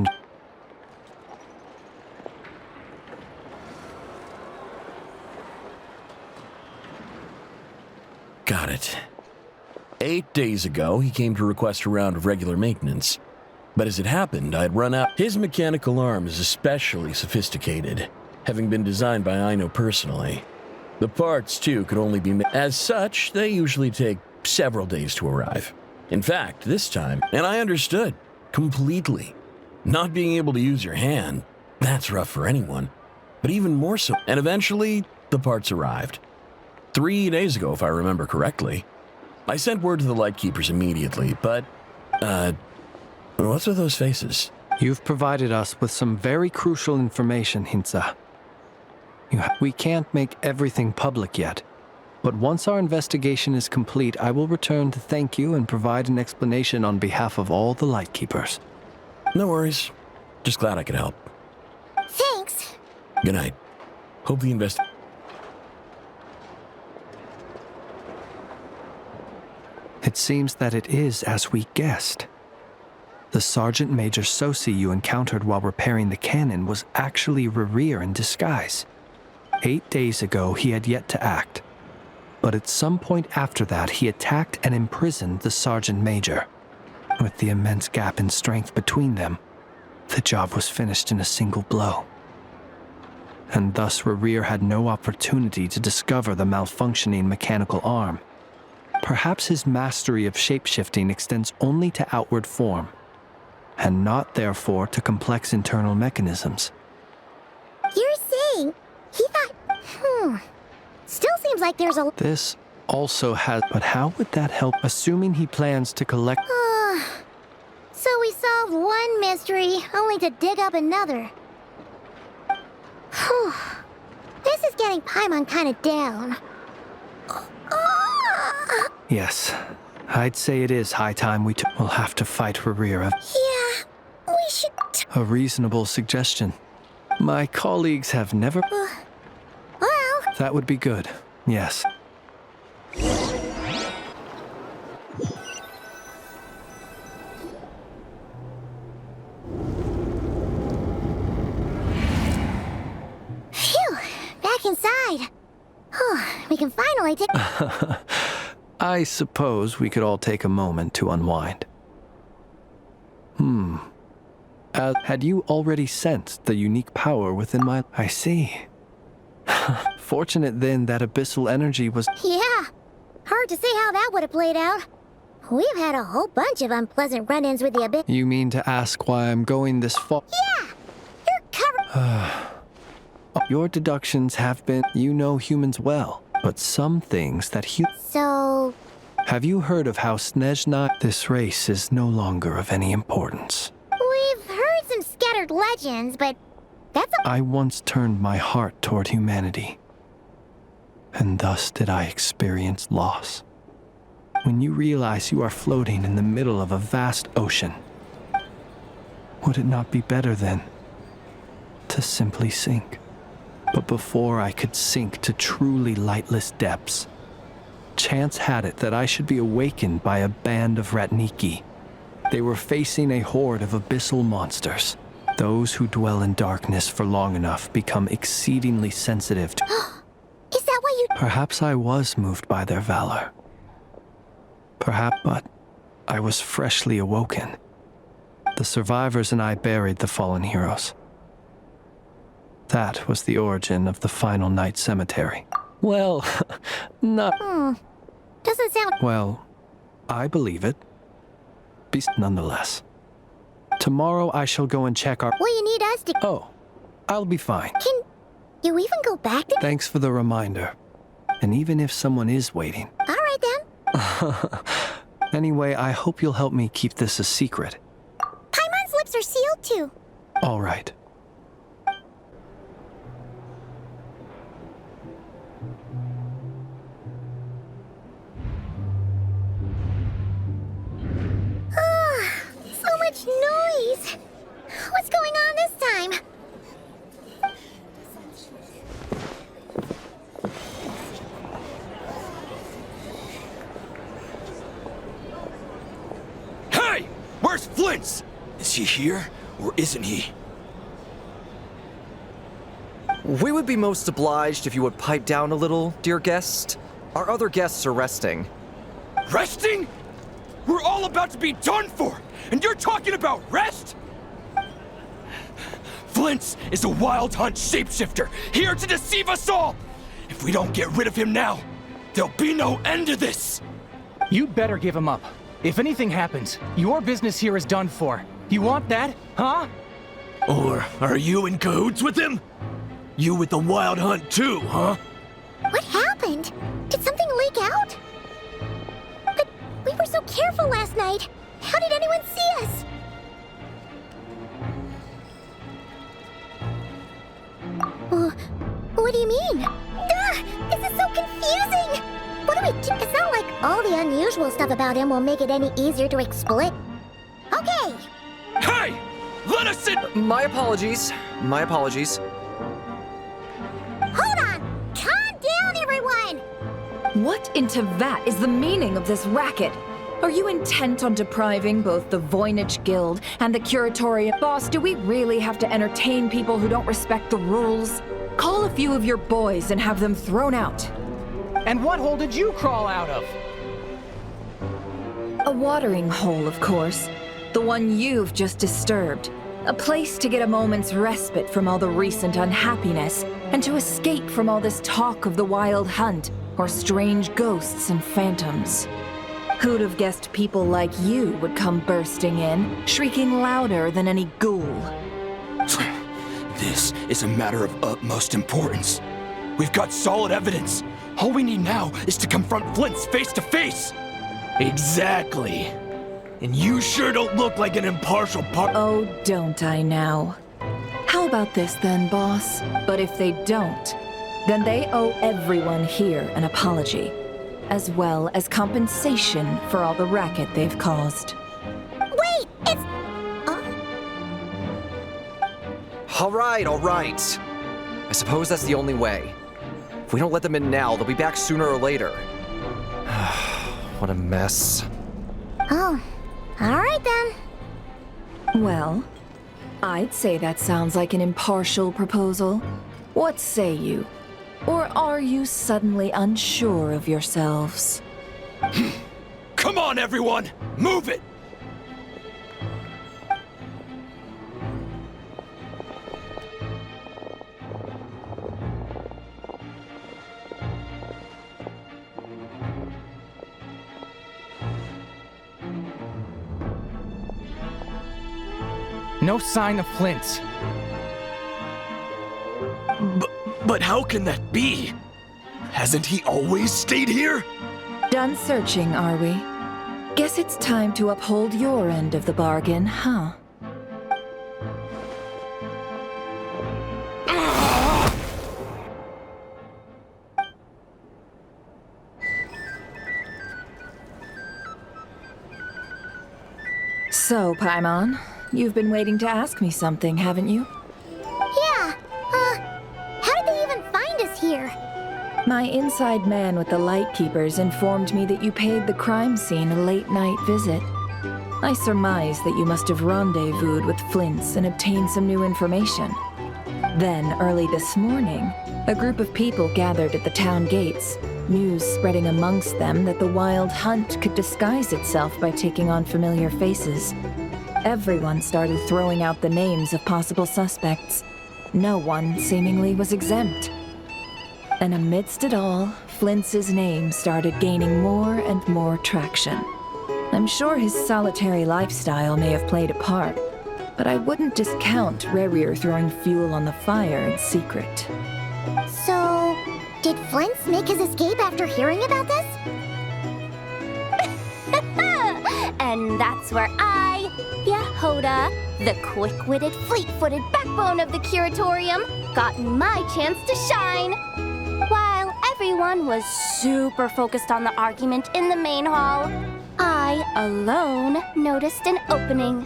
Got it. 8 days ago, he came to request a round of regular maintenance. But as it happened, I had run out. His mechanical arm is especially sophisticated, having been designed by Aino personally. The parts, too, could only be made. As such, they usually take several days to arrive. In fact, this time, and I understood, completely. Not being able to use your hand, that's rough for anyone. But even more so. And eventually, the parts arrived. 3 days ago, if I remember correctly. I sent word to the Lightkeepers immediately, but, what's with those faces? You've provided us with some very crucial information, Hinza. We can't make everything public yet, but once our investigation is complete, I will return to thank you and provide an explanation on behalf of all the Lightkeepers. No worries. Just glad I could help. Thanks. Good night. Hope the It seems that it is as we guessed. The Sergeant Major Sosi you encountered while repairing the cannon was actually Rerir in disguise. 8 days ago, he had yet to act. But at some point after that, he attacked and imprisoned the Sergeant Major. With the immense gap in strength between them, the job was finished in a single blow. And thus Rerir had no opportunity to discover the malfunctioning mechanical arm. Perhaps his mastery of shapeshifting extends only to outward form, and not therefore to complex internal mechanisms. You're saying he thought... Still seems like there's a... This also has... But how would that help, assuming he plans to collect... So we solved one mystery, only to dig up another. This is getting Paimon kind of down. Yes, I'd say it is high time we'll have to fight Rerir. Yeah, we should... A reasonable suggestion. My colleagues have never... Well... That would be good, yes. Phew, back inside. We can finally take... I suppose we could all take a moment to unwind. Had you already sensed the unique power within my... I see. Fortunate then that abyssal energy was... Yeah, hard to say how that would have played out. We've had a whole bunch of unpleasant run-ins with the abyss. You mean to ask why I'm going this far? Yeah, you're covered... Your deductions have been... You know humans well, but some things that So... Have you heard of how Snezhna... This race is no longer of any importance. We've heard some scattered legends, but that's I once turned my heart toward humanity, and thus did I experience loss. When you realize you are floating in the middle of a vast ocean, would it not be better then to simply sink? But before I could sink to truly lightless depths, chance had it that I should be awakened by a band of Ratniki. They were facing a horde of abyssal monsters. Those who dwell in darkness for long enough become exceedingly sensitive to... Is that why you... Perhaps I was moved by their valor. Perhaps, but I was freshly awoken. The survivors and I buried the fallen heroes. That was the origin of the final night cemetery. Well, not... Doesn't sound... Well, I believe it. Beast nonetheless. Tomorrow I shall go and check our... Will you need us to... Oh, I'll be fine. Can you even go back to... Thanks for the reminder. And even if someone is waiting... All right, then. Anyway, I hope you'll help me keep this a secret. Paimon's lips are sealed, too. All right. So much noise. What's going on this time? Hey! Where's Flint's? Is he here, or isn't he? We would be most obliged if you would pipe down a little, dear guest. Our other guests are resting. Resting? We're all about to be done for, and you're talking about rest? Flint's is a wild hunt shapeshifter, here to deceive us all! If we don't get rid of him now, there'll be no end to this! You'd better give him up. If anything happens, your business here is done for. You want that, huh? Or are you in cahoots with him? You with the wild hunt too, huh? What happened? Did something leak out? But we were so careful last night. How did anyone see us? mean? This is so confusing! What do we do? It's not like all the unusual stuff about him will make it any easier to explain. Okay! Hey! Let us in! My apologies. My apologies. Hold on! Calm down, everyone! What in Tevat is the meaning of this racket? Are you intent on depriving both the Voynich Guild and the Curatorium? Boss, do we really have to entertain people who don't respect the rules? Call a few of your boys and have them thrown out. And what hole did you crawl out of? A watering hole, of course. The one you've just disturbed. A place to get a moment's respite from all the recent unhappiness, and to escape from all this talk of the Wild Hunt, or strange ghosts and phantoms. Who'd have guessed people like you would come bursting in, shrieking louder than any ghoul? This is a matter of utmost importance. We've got solid evidence. All we need now is to confront Flint's face to face. Exactly. And you sure don't look like an impartial Oh, don't I now? How about this then, boss? But if they don't, then they owe everyone here an apology, as well as compensation for all the racket they've caused. Wait, it's... All right, all right. I suppose that's the only way. If we don't let them in now, they'll be back sooner or later. What a mess. Oh, all right then. Well, I'd say that sounds like an impartial proposal. What say you? Or are you suddenly unsure of yourselves? Come on, everyone! Move it! No sign of Flint. But how can that be? Hasn't he always stayed here? Done searching, are we? Guess it's time to uphold your end of the bargain, huh? So, Paimon, you've been waiting to ask me something, haven't you? Yeah, how did they even find us here? My inside man with the Lightkeepers informed me that you paid the crime scene a late-night visit. I surmise that you must have rendezvoused with Flint's and obtained some new information. Then, early this morning, a group of people gathered at the town gates, news spreading amongst them that the Wild Hunt could disguise itself by taking on familiar faces. Everyone started throwing out the names of possible suspects. No one, seemingly, was exempt. And amidst it all, Flint's name started gaining more and more traction. I'm sure his solitary lifestyle may have played a part, but I wouldn't discount Rerir throwing fuel on the fire in secret. So, did Flint's make his escape after hearing about this? And that's where I, Yehoda, the quick-witted, fleet-footed backbone of the Curatorium, got my chance to shine. While everyone was super focused on the argument in the main hall, I alone noticed an opening.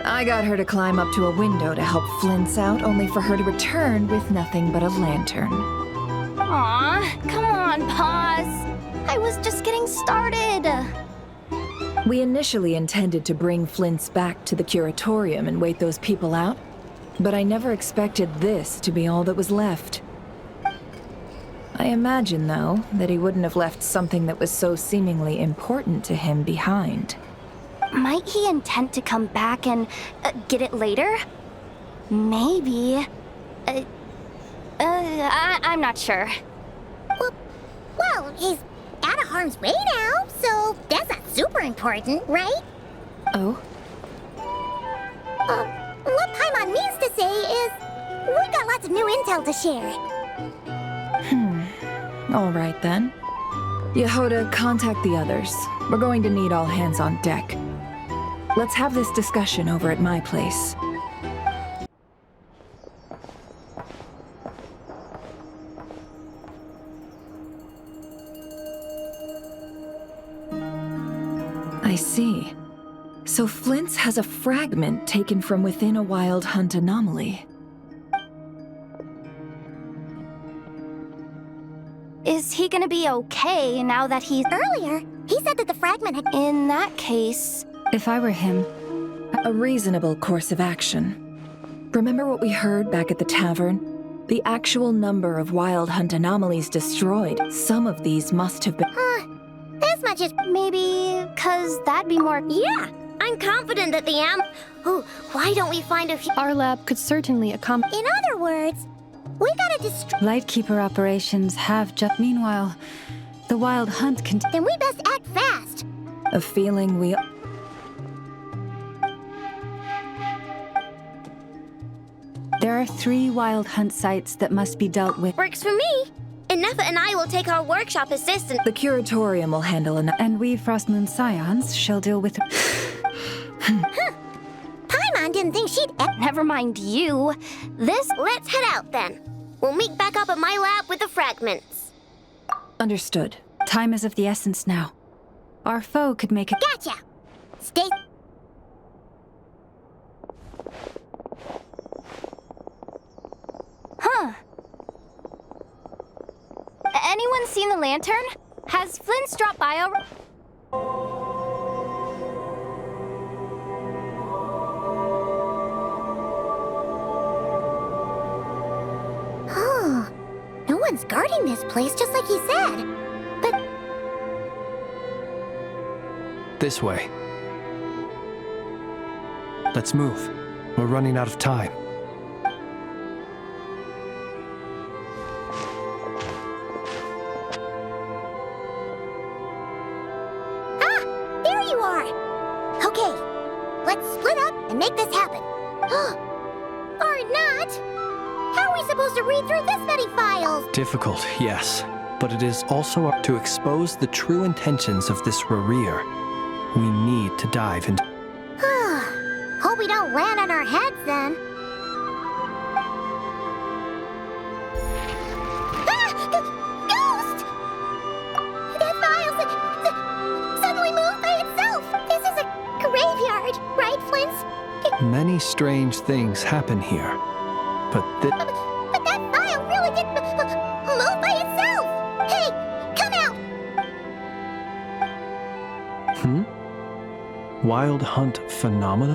I got her to climb up to a window to help Flint's out, only for her to return with nothing but a lantern. Aw, come on, Paz. I was just getting started. We initially intended to bring Flint's back to the Curatorium and wait those people out, but I never expected this to be all that was left. I imagine, though, that he wouldn't have left something that was so seemingly important to him behind. Might he intend to come back and get it later? Maybe. I'm not sure. Well, he's out of harm's way now, so that's not super important, right? Oh? What Paimon means to say is, we've got lots of new intel to share. All right, then. Yehoda, contact the others. We're going to need all hands on deck. Let's have this discussion over at my place. has a fragment taken from within a wild hunt anomaly. Is he gonna be okay now that he's... Earlier, he said that the fragment had... In that case... If I were him, A reasonable course of action. Remember what we heard back at the tavern? The actual number of wild hunt anomalies destroyed. Some of these must have been... As much as... Maybe... 'cause that'd be more... Yeah, I'm confident that the Oh, why don't we find a few... Our lab could certainly accommodate... In other words, we gotta destroy... Lightkeeper operations have just... Meanwhile, the wild hunt can... Then we best act fast. A feeling we... There are 3 wild hunt sites that must be dealt with. Works for me. And Nefa and I will take our workshop assistant. The curatorium will handle an... And we Frostmoon Scions shall deal with... Paimon didn't think she'd... Never mind you. Let's head out then. We'll meet back up at my lab with the fragments. Understood. Time is of the essence now. Our foe could make it... Gotcha! Stay... Huh. Anyone seen the lantern? Has Flint's dropped by already? Oh, no one's guarding this place just like he said. But... This way. Let's move. We're running out of time. Make this happen. Or not. How are we supposed to read through this many files? Difficult, yes. But it is also up to expose the true intentions of this Rarir. We need to dive into... Hope we don't land on our heads then. Ghost! That file suddenly moved by itself. This is a graveyard, right, Flint's? Many strange things happen here, but But that file really did move by itself! Hey, come out! Wild hunt phenomena?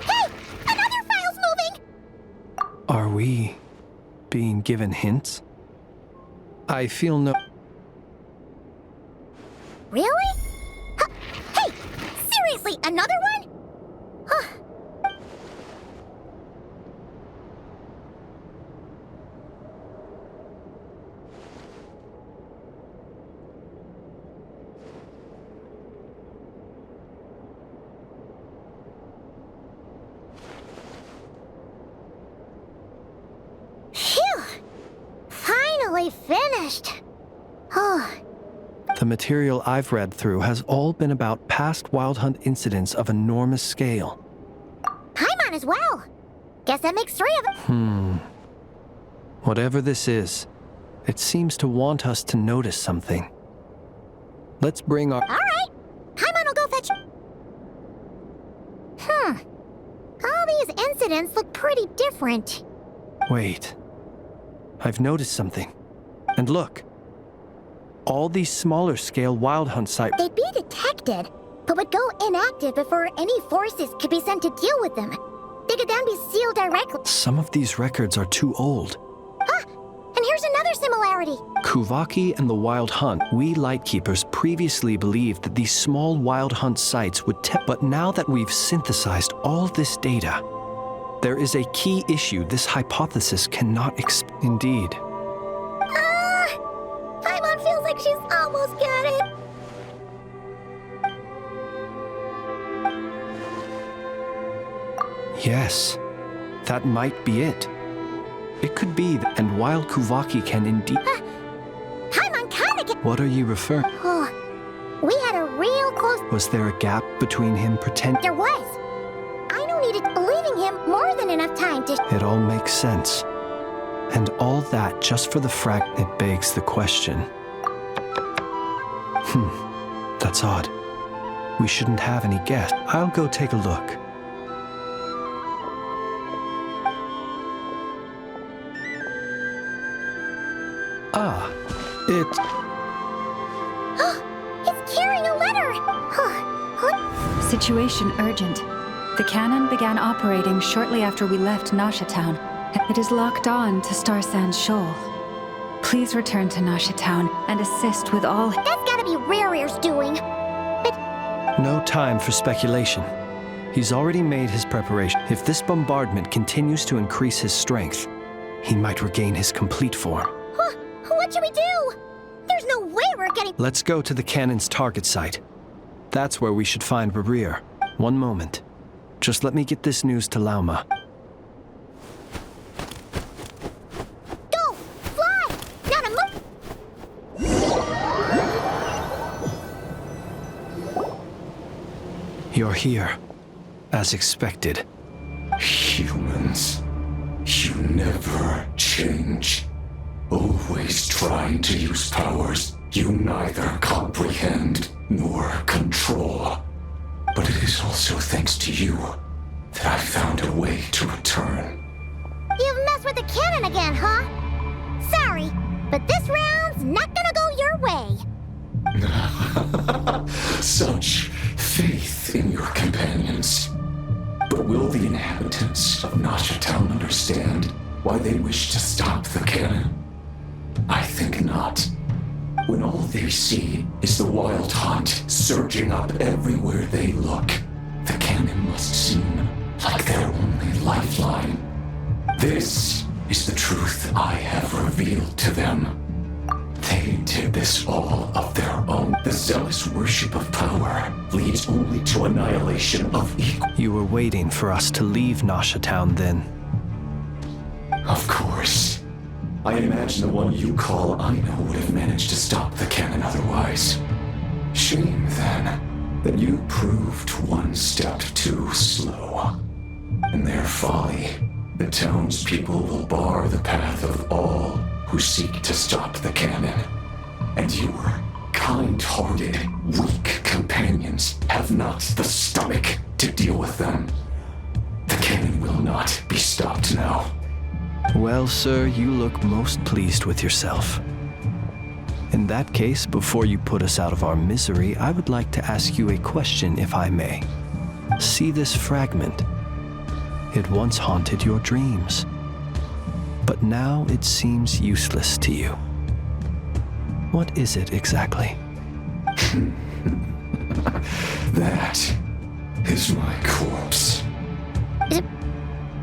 Hey, another file's moving! Are we being given hints? I feel no... Really? Hey, seriously, another one? Phew! Finally finished. The material I've read through has all been about past wild hunt incidents of enormous scale. Paimon as well. Guess that makes 3 of them. Whatever this is, it seems to want us to notice something. Let's bring our... All right. Paimon will go fetch... All these incidents look pretty different. Wait. I've noticed something. And look. All these smaller scale wild hunt sites... They'd be detected, but would go inactive before any forces could be sent to deal with them. They could then be sealed directly. Some of these records are too old. And here's another similarity. Kuvaki and the Wild Hunt, we Lightkeepers previously believed that these small wild hunt sites would but now that we've synthesized all this data, there is a key issue this hypothesis cannot Indeed. Paimon feels like she's almost got it. Yes, that might be it. It could be that, and while Kuvaki can indeed... Paimon kinda get... What are you referring? We had a real close... Was there a gap between him There was. I don't needed believing him more than enough time to... It all makes sense. And all that just for the It begs the question. That's odd. We shouldn't have any guests. I'll go take a look. Ah, It's carrying a letter! Situation urgent. The cannon began operating shortly after we left Nasha Town. It is locked on to Star Sand Shoal. Please return to Nasha Town and assist with all... That's gotta be Rare's doing. no time for speculation. He's already made his preparation. If this bombardment continues to increase his strength, he might regain his complete form. What should we do? There's no way we're getting... Let's go to the cannon's target site. That's where we should find Rarir. One moment. Just let me get this news to Lauma. Go! Fly! Now to move! You're here, as expected. Humans, you never change. Always trying to use powers you neither comprehend nor control. But it is also thanks to you that I found a way to return. You've messed with the cannon again, huh? Sorry, but this round's not gonna go your way. Such faith in your companions. But will the inhabitants of Nasha Town understand why they wish to stop the cannon? I think not. When all they see is the wild hunt surging up everywhere they look, the cannon must seem like their only lifeline. This is the truth I have revealed to them. They did this all of their own. The zealous worship of power leads only to annihilation of equal. You were waiting for us to leave Nasha Town then. Of course. I imagine the one you call Aino would have managed to stop the cannon otherwise. Shame, then, that you proved one step too slow. In their folly, the townspeople will bar the path of all who seek to stop the cannon. And your kind-hearted, weak companions have not the stomach to deal with them. The cannon will not be stopped now. Well, sir, you look most pleased with yourself. In that case, before you put us out of our misery, I would like to ask you a question, if I may. See this fragment? It once haunted your dreams, but now it seems useless to you. What is it exactly? That is my corpse.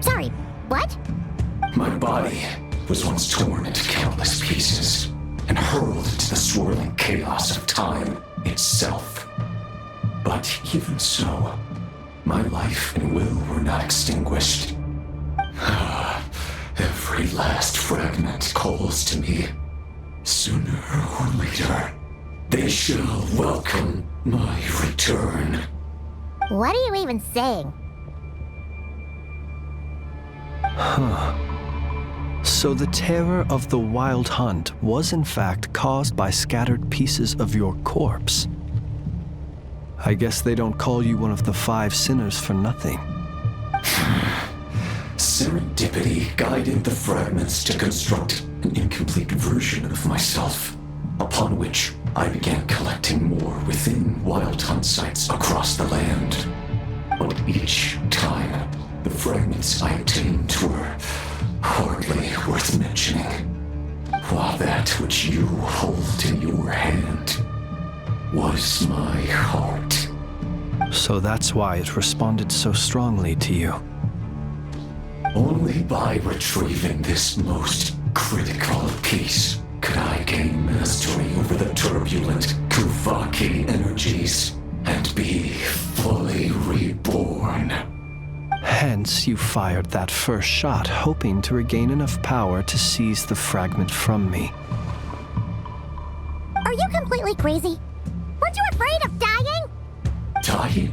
Sorry, what? My body was once torn into countless pieces and hurled into the swirling chaos of time itself. But even so, my life and will were not extinguished. Every last fragment calls to me. Sooner or later, they shall welcome my return. What are you even saying? Huh. So the terror of the wild hunt was in fact caused by scattered pieces of your corpse. I guess they don't call you one of the 5 sinners for nothing. Serendipity guided the fragments to construct an incomplete version of myself, upon which I began collecting more within wild hunt sites across the land. But each time, the fragments I obtained were hardly worth mentioning, while that which you hold in your hand was my heart. So that's why it responded so strongly to you. Only by retrieving this most critical piece could I gain mastery over the turbulent Kuvaki energies and be fully reborn. Hence, you fired that first shot, hoping to regain enough power to seize the fragment from me. Are you completely crazy? Weren't you afraid of dying? Dying?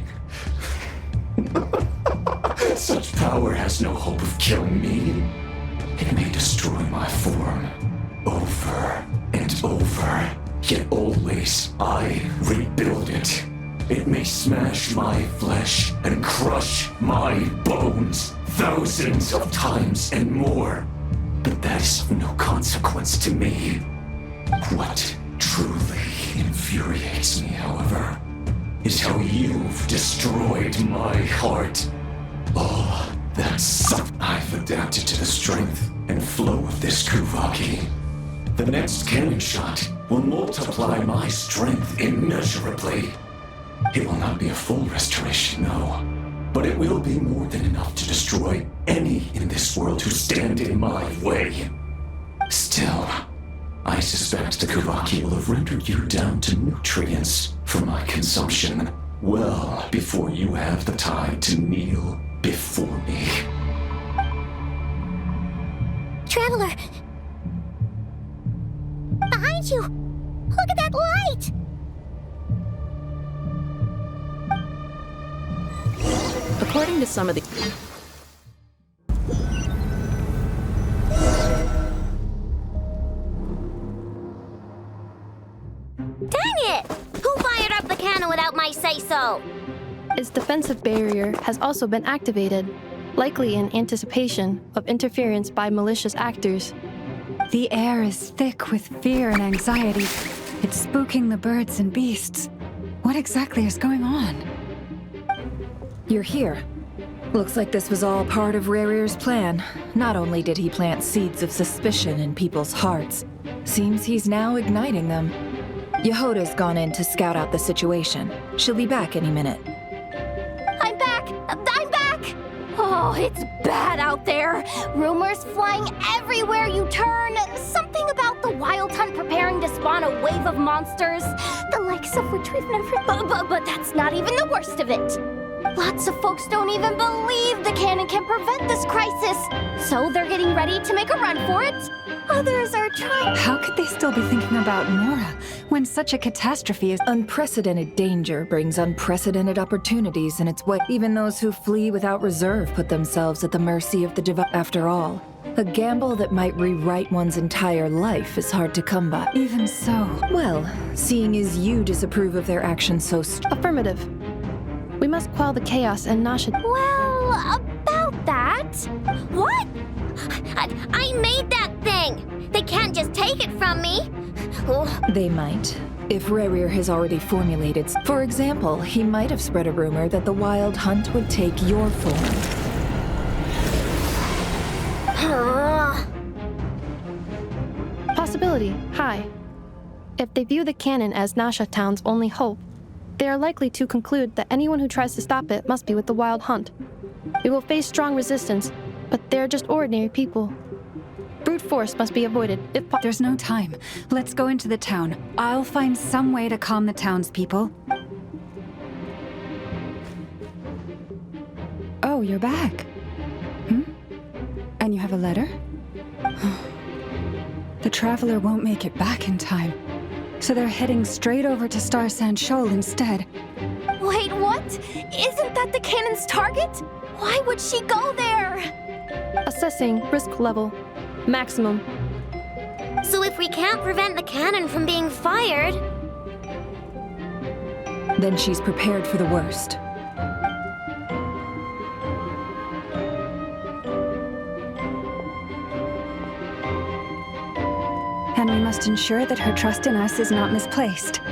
Such power has no hope of killing me. It may destroy my form over and over, yet always I rebuild it. It may smash my flesh and crush my bones thousands of times and more, but that is of no consequence to me. What truly infuriates me, however, is how you've destroyed my heart. Oh, that's I've adapted to the strength and flow of this Kuvaki. The next cannon shot will multiply my strength immeasurably. It will not be a full restoration, no, but it will be more than enough to destroy any in this world who stand in my way. Still, I suspect the Kuvaki will have rendered you down to nutrients for my consumption well before you have the time to kneel before me. Traveler! Behind you! Look at that light! According to some of the... Dang it! Who fired up the cannon without my say-so? Its defensive barrier has also been activated, likely in anticipation of interference by malicious actors. The air is thick with fear and anxiety. It's spooking the birds and beasts. What exactly is going on? You're here. Looks like this was all part of Rarir's plan. Not only did he plant seeds of suspicion in people's hearts, seems he's now igniting them. Yehoda's gone in to scout out the situation. She'll be back any minute. I'm back! I'm back! Oh, it's bad out there. Rumors flying everywhere you turn. Something about the Wild Hunt preparing to spawn a wave of monsters, the likes of which we've never... But that's not even the worst of it. Lots of folks don't even believe the cannon can prevent this crisis, so they're getting ready to make a run for it. Others are trying... How could they still be thinking about Nora when such a catastrophe is... Unprecedented danger brings unprecedented opportunities in its way. Even those who flee without reserve put themselves at the mercy of the divine. After all, a gamble that might rewrite one's entire life is hard to come by. Even so... Well, seeing as you disapprove of their actions so Affirmative. We must quell the chaos and Nasha... Well, about that... What? I made that thing! They can't just take it from me! They might. If Rarir has already formulated... For example, he might have spread a rumor that the Wild Hunt would take your form. Possibility high. If they view the cannon as Nasha Town's only hope, they are likely to conclude that anyone who tries to stop it must be with the Wild Hunt. We will face strong resistance, but they're just ordinary people. Brute force must be avoided if There's no time. Let's go into the town. I'll find some way to calm the townspeople. Oh, you're back. And you have a letter? The Traveler won't make it back in time. So they're heading straight over to Star Sand Shoal instead. Wait, what? Isn't that the cannon's target? Why would she go there? Assessing risk level. Maximum. So if we can't prevent the cannon from being fired... Then she's prepared for the worst. And we must ensure that her trust in us is not misplaced.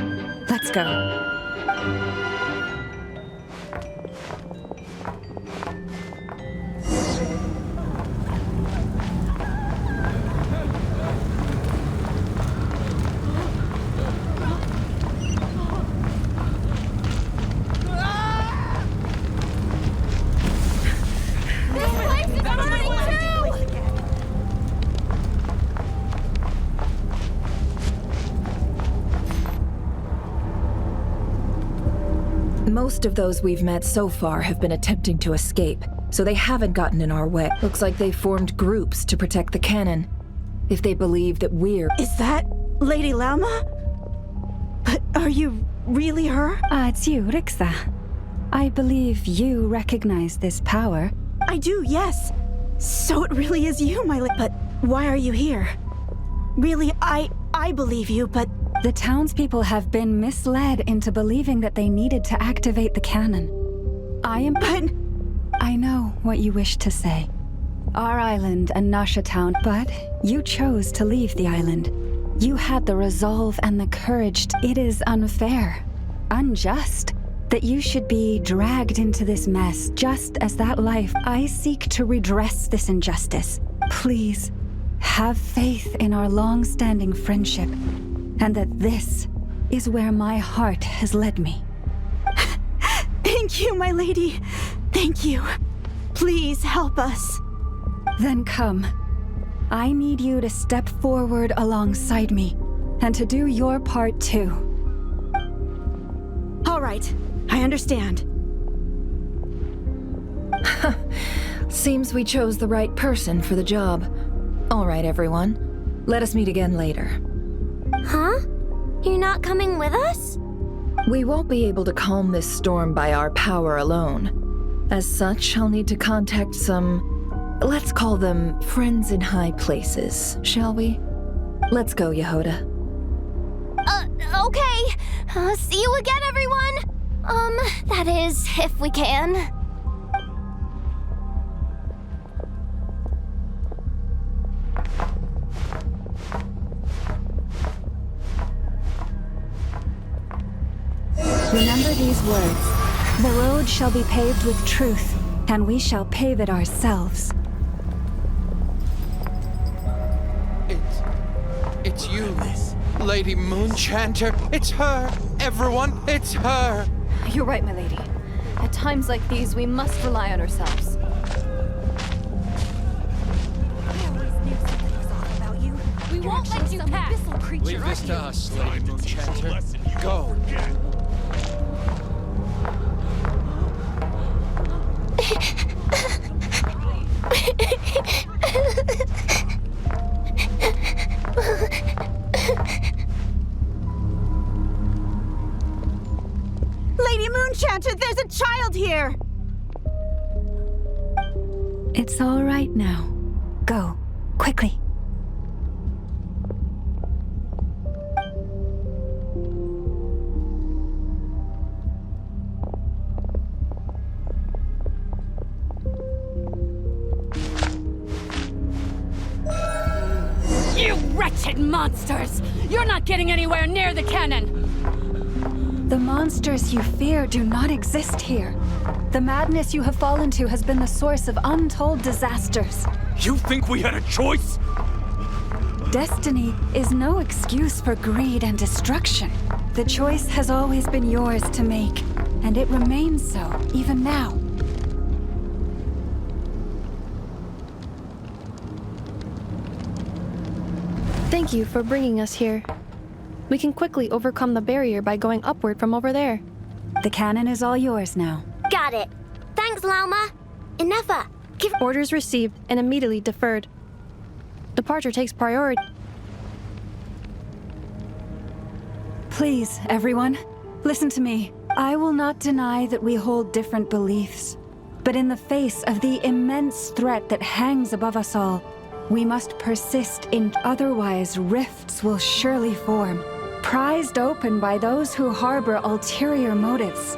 Let's go. Most of those we've met so far have been attempting to escape, so they haven't gotten in our way. Looks like they formed groups to protect the cannon. If they believe that we're... Is that Lady Lauma? But are you really her? It's you, Rixa. I believe you recognize this power. I do, yes. So it really is you, my But why are you here? Really, I believe you, but The townspeople have been misled into believing that they needed to activate the cannon. I know what you wish to say. Our island and Nasha Town, but you chose to leave the island. You had the resolve and the courage. It is unfair, unjust, that you should be dragged into this mess just as that life. I seek to redress this injustice. Please, have faith in our long-standing friendship, and that this is where my heart has led me. Thank you, my lady. Thank you. Please help us. Then come. I need you to step forward alongside me, and to do your part too. All right, I understand. Seems we chose the right person for the job. All right, everyone. Let us meet again later. Huh? You're not coming with us? We won't be able to calm this storm by our power alone. As such, I'll need to contact some, let's call them friends in high places, shall we? Let's go, Yehoda. Okay. See you again, everyone. That is, if we can. Remember these words. The road shall be paved with truth, and we shall pave it ourselves. It's you, Lady Moonchanter. It's her. Everyone, it's her. You're right, my lady. At times like these, we must rely on ourselves. We won't let you pass. Leave this to us, Lady Moonchanter. Go. Lady Moonchanter, there's a child here! It's all right now. Go, quickly. You wretched monsters! You're not getting anywhere near the cannon! The monsters you fear do not exist here. The madness you have fallen to has been the source of untold disasters. You think we had a choice? Destiny is no excuse for greed and destruction. The choice has always been yours to make, and it remains so, even now. Thank you for bringing us here. We can quickly overcome the barrier by going upward from over there. The cannon is all yours now. Got it. Thanks, Lauma. Inefa, give... Orders received and immediately deferred. Departure takes priority. Please, everyone, listen to me. I will not deny that we hold different beliefs. But in the face of the immense threat that hangs above us all, we must persist in, otherwise rifts will surely form, prized open by those who harbor ulterior motives.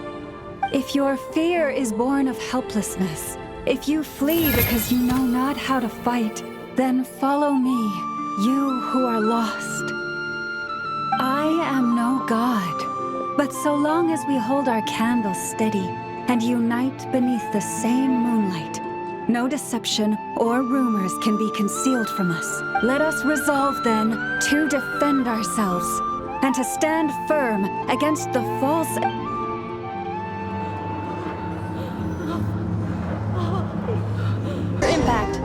If your fear is born of helplessness, if you flee because you know not how to fight, then follow me, you who are lost. I am no god, but so long as we hold our candles steady and unite beneath the same moonlight, no deception or rumors can be concealed from us. Let us resolve then to defend ourselves and to stand firm against the false... Impact.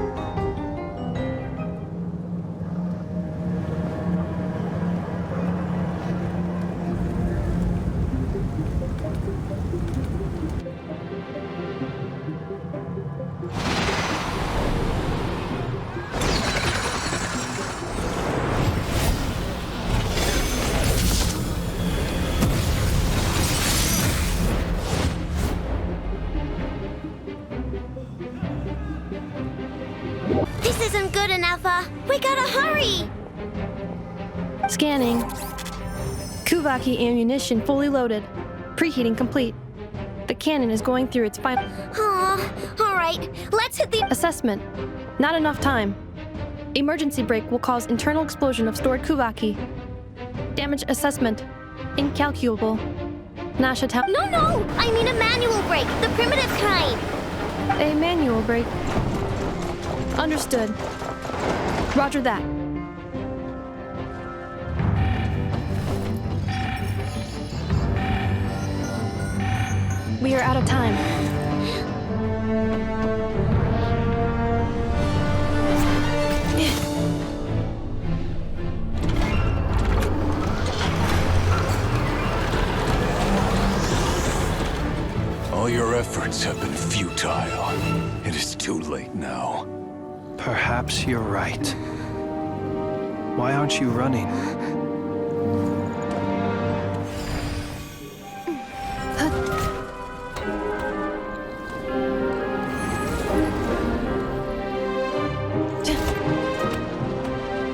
This isn't good enough, we gotta hurry! Scanning. Kuvaki ammunition fully loaded. Preheating complete. The cannon is going through its final... All right, let's hit the... Assessment. Not enough time. Emergency brake will cause internal explosion of stored Kuvaki. Damage assessment. Incalculable. Nash attempt... No! I mean a manual brake, the primitive kind. A manual brake. Understood. Roger that. We are out of time. All your efforts have been futile. It is too late now. Perhaps you're right. Why aren't you running?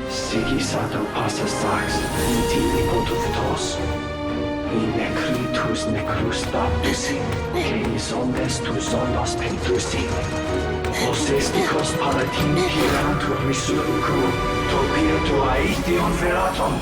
Sigisato passa sax, intimi potuftos. In necritus necrus baptusi, cenis omnes tu zonos pentusi. Os esticos palatin pirantur risurcu, to pirtu aetion veratum.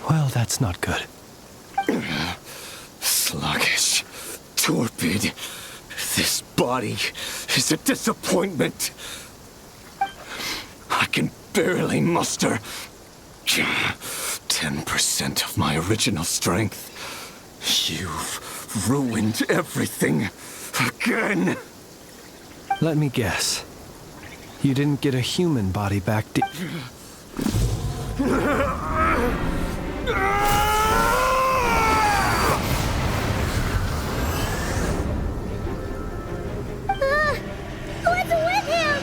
Well, that's not good. Sluggish, torpid. This body is a disappointment. I can barely muster 10% of my original strength. You've ruined everything again. Let me guess. You didn't get a human body back, did What's with him?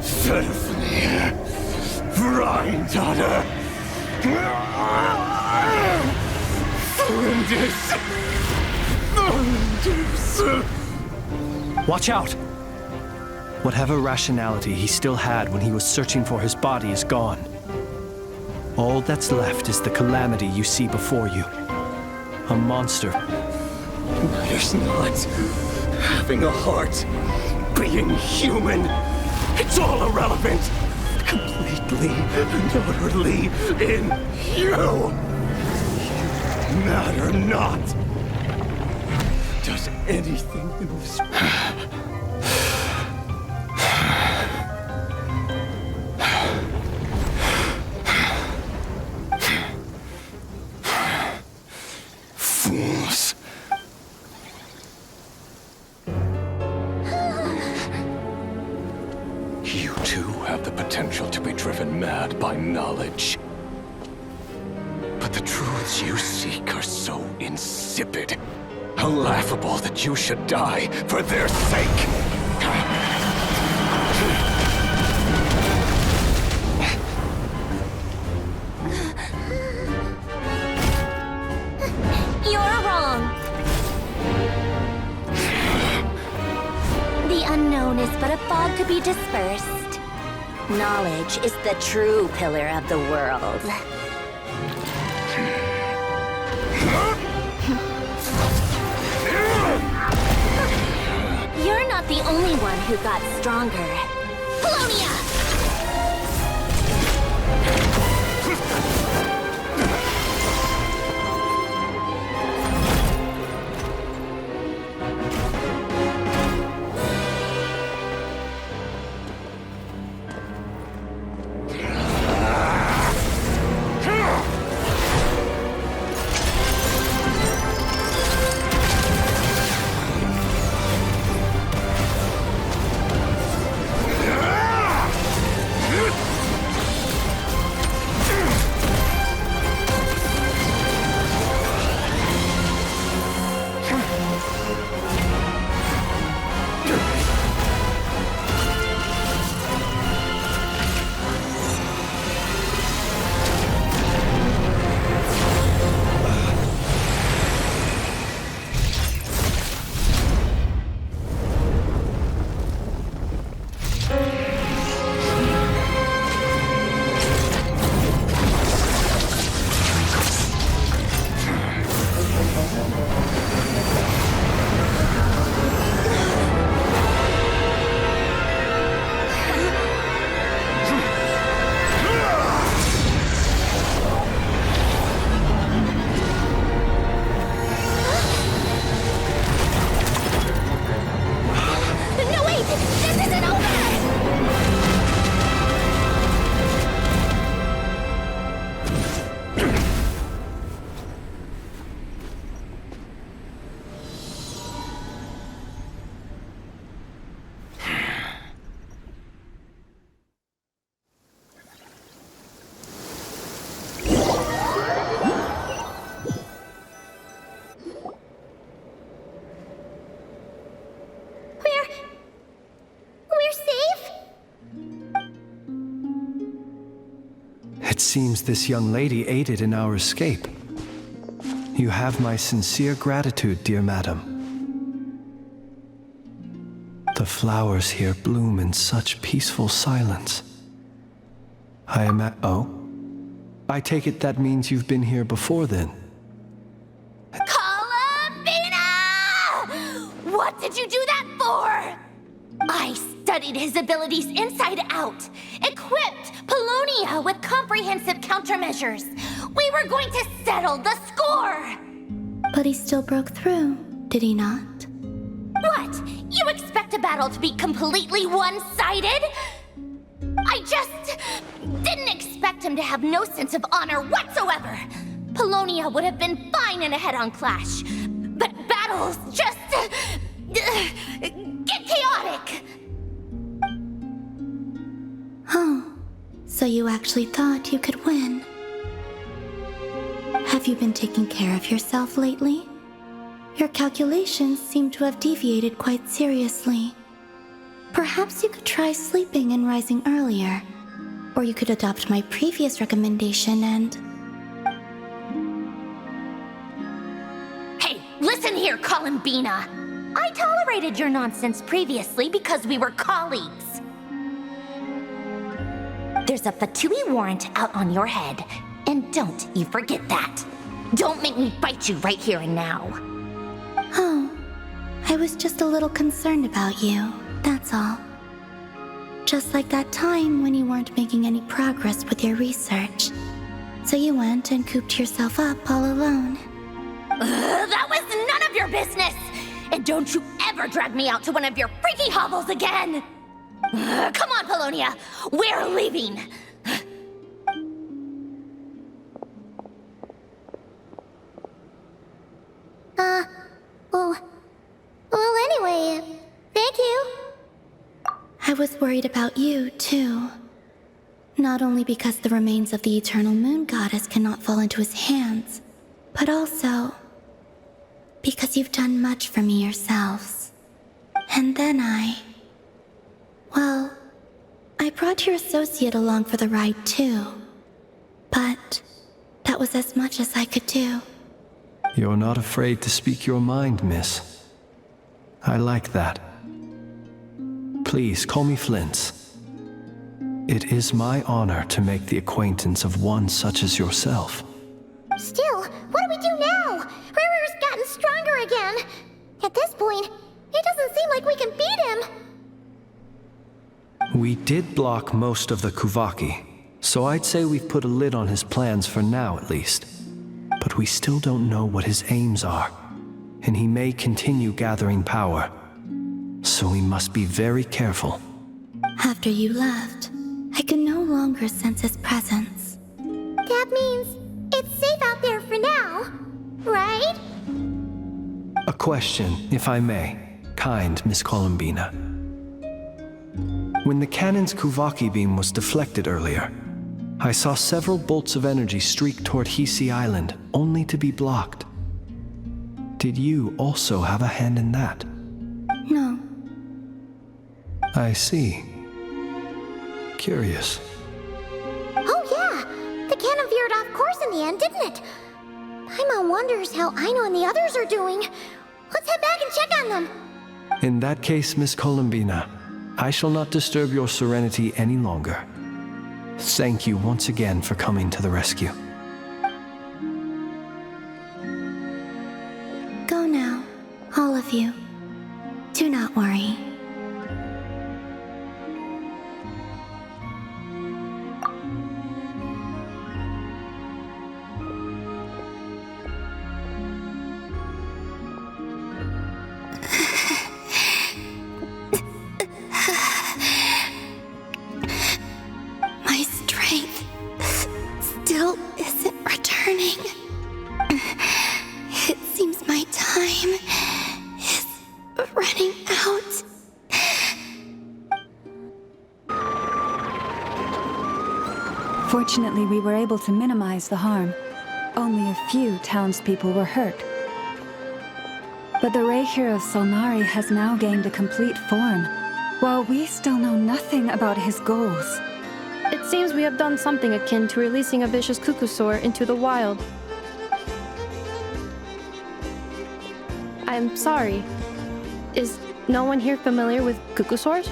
Fenrir, Rhine-daughter. Watch out! Whatever rationality he still had when he was searching for his body is gone. All that's left is the calamity you see before you. A monster. Matters not. Having a heart. Being human. It's all irrelevant. Completely and utterly in you. Matter not. Does anything in this... potential to be driven mad by knowledge. But the truths you seek are so insipid, how laughable that you should die for their sake. You're wrong. The unknown is but a fog to be dispersed. Knowledge is the true pillar of the world. You're not the only one who got stronger. Polonia! It seems this young lady aided in our escape. You have my sincere gratitude, dear madam. The flowers here bloom in such peaceful silence. I am at... Oh? I take it that means you've been here before then. Columbina! What did you do that for? I studied his abilities inside out, equipped Polonia with comprehensive countermeasures. We were going to settle the score! But he still broke through, did he not? What? You expect a battle to be completely one-sided? I just didn't expect him to have no sense of honor whatsoever. Polonia would have been fine in a head-on clash, but battles just get chaotic. Oh, so you actually thought you could win. Have you been taking care of yourself lately? Your calculations seem to have deviated quite seriously. Perhaps you could try sleeping and rising earlier. Or you could adopt my previous recommendation and... Hey, listen here, Columbina. I tolerated your nonsense previously because we were colleagues. There's a Fatui warrant out on your head, and don't you forget that. Don't make me fight you right here and now. Oh, I was just a little concerned about you, that's all. Just like that time when you weren't making any progress with your research. So you went and cooped yourself up all alone. That was none of your business! And don't you ever drag me out to one of your freaky hovels again! Come on, Polonia! We're leaving! Well, anyway, thank you. I was worried about you, too. Not only because the remains of the eternal moon goddess cannot fall into his hands, but also because you've done much for me yourselves. And then I brought your associate along for the ride too. But that was as much as I could do. You're not afraid to speak your mind, miss. I like that. Please call me Flint's. It is my honor to make the acquaintance of one such as yourself. Still, what do we do now? Riri's gotten stronger again. At this point, it doesn't seem like we can beat him. We did block most of the Kuvaki, so I'd say we've put a lid on his plans for now at least. But we still don't know what his aims are, and he may continue gathering power. So we must be very careful. After you left, I could no longer sense his presence. That means it's safe out there for now, right? A question, if I may, kind Miss Columbina. When the cannon's Kuvaki beam was deflected earlier, I saw several bolts of energy streak toward Hisi Island, only to be blocked. Did you also have a hand in that? No. I see. Curious. Oh yeah! The cannon veered off course in the end, didn't it? Paimon wonders how Aino and the others are doing. Let's head back and check on them. In that case, Miss Columbina, I shall not disturb your serenity any longer. Thank you once again for coming to the rescue. Go now, all of you. Do not worry. My strength still isn't returning. It seems my time is running out. Fortunately, we were able to minimize the harm. Only a few townspeople were hurt. But the Ray Hero Solnari has now gained a complete form, while we still know nothing about his goals. It seems we have done something akin to releasing a vicious Kukusaur into the wild. I'm sorry. Is no one here familiar with Kukusaurs?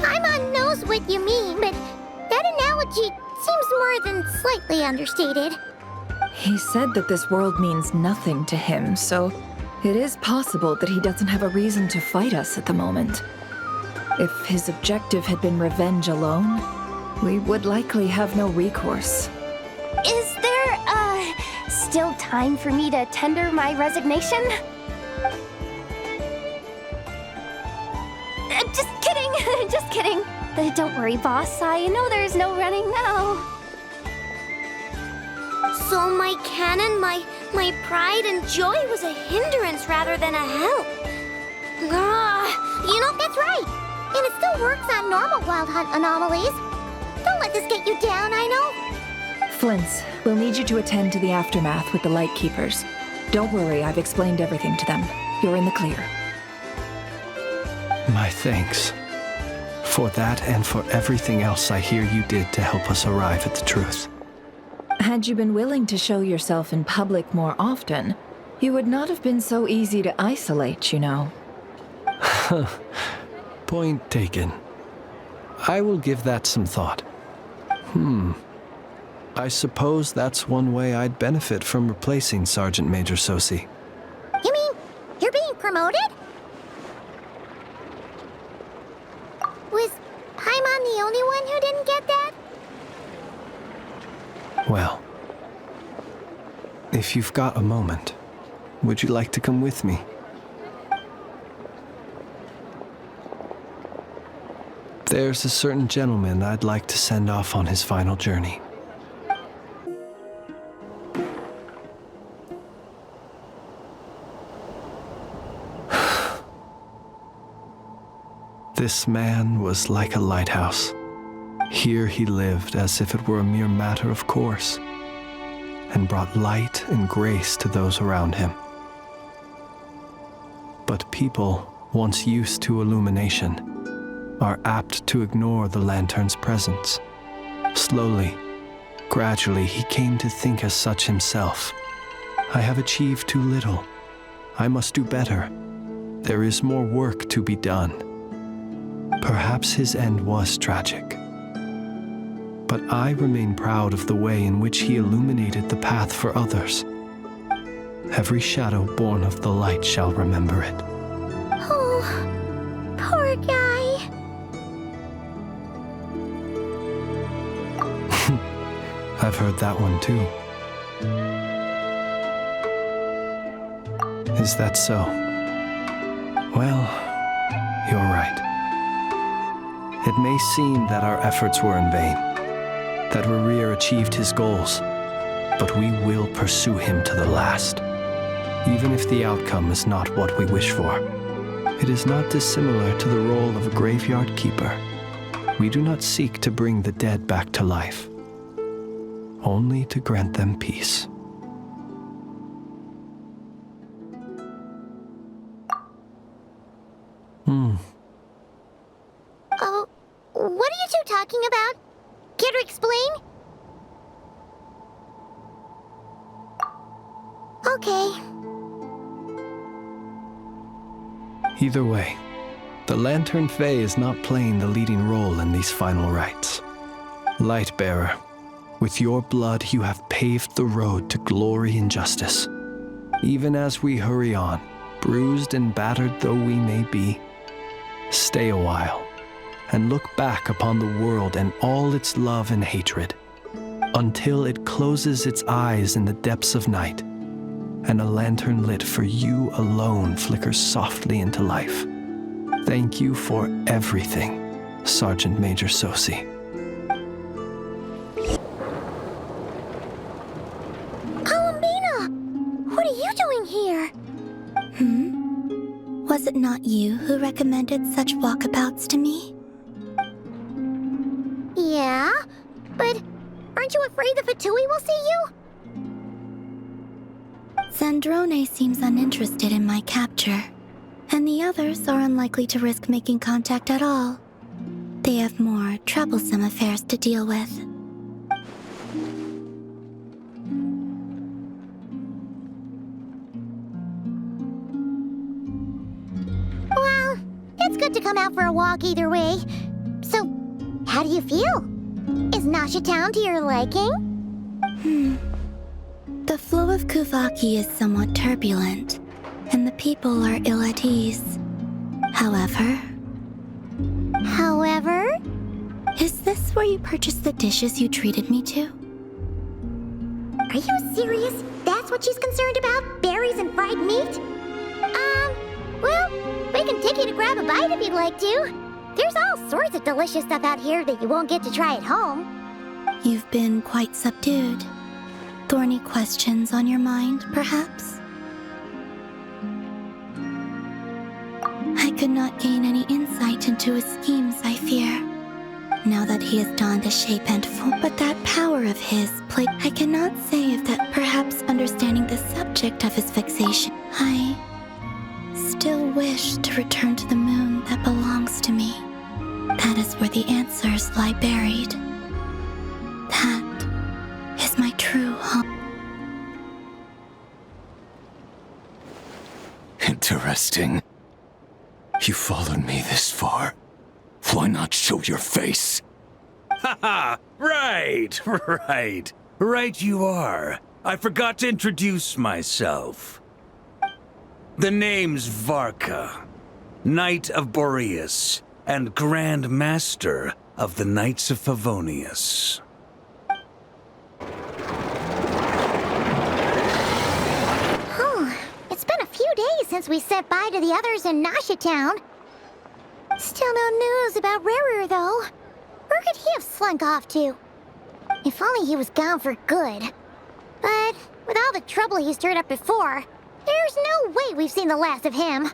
Paimon knows what you mean, but that analogy seems more than slightly understated. He said that this world means nothing to him, so it is possible that he doesn't have a reason to fight us at the moment. If his objective had been revenge alone, we would likely have no recourse. Is there, still time for me to tender my resignation? Just kidding, just kidding. Don't worry, boss. I know there's no running now. So my cannon, my pride and joy was a hindrance rather than a help. You know, that's right. And it still works on normal Wild Hunt anomalies. Don't let this get you down, I know. Flint's, we'll need you to attend to the aftermath with the Lightkeepers. Don't worry, I've explained everything to them. You're in the clear. My thanks. For that and for everything else I hear you did to help us arrive at the truth. Had you been willing to show yourself in public more often, you would not have been so easy to isolate, you know. Point taken. I will give that some thought. I suppose that's one way I'd benefit from replacing Sergeant Major Sosi. You mean you're being promoted? Was Paimon the only one who didn't get that? Well, if you've got a moment, would you like to come with me? There's a certain gentleman I'd like to send off on his final journey. This man was like a lighthouse. Here he lived as if it were a mere matter of course, and brought light and grace to those around him. But people, once used to illumination, are apt to ignore the lantern's presence. Slowly, gradually, he came to think as such himself. I have achieved too little. I must do better. There is more work to be done. Perhaps his end was tragic. But I remain proud of the way in which he illuminated the path for others. Every shadow born of the light shall remember it. Oh, poor guy. I've heard that one too. Is that so? Well, you're right. It may seem that our efforts were in vain, that Rerir achieved his goals, but we will pursue him to the last, even if the outcome is not what we wish for. It is not dissimilar to the role of a graveyard keeper. We do not seek to bring the dead back to life, only to grant them peace. Oh, what are you two talking about? Care to explain? Okay. Either way, the Lantern Fae is not playing the leading role in these final rites. Lightbearer, with your blood you have paved the road to glory and justice. Even as we hurry on, bruised and battered though we may be, stay a while and look back upon the world and all its love and hatred, until it closes its eyes in the depths of night, and a lantern lit for you alone flickers softly into life. Thank you for everything, Sergeant Major Sosi. Columbina! What are you doing here? Was it not you who recommended such walkabouts to me? Yeah, but aren't you afraid the Fatui will see you? Zandrone seems uninterested in my capture, and the others are unlikely to risk making contact at all. They have more troublesome affairs to deal with. Well, it's good to come out for a walk either way. So, how do you feel? Is Nasha Town to your liking? The flow of Kuvaki is somewhat turbulent, and the people are ill at ease. However... Is this where you purchased the dishes you treated me to? Are you serious? That's what she's concerned about? Berries and fried meat? Well, we can take you to grab a bite if you'd like to. There's all sorts of delicious stuff out here that you won't get to try at home. You've been quite subdued. Thorny questions on your mind, perhaps? I could not gain any insight into his schemes, I fear. Now that he has donned a shape and form, but that power of his played. I cannot say if that perhaps understanding the subject of his fixation, I still wish to return to the moon that belongs to me. That is where the answers lie buried. That is my true home. Interesting. You followed me this far. Why not show your face? Haha! Right! Right you are. I forgot to introduce myself. The name's Varka, Knight of Boreas, and Grand Master of the Knights of Favonius. It's been a few days since we said bye to the others in Nasha Town. Still no news about Rerir, though. Where could he have slunk off to? If only he was gone for good. But with all the trouble he stirred up before, there's no way we've seen the last of him.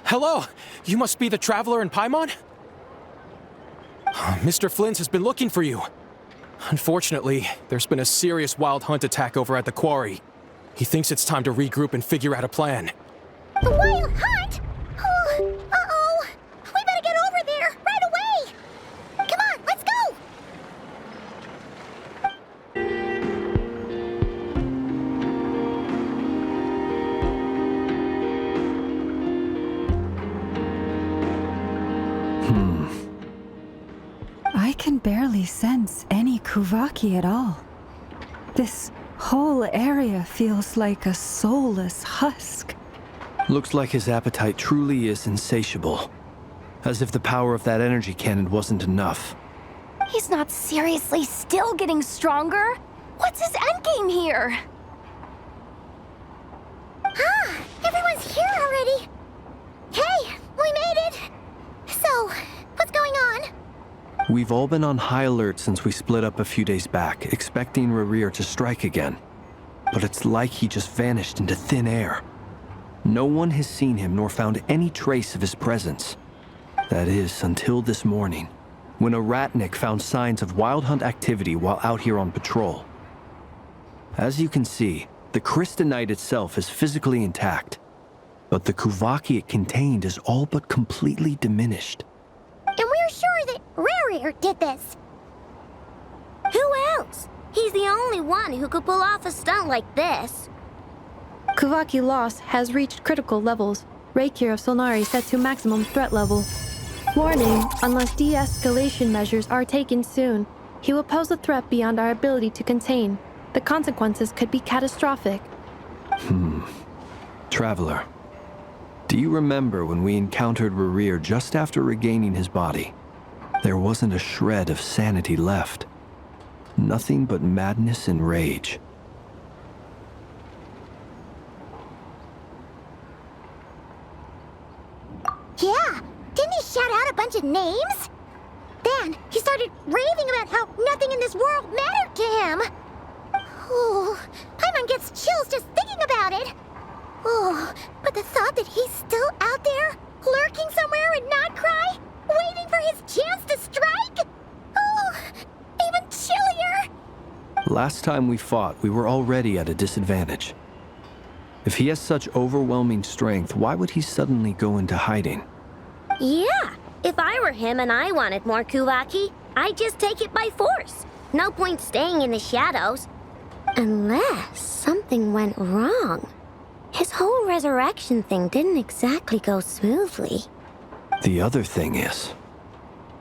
Hello! You must be the traveler in Paimon? Mr. Flint has been looking for you. Unfortunately, there's been a serious wild hunt attack over at the quarry. He thinks it's time to regroup and figure out a plan. The wild hunt? Oh, uh-oh. We better get over there right away. Come on, let's go. I can barely sense any Kuvaki at all. This whole area feels like a soulless husk. Looks like his appetite truly is insatiable. As if the power of that energy cannon wasn't enough. He's not seriously still getting stronger? What's his endgame here? Ah, everyone's here already. Hey, we made it. So, what's going on? We've all been on high alert since we split up a few days back, expecting Rerir to strike again. But it's like he just vanished into thin air. No one has seen him nor found any trace of his presence. That is, until this morning, when a ratnik found signs of wild hunt activity while out here on patrol. As you can see, the crystalline itself is physically intact, but the Kuvaki it contained is all but completely diminished. And we're sure that Rerir did this. Who else? He's the only one who could pull off a stunt like this. Kuvaki loss has reached critical levels. Reikir of Solnari set to maximum threat level. Warning, unless de-escalation measures are taken soon, he will pose a threat beyond our ability to contain. The consequences could be catastrophic. Traveler, do you remember when we encountered Rerir just after regaining his body? There wasn't a shred of sanity left. Nothing but madness and rage. Yeah, didn't he shout out a bunch of names? Then he started raving about how nothing in this world mattered to him. Oh, Paimon gets chills just thinking about it. Oh, but the thought that he's still out there, lurking somewhere in Nod-Crai, waiting for his chance to strike? Oh, even chillier. Last time we fought, we were already at a disadvantage. If he has such overwhelming strength, why would he suddenly go into hiding? Yeah, if I were him and I wanted more Kuvaki, I'd just take it by force. No point staying in the shadows. Unless something went wrong. His whole resurrection thing didn't exactly go smoothly. The other thing is,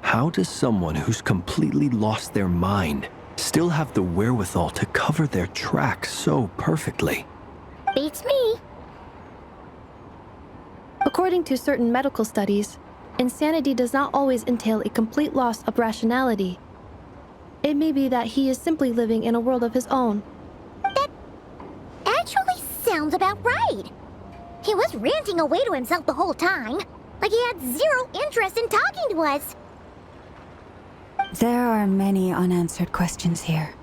how does someone who's completely lost their mind still have the wherewithal to cover their tracks so perfectly? Beats me. According to certain medical studies, insanity does not always entail a complete loss of rationality. It may be that he is simply living in a world of his own. That actually sounds about right. He was ranting away to himself the whole time, like he had zero interest in talking to us. There are many unanswered questions here.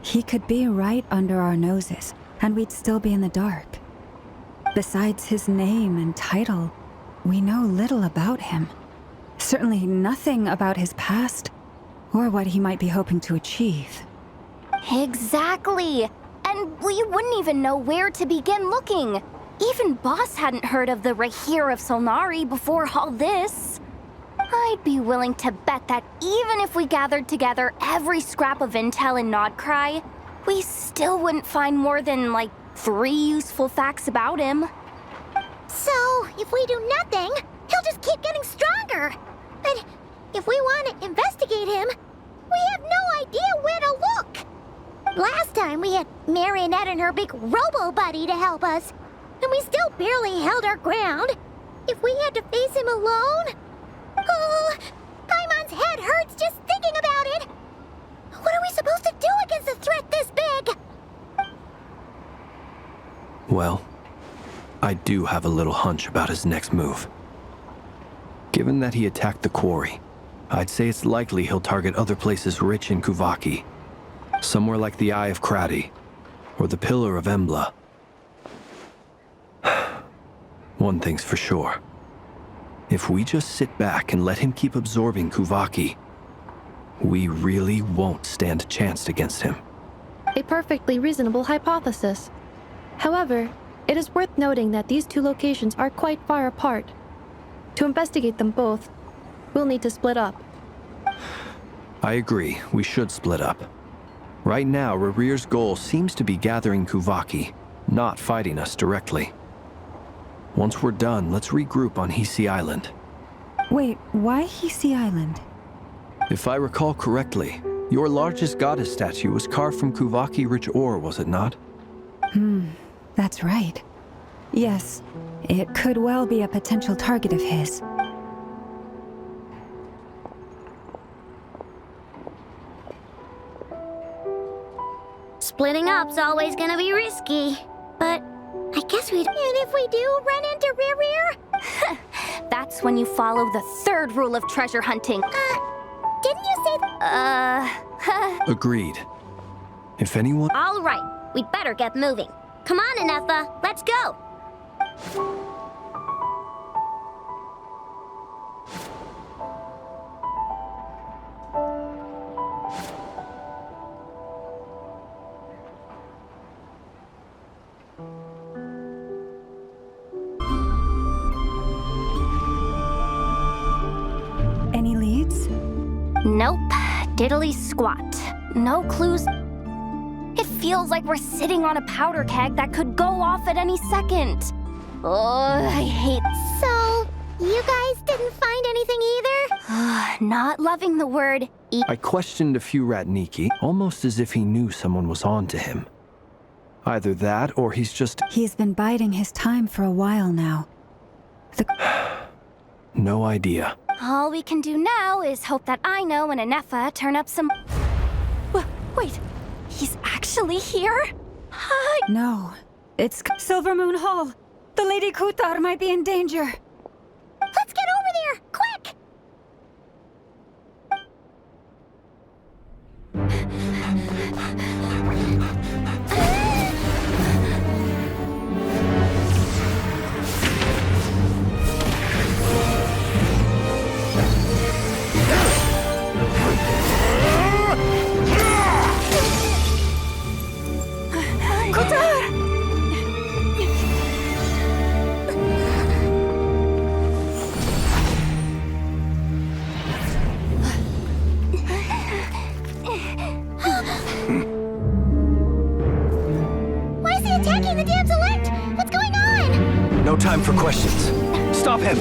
He could be right under our noses, and we'd still be in the dark. Besides his name and title, we know little about him. Certainly nothing about his past, or what he might be hoping to achieve. Exactly. And we wouldn't even know where to begin looking. Even Boss hadn't heard of the Reikir of Solnari before all this. I'd be willing to bet that even if we gathered together every scrap of intel in Nod-Crai, we still wouldn't find more than, like, 3 useful facts about him. So, if we do nothing, he'll just keep getting stronger. But if we want to investigate him, we have no idea where to look. Last time we had Marionette and her big robo-buddy to help us, and we still barely held our ground. If we had to face him alone... Oh, Paimon's head hurts just thinking about it. What are we supposed to do against a threat this big? Well, I do have a little hunch about his next move. Given that he attacked the quarry, I'd say it's likely he'll target other places rich in Kuvaki. Somewhere like the Eye of Krati, or the Pillar of Embla. One thing's for sure. If we just sit back and let him keep absorbing Kuvaki, we really won't stand a chance against him. A perfectly reasonable hypothesis. However, it is worth noting that these two locations are quite far apart. To investigate them both, we'll need to split up. I agree, we should split up. Right now, Rarir's goal seems to be gathering Kuvaki, not fighting us directly. Once we're done, let's regroup on Hisi Island. Wait, why Hisi Island? If I recall correctly, your largest goddess statue was carved from Kuvaki-rich ore, was it not? That's right. Yes, it could well be a potential target of his. Splitting up's always gonna be risky, but I guess we'd... And if we do run into Rear? That's when you follow the third rule of treasure hunting. Didn't you say... Agreed. If anyone... All right, we'd better get moving. Come on, Inetha, let's go! Any leads? Nope. Diddly squat. No clues. It feels like we're sitting on a powder keg that could go off at any second. Oh, I hate... So, you guys didn't find anything either? Not loving the word I questioned a few Ratniki, almost as if he knew someone was on to him. Either that, or he's just... He's been biding his time for a while now. No idea. All we can do now is hope that Aino and Ineffa turn up some... Wait, he's actually here? Hi. No, it's Silver Moon Hall. The Lady Kutar might be in danger. Let's get over there, quick! Why is he attacking the damselette? What's going on? No time for questions. Stop him!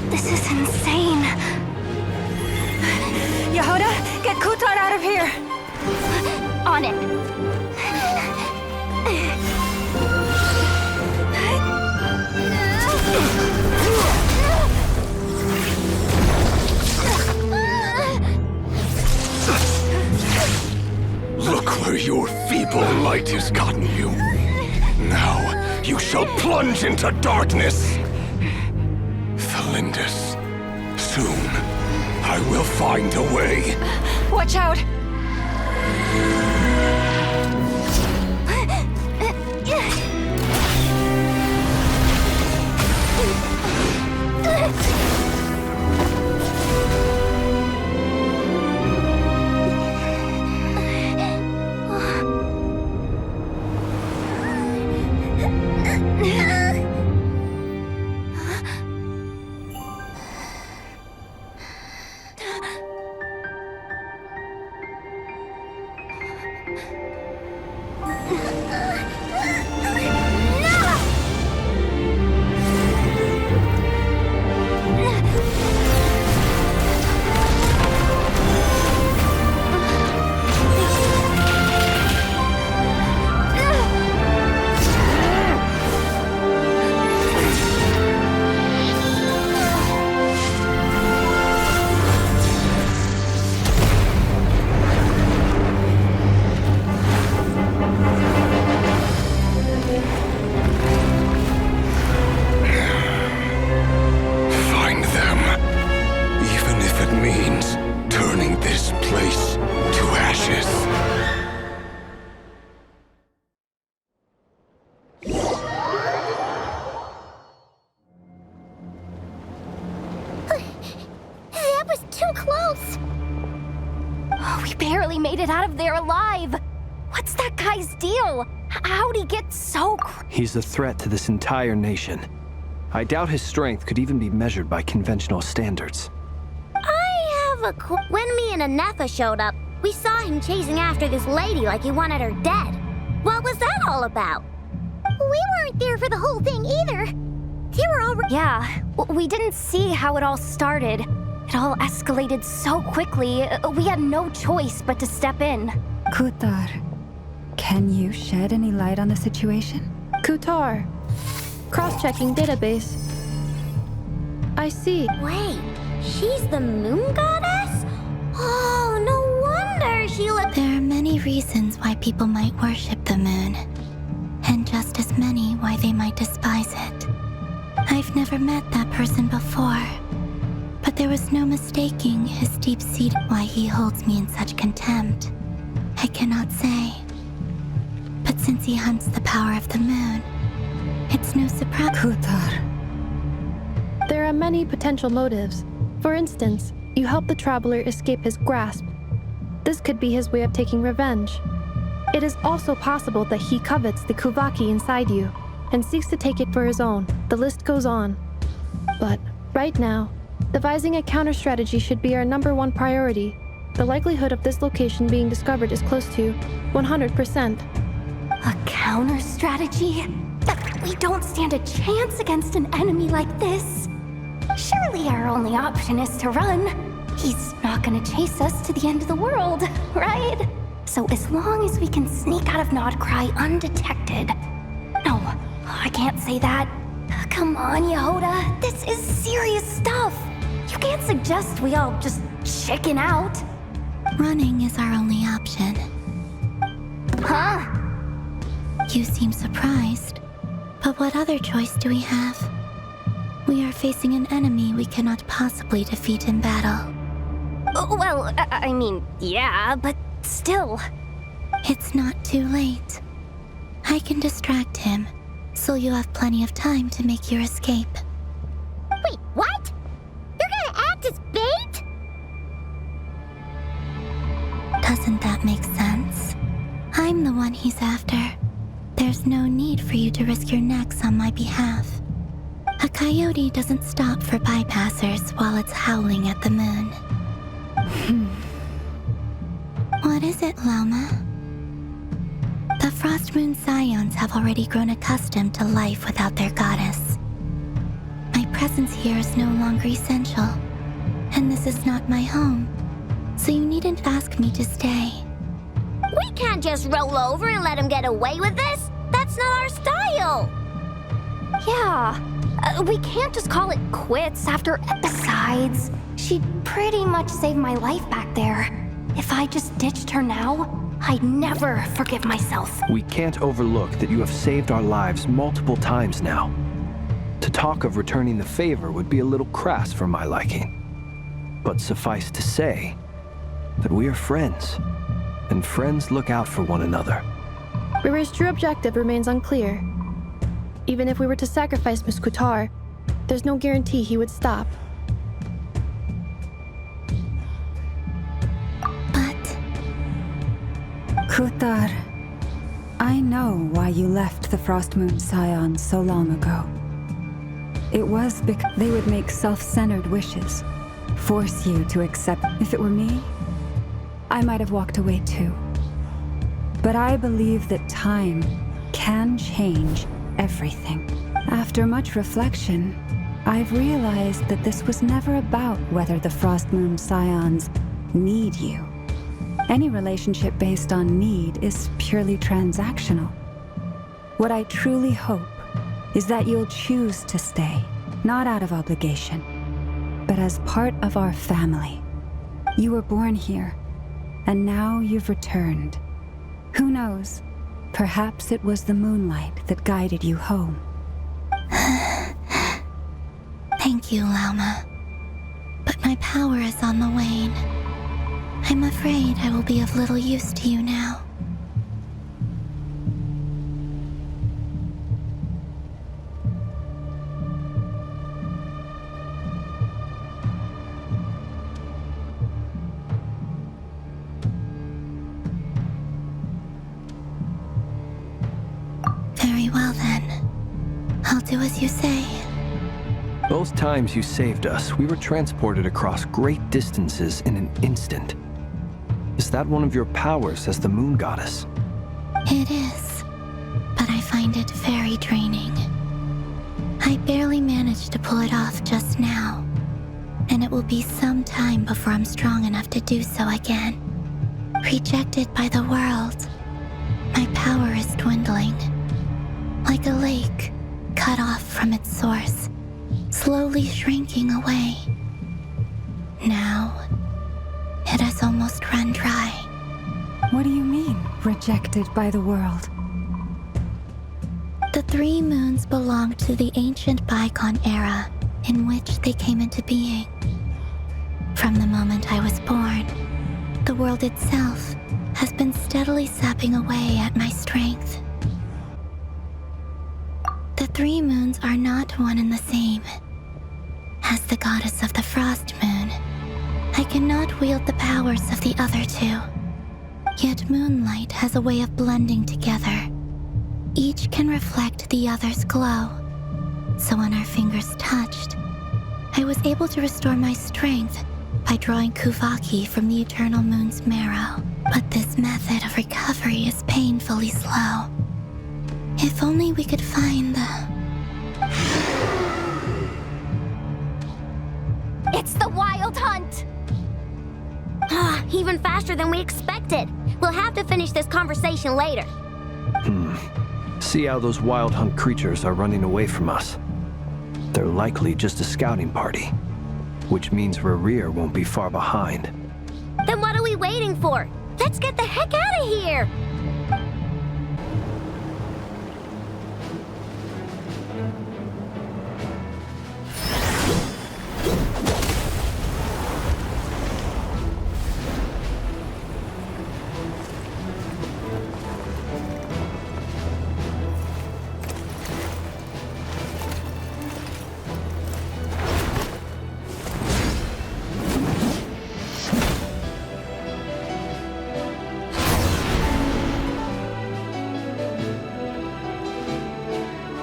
This is insane. Yehuda, get Kutar out of here! On it. Look where your feeble light has gotten you. Now you shall plunge into darkness. Felindus, soon I will find a way. Watch out! We barely made it out of there alive. What's that guy's deal? How'd he get so He's a threat to this entire nation. I doubt his strength could even be measured by conventional standards. I have when me and Anefa showed up, we saw him chasing after this lady like he wanted her dead. What was that all about? We weren't there for the whole thing either. They were already— Yeah, we didn't see how it all started. It all escalated so quickly, we had no choice but to step in. Kutar, can you shed any light on the situation? Kutar. Cross-checking database. I see. Wait, she's the moon goddess? Oh, no wonder she There are many reasons why people might worship the moon, and just as many why they might despise it. I've never met that person before, but there was no mistaking his deep-seated why he holds me in such contempt. I cannot say. But since he hunts the power of the moon, it's no surprise. Kutar. There are many potential motives. For instance, you help the traveler escape his grasp. This could be his way of taking revenge. It is also possible that he covets the Kuvaki inside you and seeks to take it for his own. The list goes on. But right now, devising a counter-strategy should be our #1 priority. The likelihood of this location being discovered is close to 100%. A counter-strategy? We don't stand a chance against an enemy like this. Surely our only option is to run. He's not gonna chase us to the end of the world, right? So as long as we can sneak out of Nod-Crai undetected... No, I can't say that. Come on, Yehoda, this is serious stuff. You can't suggest we all just chicken out. Running is our only option. Huh? You seem surprised. But what other choice do we have? We are facing an enemy we cannot possibly defeat in battle. Well, I mean, yeah, but still. It's not too late. I can distract him, so you have plenty of time to make your escape. Wait, what? You're gonna act as bait? Doesn't that make sense? I'm the one he's after. There's no need for you to risk your necks on my behalf. A coyote doesn't stop for bypassers while it's howling at the moon. What is it, Lama? The Frost Moon Scions have already grown accustomed to life without their goddess. My presence here is no longer essential, and this is not my home, so you needn't ask me to stay. We can't just roll over and let him get away with this. That's not our style. Yeah, we can't just call it quits after... Besides, she pretty much saved my life back there. If I just ditched her now, I'd never forgive myself. We can't overlook that you have saved our lives multiple times now. To talk of returning the favor would be a little crass for my liking. But suffice to say that we are friends, and friends look out for one another. River's true objective remains unclear. Even if we were to sacrifice Miss Kutar, there's no guarantee he would stop. Kutar, I know why you left the Frost Moon Scions so long ago. It was because they would make self-centered wishes, force you to accept. If it were me, I might have walked away too. But I believe that time can change everything. After much reflection, I've realized that this was never about whether the Frost Moon Scions need you. Any relationship based on need is purely transactional. What I truly hope is that you'll choose to stay, not out of obligation, but as part of our family. You were born here, and now you've returned. Who knows? Perhaps it was the moonlight that guided you home. Thank you, Lama. But my power is on the wane. I'm afraid I will be of little use to you now. do as you say. Both times you saved us, we were transported across great distances in an instant. Is that one of your powers as the moon goddess? It is, but I find it very draining. I barely managed to pull it off just now, and it will be some time before I'm strong enough to do so again. Rejected by the world, my power is dwindling. Like a lake, cut off from its source, slowly shrinking away. Now, it has almost run dry. What do you mean, rejected by the world? The 3 moons belonged to the ancient bygone era in which they came into being. From the moment I was born, the world itself has been steadily sapping away at my strength. The 3 moons are not one and the same. As the goddess of the Frost Moon, I cannot wield the powers of the other 2. Yet moonlight has a way of blending together. Each can reflect the other's glow. So when our fingers touched, I was able to restore my strength by drawing Kuvaki from the eternal moon's marrow. But this method of recovery is painfully slow. If only we could find the... It's the Wild Hunt! Even faster than we expected. We'll have to finish this conversation later. See how those Wild Hunt creatures are running away from us. They're likely just a scouting party, which means Rerir won't be far behind. Then what are we waiting for? Let's get the heck out of here!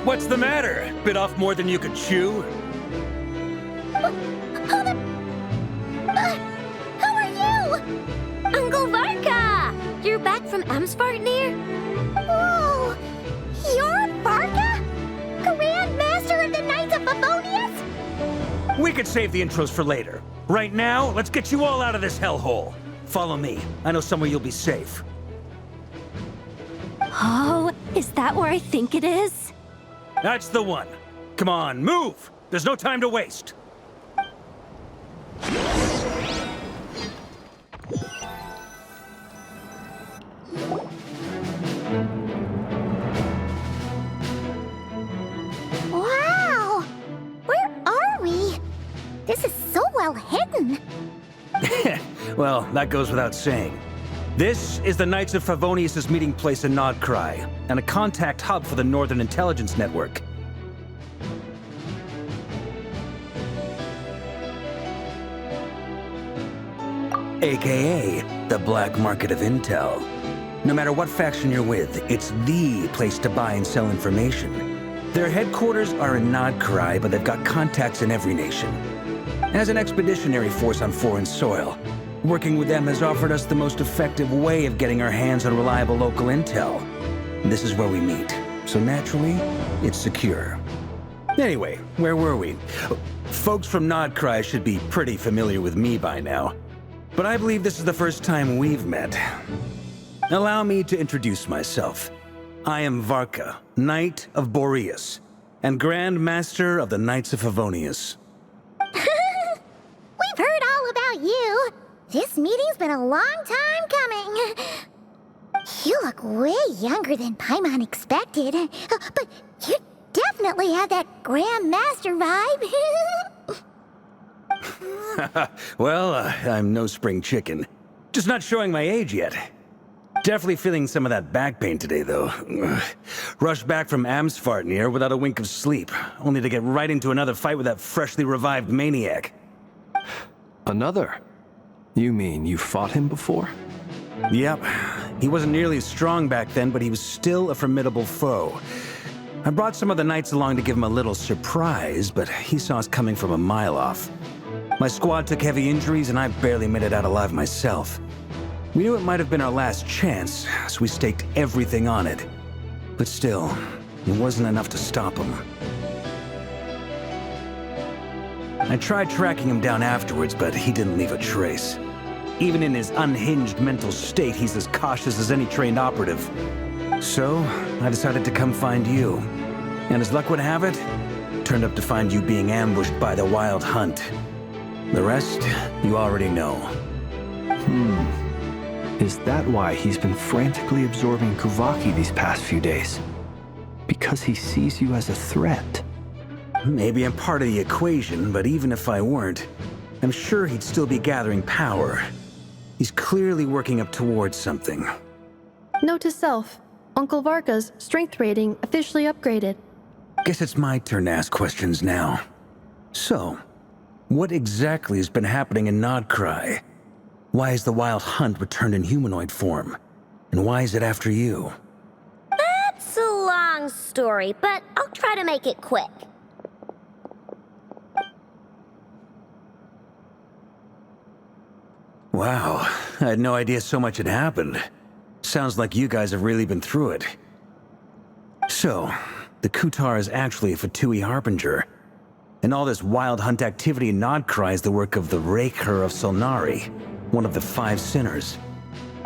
What's the matter? Bit off more than you could chew? Who are you? Uncle Varka! You're back from Amsvartnir? Whoa! You're Varka? Grand Master of the Knights of Favonius? We could save the intros for later. Right now, let's get you all out of this hellhole. Follow me. I know somewhere you'll be safe. Oh, is that where I think it is? That's the one. Come on, move! There's no time to waste. Wow! Where are we? This is so well hidden. Well, that goes without saying. This is the Knights of Favonius' meeting place in Nod-Krai, and a contact hub for the Northern Intelligence Network. AKA, the black market of intel. No matter what faction you're with, it's the place to buy and sell information. Their headquarters are in Nod-Krai, but they've got contacts in every nation. As an expeditionary force on foreign soil, working with them has offered us the most effective way of getting our hands on reliable local intel. This is where we meet, so naturally, it's secure. Anyway, where were we? Folks from Nod-Krai should be pretty familiar with me by now, but I believe this is the first time we've met. Allow me to introduce myself. I am Varka, Knight of Boreas, and Grand Master of the Knights of Favonius. We've heard all about you. This meeting's been a long time coming. You look way younger than Paimon expected, but you definitely have that Grand Master vibe. Well, I'm no spring chicken. Just not showing my age yet. Definitely feeling some of that back pain today, though. Rushed back from Amsvartnir without a wink of sleep, only to get right into another fight with that freshly revived maniac. Another? You mean you fought him before? Yep. He wasn't nearly as strong back then, but he was still a formidable foe. I brought some of the knights along to give him a little surprise, but he saw us coming from a mile off. My squad took heavy injuries, and I barely made it out alive myself. We knew it might have been our last chance, so we staked everything on it. But still, it wasn't enough to stop him. I tried tracking him down afterwards, but he didn't leave a trace. Even in his unhinged mental state, he's as cautious as any trained operative. So, I decided to come find you. And as luck would have it, turned up to find you being ambushed by the Wild Hunt. The rest, you already know. Is that why he's been frantically absorbing Kuvaki these past few days? Because he sees you as a threat? Maybe I'm part of the equation, but even if I weren't, I'm sure he'd still be gathering power. He's clearly working up towards something. Note to self, Uncle Varka's strength rating officially upgraded. Guess it's my turn to ask questions now. So, what exactly has been happening in Nod-Crai? Why is the Wild Hunt returned in humanoid form? And why is it after you? That's a long story, but I'll try to make it quick. Wow, I had no idea so much had happened. Sounds like you guys have really been through it. So, the Kutar is actually a Fatui Harbinger. And all this Wild Hunt activity in Nod-Crai is the work of the Raker of Solnari, one of the 5 sinners.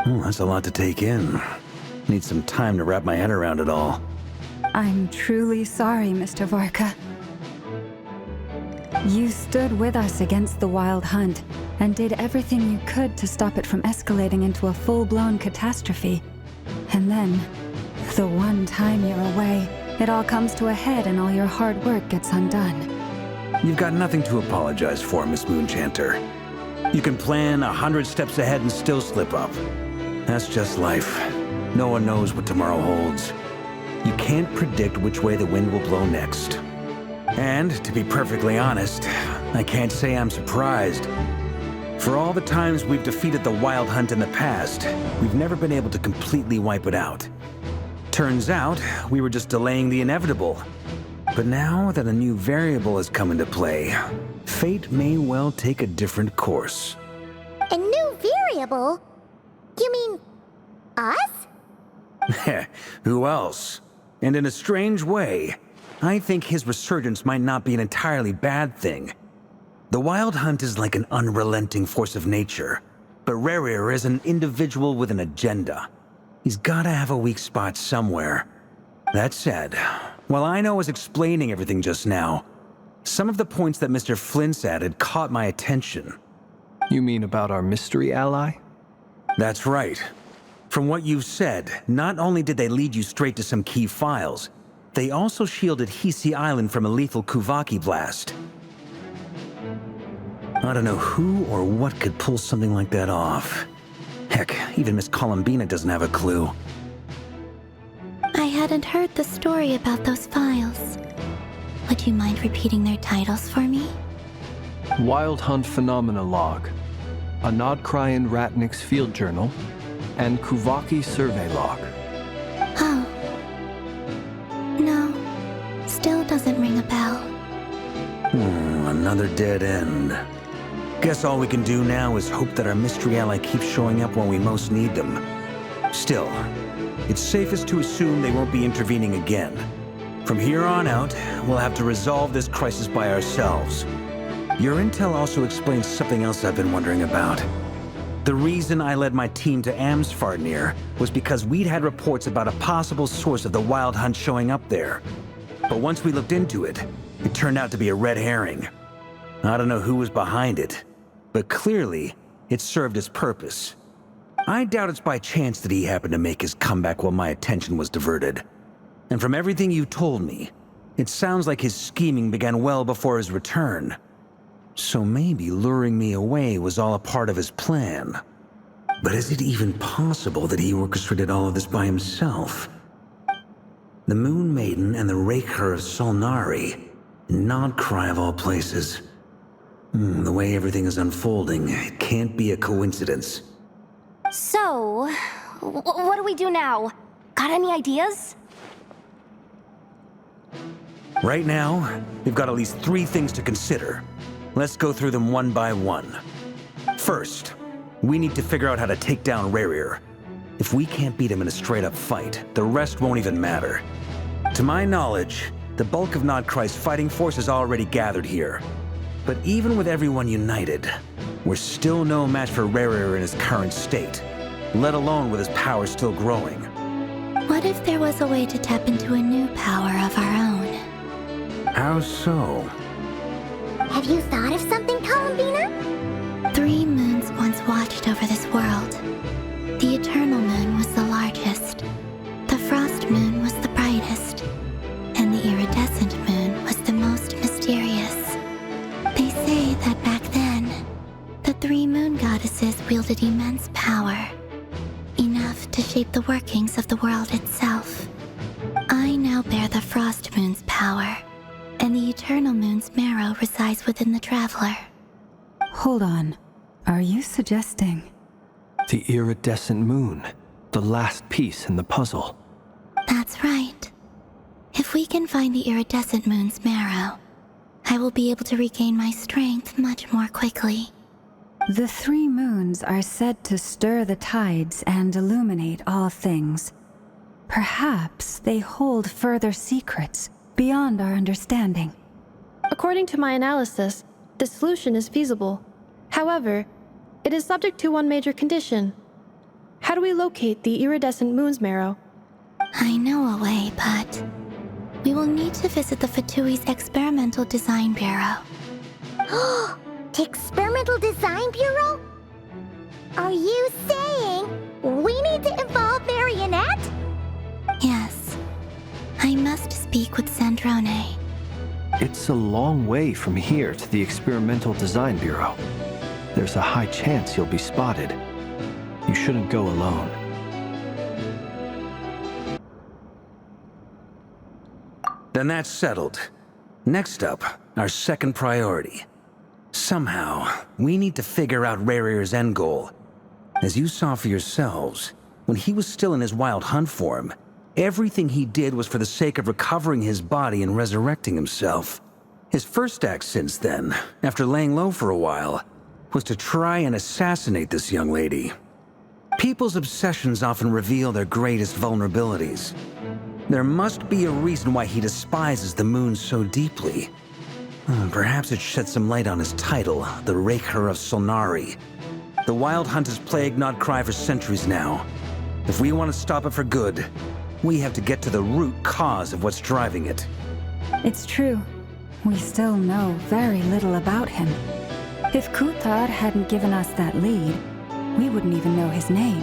Oh, that's a lot to take in. Need some time to wrap my head around it all. I'm truly sorry, Mr. Varka. You stood with us against the Wild Hunt and did everything you could to stop it from escalating into a full-blown catastrophe. And then, the one time you're away, it all comes to a head and all your hard work gets undone. You've got nothing to apologize for, Miss Moonchanter. You can plan 100 steps ahead and still slip up. That's just life. No one knows what tomorrow holds. You can't predict which way the wind will blow next. And, to be perfectly honest, I can't say I'm surprised. For all the times we've defeated the Wild Hunt in the past, we've never been able to completely wipe it out. Turns out, we were just delaying the inevitable. But now that a new variable has come into play, fate may well take a different course. A new variable? You mean us? Who else? And in a strange way, I think his resurgence might not be an entirely bad thing. The Wild Hunt is like an unrelenting force of nature, but Rerir is an individual with an agenda. He's gotta have a weak spot somewhere. That said, while I was explaining everything just now, some of the points that Mr. Flint's added caught my attention. You mean about our mystery ally? That's right. From what you've said, not only did they lead you straight to some key files, they also shielded Hisi Island from a lethal Kuvaki blast. I don't know who or what could pull something like that off. Heck, even Miss Columbina doesn't have a clue. I hadn't heard the story about those files. Would you mind repeating their titles for me? Wild Hunt Phenomena Log, a Nod-Craian Ratnik's Field Journal, and Kuvaki Survey Log. Oh. No. Still doesn't ring a bell. Another dead end. Guess all we can do now is hope that our mystery ally keeps showing up when we most need them. Still, it's safest to assume they won't be intervening again. From here on out, we'll have to resolve this crisis by ourselves. Your intel also explains something else I've been wondering about. The reason I led my team to Amsfarnir was because we'd had reports about a possible source of the Wild Hunt showing up there. But once we looked into it, it turned out to be a red herring. I don't know who was behind it, but clearly, it served its purpose. I doubt it's by chance that he happened to make his comeback while my attention was diverted. And from everything you told me, it sounds like his scheming began well before his return. So maybe luring me away was all a part of his plan. But is it even possible that he orchestrated all of this by himself? The Moon Maiden and the Raker of Solnari, Nod-Crai of all places. The way everything is unfolding, it can't be a coincidence. So, what do we do now? Got any ideas? Right now, we've got at least 3 things to consider. Let's go through them one by one. First, we need to figure out how to take down Rarier. If we can't beat him in a straight-up fight, the rest won't even matter. To my knowledge, the bulk of Nod-Krai's fighting force is already gathered here. But even with everyone united, we're still no match for Rarier in his current state, let alone with his power still growing. What if there was a way to tap into a new power of our own? How so? Have you thought of something, Columbina? 3 moons once watched over this world. The Eternal Moon was the largest. The Frost Moon was the brightest. And the Iridescent Moon was the most mysterious. They say that back then, the 3 moon goddesses wielded immense power. Enough to shape the workings of the world itself. I now bear the Frost Moon's power, and the Eternal Moon's marrow resides within the Traveler. Hold on. Are you suggesting? The iridescent moon, the last piece in the puzzle. That's right. If we can find the Iridescent Moon's marrow, I will be able to regain my strength much more quickly. The 3 moons are said to stir the tides and illuminate all things. Perhaps they hold further secrets beyond our understanding. According to my analysis, the solution is feasible. However, it is subject to one major condition. How do we locate the iridescent moon's marrow? I know a way, but we will need to visit the Fatui's Experimental Design Bureau. The Experimental Design Bureau? Are you saying we need to involve Marionette? Yes. I must speak with Sandrone. It's a long way from here to the Experimental Design Bureau. There's a high chance you'll be spotted. You shouldn't go alone. Then that's settled. Next up, our second priority. Somehow, we need to figure out Rarier's end goal. As you saw for yourselves, when he was still in his wild hunt form, everything he did was for the sake of recovering his body and resurrecting himself. His first act since then, after laying low for a while, was to try and assassinate this young lady. People's obsessions often reveal their greatest vulnerabilities. There must be a reason why he despises the moon so deeply. Perhaps it sheds some light on his title, the Raker of Solnari. The Wild Hunt has plagued Nod-Krai for centuries now. If we want to stop it for good, we have to get to the root cause of what's driving it. It's true. We still know very little about him. If Kutar hadn't given us that lead, we wouldn't even know his name.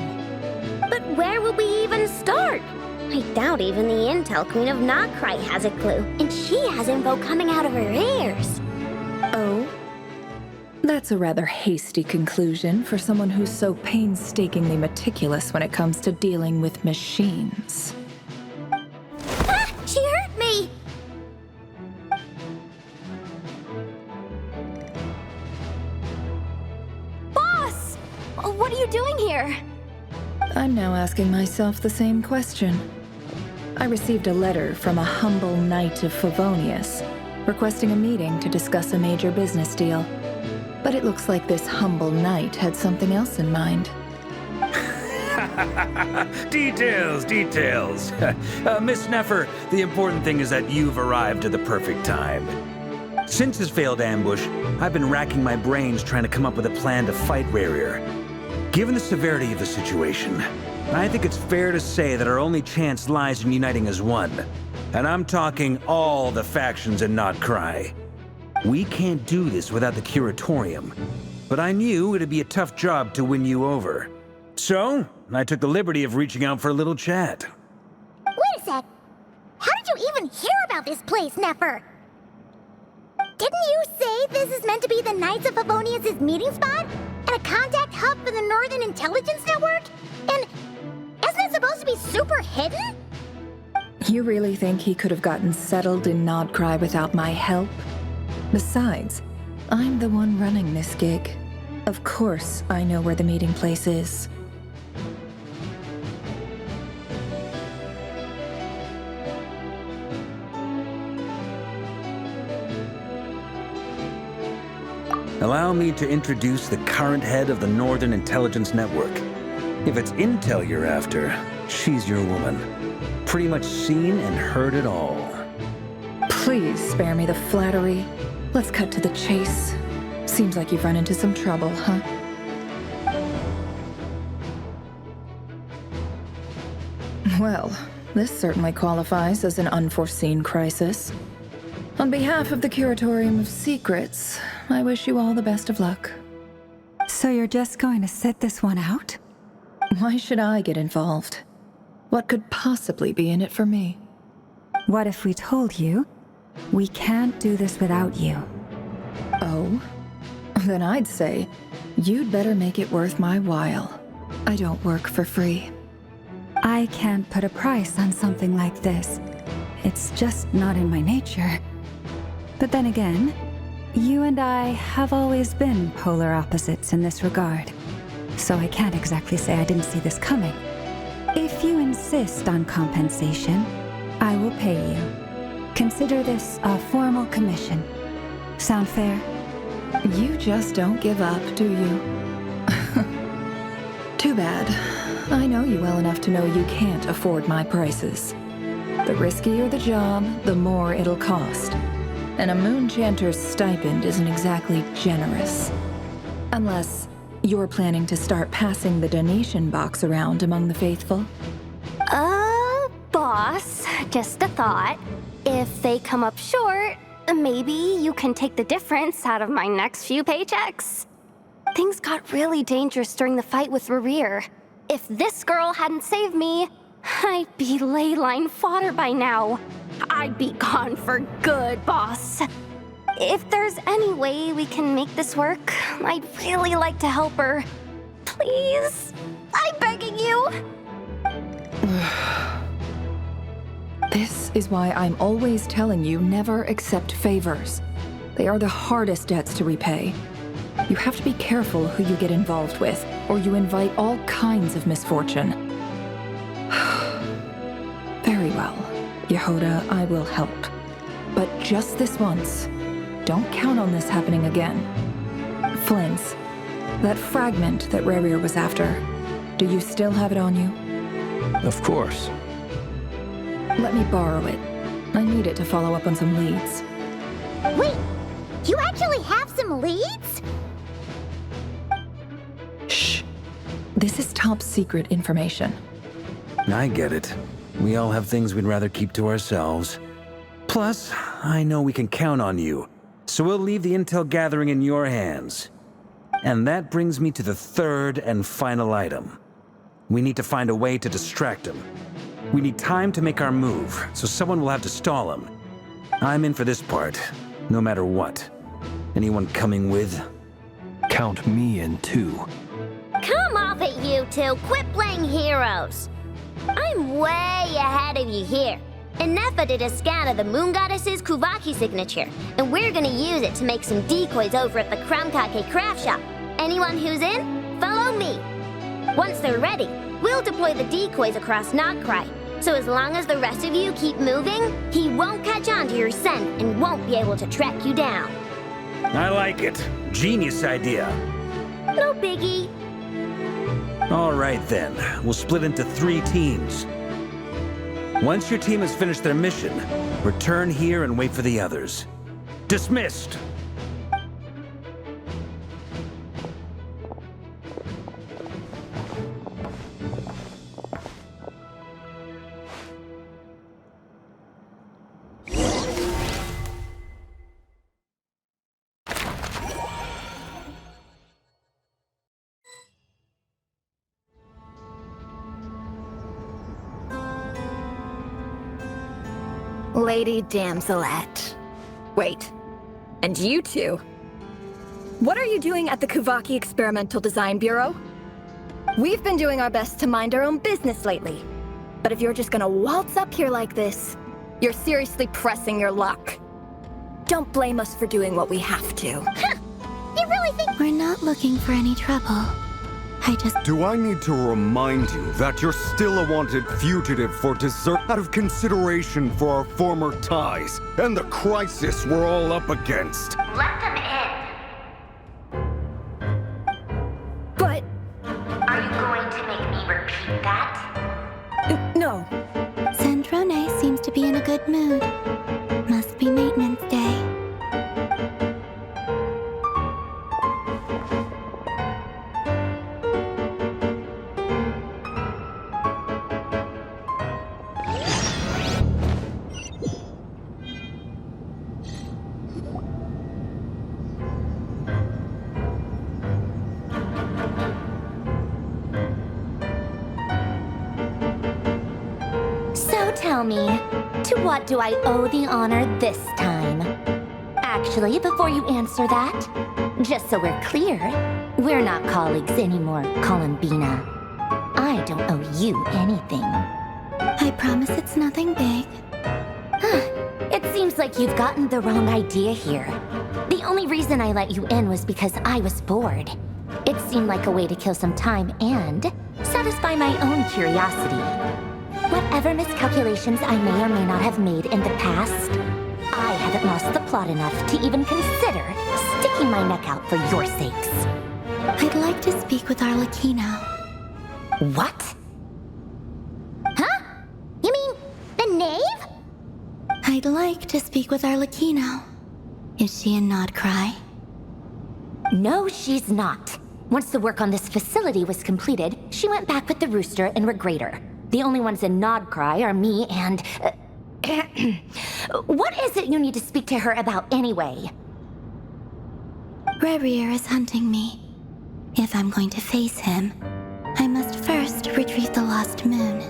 But where would we even start? I doubt even the Intel Queen of Nod-Krai has a clue, and she has info coming out of her ears. Oh? That's a rather hasty conclusion for someone who's so painstakingly meticulous when it comes to dealing with machines. Ah! She hurt me! Boss! What are you doing here? I'm now asking myself the same question. I received a letter from a humble knight of Favonius, requesting a meeting to discuss a major business deal. But it looks like this humble knight had something else in mind. Details. Miss Neffer, the important thing is that you've arrived at the perfect time. Since his failed ambush, I've been racking my brains trying to come up with a plan to fight Rarier. Given the severity of the situation, I think it's fair to say that our only chance lies in uniting as one. And I'm talking all the factions in Nod-Krai. We can't do this without the Curatorium, but I knew it'd be a tough job to win you over. So, I took the liberty of reaching out for a little chat. Wait a sec. How did you even hear about this place, Neffer? Didn't you say this is meant to be the Knights of Favonius' meeting spot? And a contact hub for the Northern Intelligence Network? And isn't it supposed to be super hidden? You really think he could have gotten settled in Nod-Krai without my help? Besides, I'm the one running this gig. Of course I know where the meeting place is. Allow me to introduce the current head of the Northern Intelligence Network. If it's intel you're after, she's your woman. Pretty much seen and heard it all. Please spare me the flattery. Let's cut to the chase. Seems like you've run into some trouble, huh? Well, this certainly qualifies as an unforeseen crisis. On behalf of the Curatorium of Secrets, I wish you all the best of luck. So you're just going to sit this one out? Why should I get involved? What could possibly be in it for me? What if we told you we can't do this without you? Oh? Then I'd say you'd better make it worth my while. I don't work for free. I can't put a price on something like this. It's just not in my nature. But then again, you and I have always been polar opposites in this regard. So I can't exactly say I didn't see this coming. If you insist on compensation, I will pay you. Consider this a formal commission. Sound fair? You just don't give up, do you? Too bad. I know you well enough to know you can't afford my prices. The riskier the job, the more it'll cost. And a Moonchanter's stipend isn't exactly generous. Unless you're planning to start passing the donation box around among the faithful. Boss, just a thought. If they come up short, maybe you can take the difference out of my next few paychecks. Things got really dangerous during the fight with Rerir. If this girl hadn't saved me, I'd be ley line fodder by now. I'd be gone for good, boss. If there's any way we can make this work, I'd really like to help her. Please, I'm begging you. This is why I'm always telling you never accept favors. They are the hardest debts to repay. You have to be careful who you get involved with, or you invite all kinds of misfortune. Very well, Yehoda, I will help. But just this once. Don't count on this happening again. Flins, that fragment that Rerir was after, do you still have it on you? Of course. Let me borrow it. I need it to follow up on some leads. Wait, you actually have some leads? Shh. This is top secret information. I get it. We all have things we'd rather keep to ourselves. Plus, I know we can count on you, so we'll leave the intel gathering in your hands. And that brings me to the third and final item. We need to find a way to distract him. We need time to make our move, so someone will have to stall him. I'm in for this part, no matter what. Anyone coming with? Count me in too. Come off it, you two. Quit playing heroes. I'm way ahead of you here. Nefa did a scan of the Moon Goddess's Kuvaki signature, and we're gonna use it to make some decoys over at the Kramkake craft shop. Anyone who's in, follow me. Once they're ready, we'll deploy the decoys across Nod-Crai. So as long as the rest of you keep moving, he won't catch on to your scent and won't be able to track you down. I like it. Genius idea. No biggie. All right then, we'll split into 3 teams. Once your team has finished their mission, return here and wait for the others. Dismissed! Lady Damselette. Wait, and you two? What are you doing at the Kuvaki Experimental Design Bureau? We've been doing our best to mind our own business lately. But if you're just gonna waltz up here like this, you're seriously pressing your luck. Don't blame us for doing what we have to. You really think we're not looking for any trouble? Do I need to remind you that you're still a wanted fugitive for desert out of consideration for our former ties and the crisis we're all up against? Let them in. No. Sandrone seems to be in a good mood. Must be maintenance day. So tell me, to what do I owe the honor this time? Actually, before you answer that, just so we're clear, we're not colleagues anymore, Columbina. I don't owe you anything. I promise it's nothing big. It seems like you've gotten the wrong idea here. The only reason I let you in was because I was bored. It seemed like a way to kill some time and satisfy my own curiosity. Whatever miscalculations I may or may not have made in the past, I haven't lost the plot enough to even consider sticking my neck out for your sakes. I'd like to speak with Arlecchino. What? Huh? You mean the knave? I'd like to speak with Arlecchino. Is she in Nod-Crai? No, she's not. Once the work on this facility was completed, she went back with the rooster and Regrator. The only ones in Nod-Crai are me and... What is it you need to speak to her about anyway? Rebrier is hunting me. If I'm going to face him, I must first retrieve the lost moon.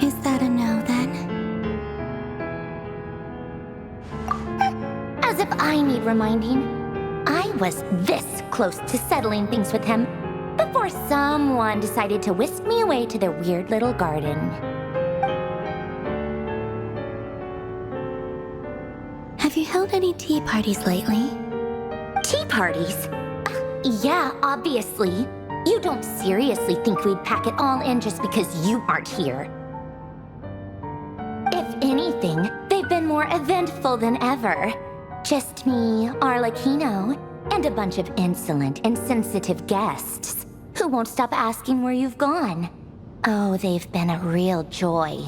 Is that a no, then? As if I need reminding. I was this close to settling things with him before someone decided to whisk me away to their weird little garden. Have you held any tea parties lately? Tea parties? Yeah, obviously. You don't seriously think we'd pack it all in just because you aren't here. If anything, they've been more eventful than ever. Just me, Arlecchino, and a bunch of insolent, insensitive guests who won't stop asking where you've gone. Oh, they've been a real joy.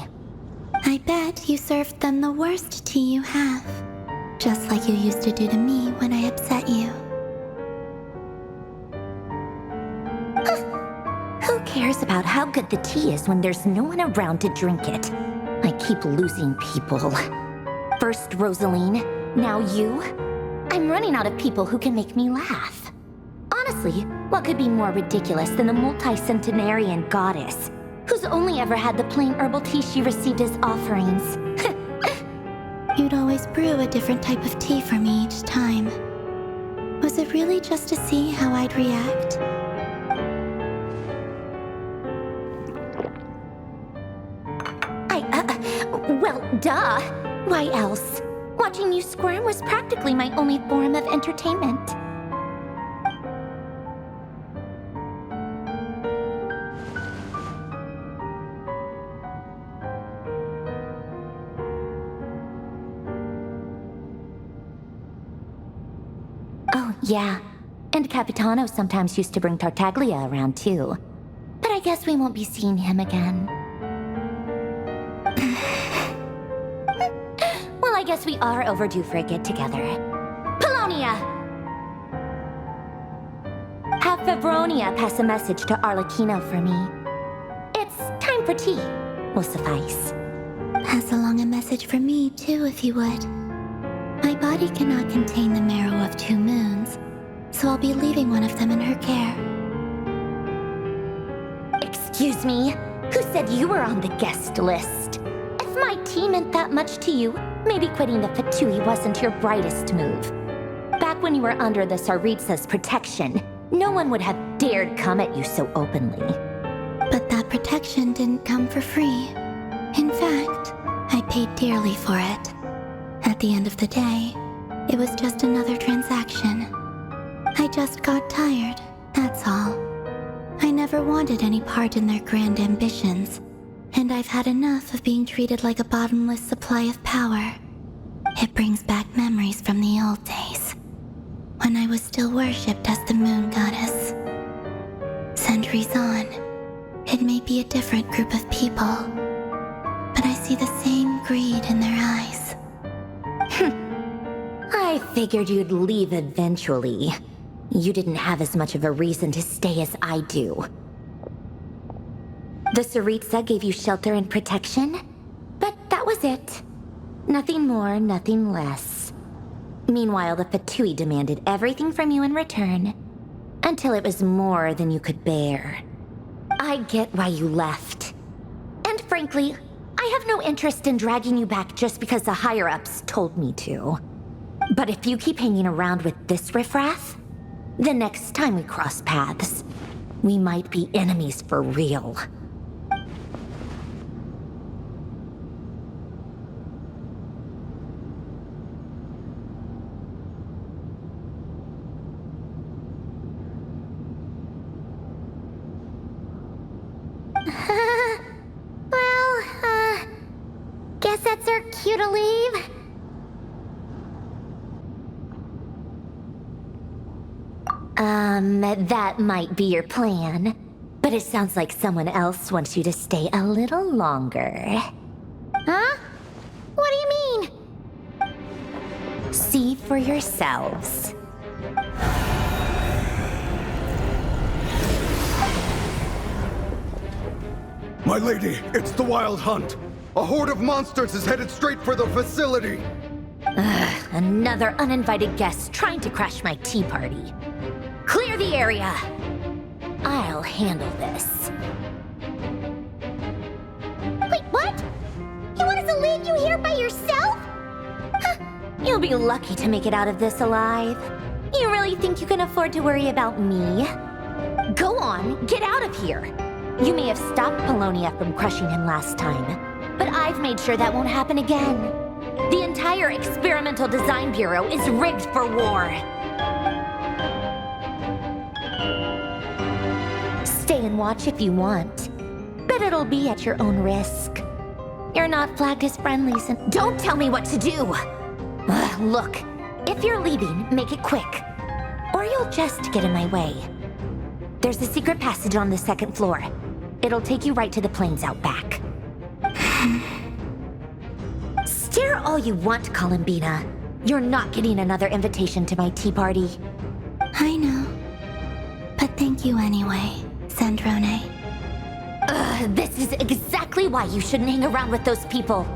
I bet you served them the worst tea you have. Just like you used to do to me when I upset you. Who cares about how good the tea is when there's no one around to drink it? I keep losing people. First Rosaline, now you. I'm running out of people who can make me laugh. Honestly, what could be more ridiculous than the multi-centenarian goddess, who's only ever had the plain herbal tea she received as offerings? You'd always brew a different type of tea for me each time. Was it really just to see how I'd react? Well, duh. Why else? Watching you squirm was practically my only form of entertainment. Oh, yeah. And Capitano sometimes used to bring Tartaglia around, too. But I guess we won't be seeing him again. Well, I guess we are overdue for a get-together. Polonia! Have Fevronia pass a message to Arlecchino for me. It's time for tea. Will suffice. Pass along a message for me, too, if you would. My body cannot contain the marrow of 2 moons, so I'll be leaving one of them in her care. Excuse me? Who said you were on the guest list? If my tea meant that much to you, maybe quitting the Fatui wasn't your brightest move. Back when you were under the Tsaritsa's protection, no one would have dared come at you so openly. But that protection didn't come for free. In fact, I paid dearly for it. At the end of the day, it was just another transaction. I just got tired, that's all. I never wanted any part in their grand ambitions, and I've had enough of being treated like a bottomless supply of power. It brings back memories from the old days, when I was still worshipped as the moon goddess. Centuries on, it may be a different group of people, but I see the same greed in their eyes. I figured you'd leave eventually. You didn't have as much of a reason to stay as I do. The Tsaritsa gave you shelter and protection, but that was it. Nothing more, nothing less. Meanwhile, the Fatui demanded everything from you in return, until it was more than you could bear. I get why you left. And frankly, I have no interest in dragging you back just because the higher-ups told me to. But if you keep hanging around with this riffraff, the next time we cross paths, we might be enemies for real. Guess that's our cue to leave. That might be your plan, but it sounds like someone else wants you to stay a little longer. Huh? What do you mean? See for yourselves. My lady, it's the Wild Hunt. A horde of monsters is headed straight for the facility. Another uninvited guest trying to crash my tea party. Clear the area. I'll handle this. Wait, what? You want us to leave you here by yourself? You'll be lucky to make it out of this alive. You really think you can afford to worry about me? Go on, get out of here. You may have stopped Polonia from crushing him last time, but I've made sure that won't happen again. The entire Experimental Design Bureau is rigged for war. Stay and watch if you want, but it'll be at your own risk. You're not flagged as friendlies, and don't tell me what to do! Look, if you're leaving, make it quick, or you'll just get in my way. There's a secret passage on the second floor. It'll take you right to the plains out back. Stare all you want, Columbina. You're not getting another invitation to my tea party. I know. But thank you anyway, Sandrone. This is exactly why you shouldn't hang around with those people.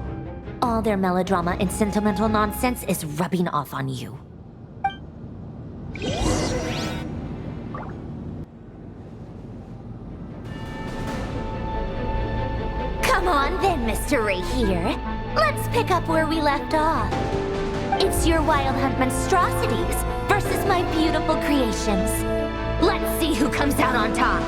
All their melodrama and sentimental nonsense is rubbing off on you. Come on then, Mr. Right here. Let's pick up where we left off. It's your Wild Hunt monstrosities versus my beautiful creations. Let's see who comes out on top.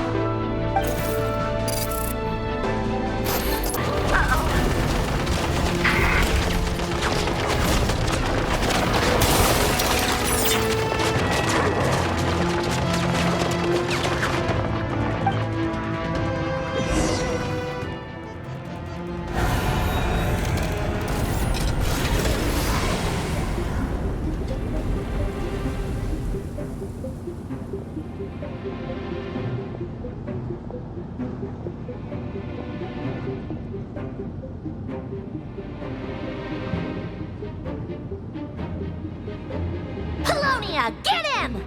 Get him!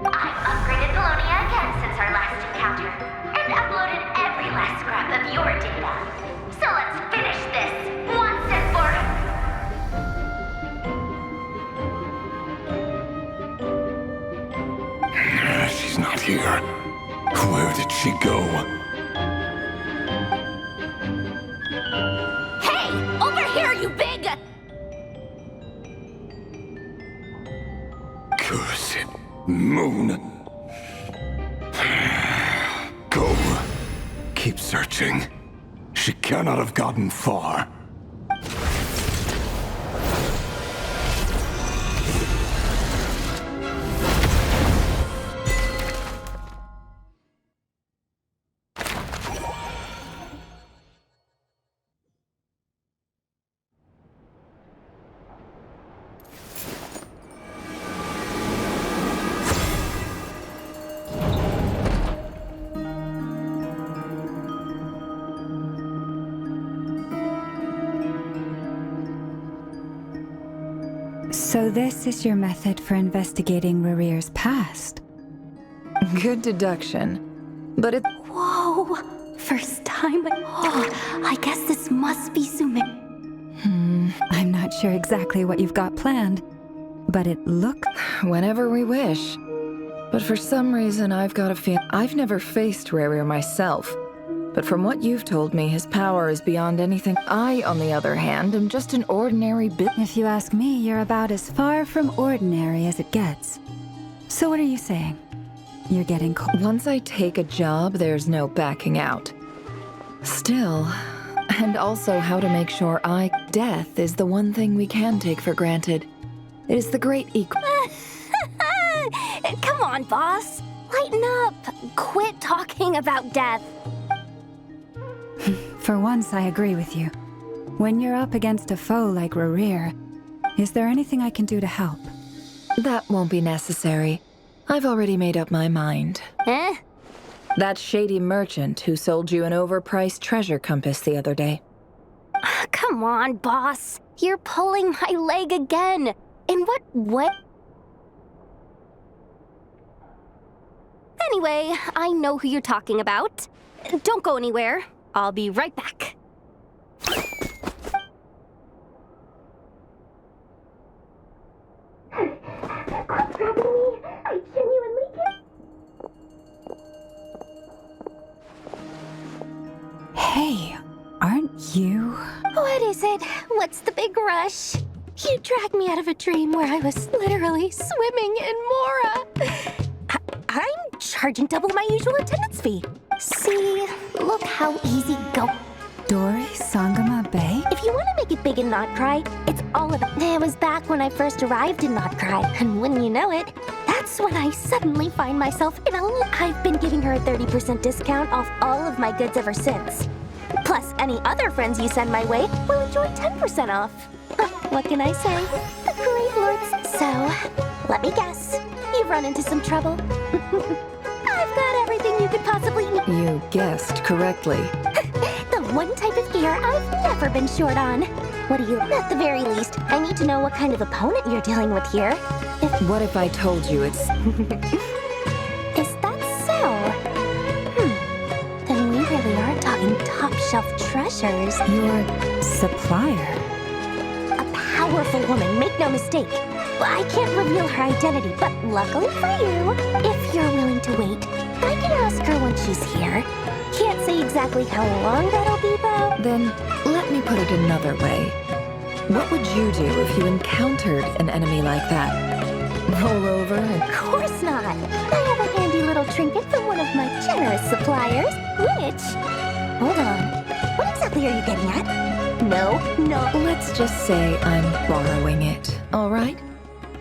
I've upgraded Polonia again since our last encounter, and uploaded every last scrap of your data. So let's finish this once and for all. She's not here. Where did she go? Hey! Over here, you big... Cursed moon. keep searching. She cannot have gotten far. So this is your method for investigating Rarir's past? Good deduction. But it... Whoa! First time I guess this must be Sumi. I'm not sure exactly what you've got planned, but it looks... Whenever we wish. But for some reason, I've got a feel... I've never faced Rarir myself. But from what you've told me, his power is beyond anything. I, on the other hand, am just an ordinary bit... If you ask me, you're about as far from ordinary as it gets. So what are you saying? You're getting cold? Once I take a job, there's no backing out. Still... And also how to make sure death is the one thing we can take for granted. It is the great Come on, boss. Lighten up. Quit talking about death. For once, I agree with you. When you're up against a foe like Rarir, is there anything I can do to help? That won't be necessary. I've already made up my mind. Eh? That shady merchant who sold you an overpriced treasure compass the other day. Come on, boss. You're pulling my leg again. In what way? Anyway, I know who you're talking about. Don't go anywhere. I'll be right back. Hey, aren't you? What is it? What's the big rush? You dragged me out of a dream where I was literally swimming in Mora. I'm charging double my usual attendance fee. See, look how easy go. Dori Sangama Bay? If you want to make it big in Nod-Crai, it's all about... It was back when I first arrived in Nod-Crai, and wouldn't you know it, that's when I suddenly find myself in a... I've been giving her a 30% discount off all of my goods ever since. Plus, any other friends you send my way will enjoy 10% off. What can I say? The great lords. So, let me guess. You've run into some trouble. I've got everything you could possibly need. You guessed correctly. The one type of gear I've never been short on. What do you... At the very least, I need to know what kind of opponent you're dealing with here. What if I told you it's... Is that so? Then we really are talking top-shelf treasures. Your supplier? A powerful woman, make no mistake. I can't reveal her identity, but luckily for you, if you're willing to wait, I can ask her when she's here. Can't say exactly how long that'll be, though. Then, let me put it another way. What would you do if you encountered an enemy like that? Roll over and... Of course not! I have a handy little trinket from one of my generous suppliers, which... Hold on. What exactly are you getting at? No. Let's just say I'm borrowing it, all right?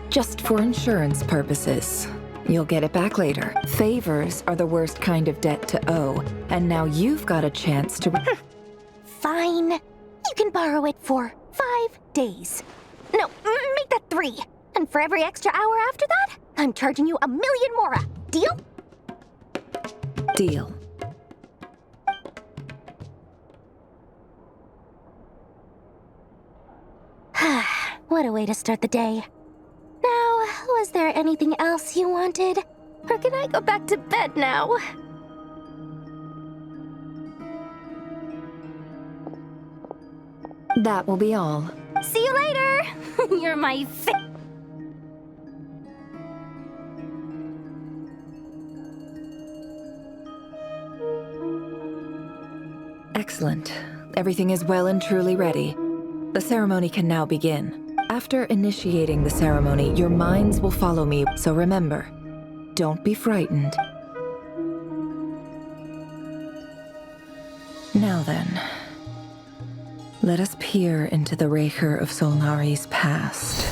Just for insurance purposes. You'll get it back later. Favors are the worst kind of debt to owe, and now you've got a chance to... Fine. You can borrow it for 5 days. No, make that 3. And for every extra hour after that, I'm charging you 1 million mora. Deal? Deal. What a way to start the day. Now, was there anything else you wanted? Or can I go back to bed now? That will be all. See you later! You're my Excellent. Everything is well and truly ready. The ceremony can now begin. After initiating the ceremony, your minds will follow me, so remember, don't be frightened. Now then, let us peer into the Raker of Solnari's past.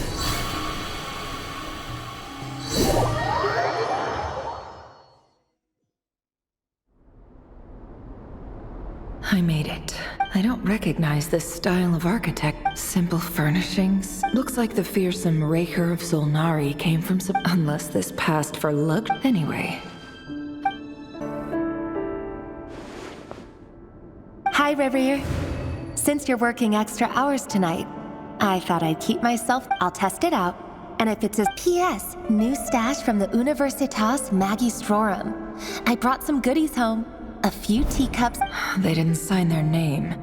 I made it. I don't recognize this style of architect. Simple furnishings. Looks like the fearsome Raker of Solnari came from some... Unless this passed for luck. Anyway. Hi, Reverie. Since you're working extra hours tonight, I thought I'd keep myself. I'll test it out. And if it's a P.S., new stash from the Universitas Magistrorum. I brought some goodies home. A few teacups. They didn't sign their name,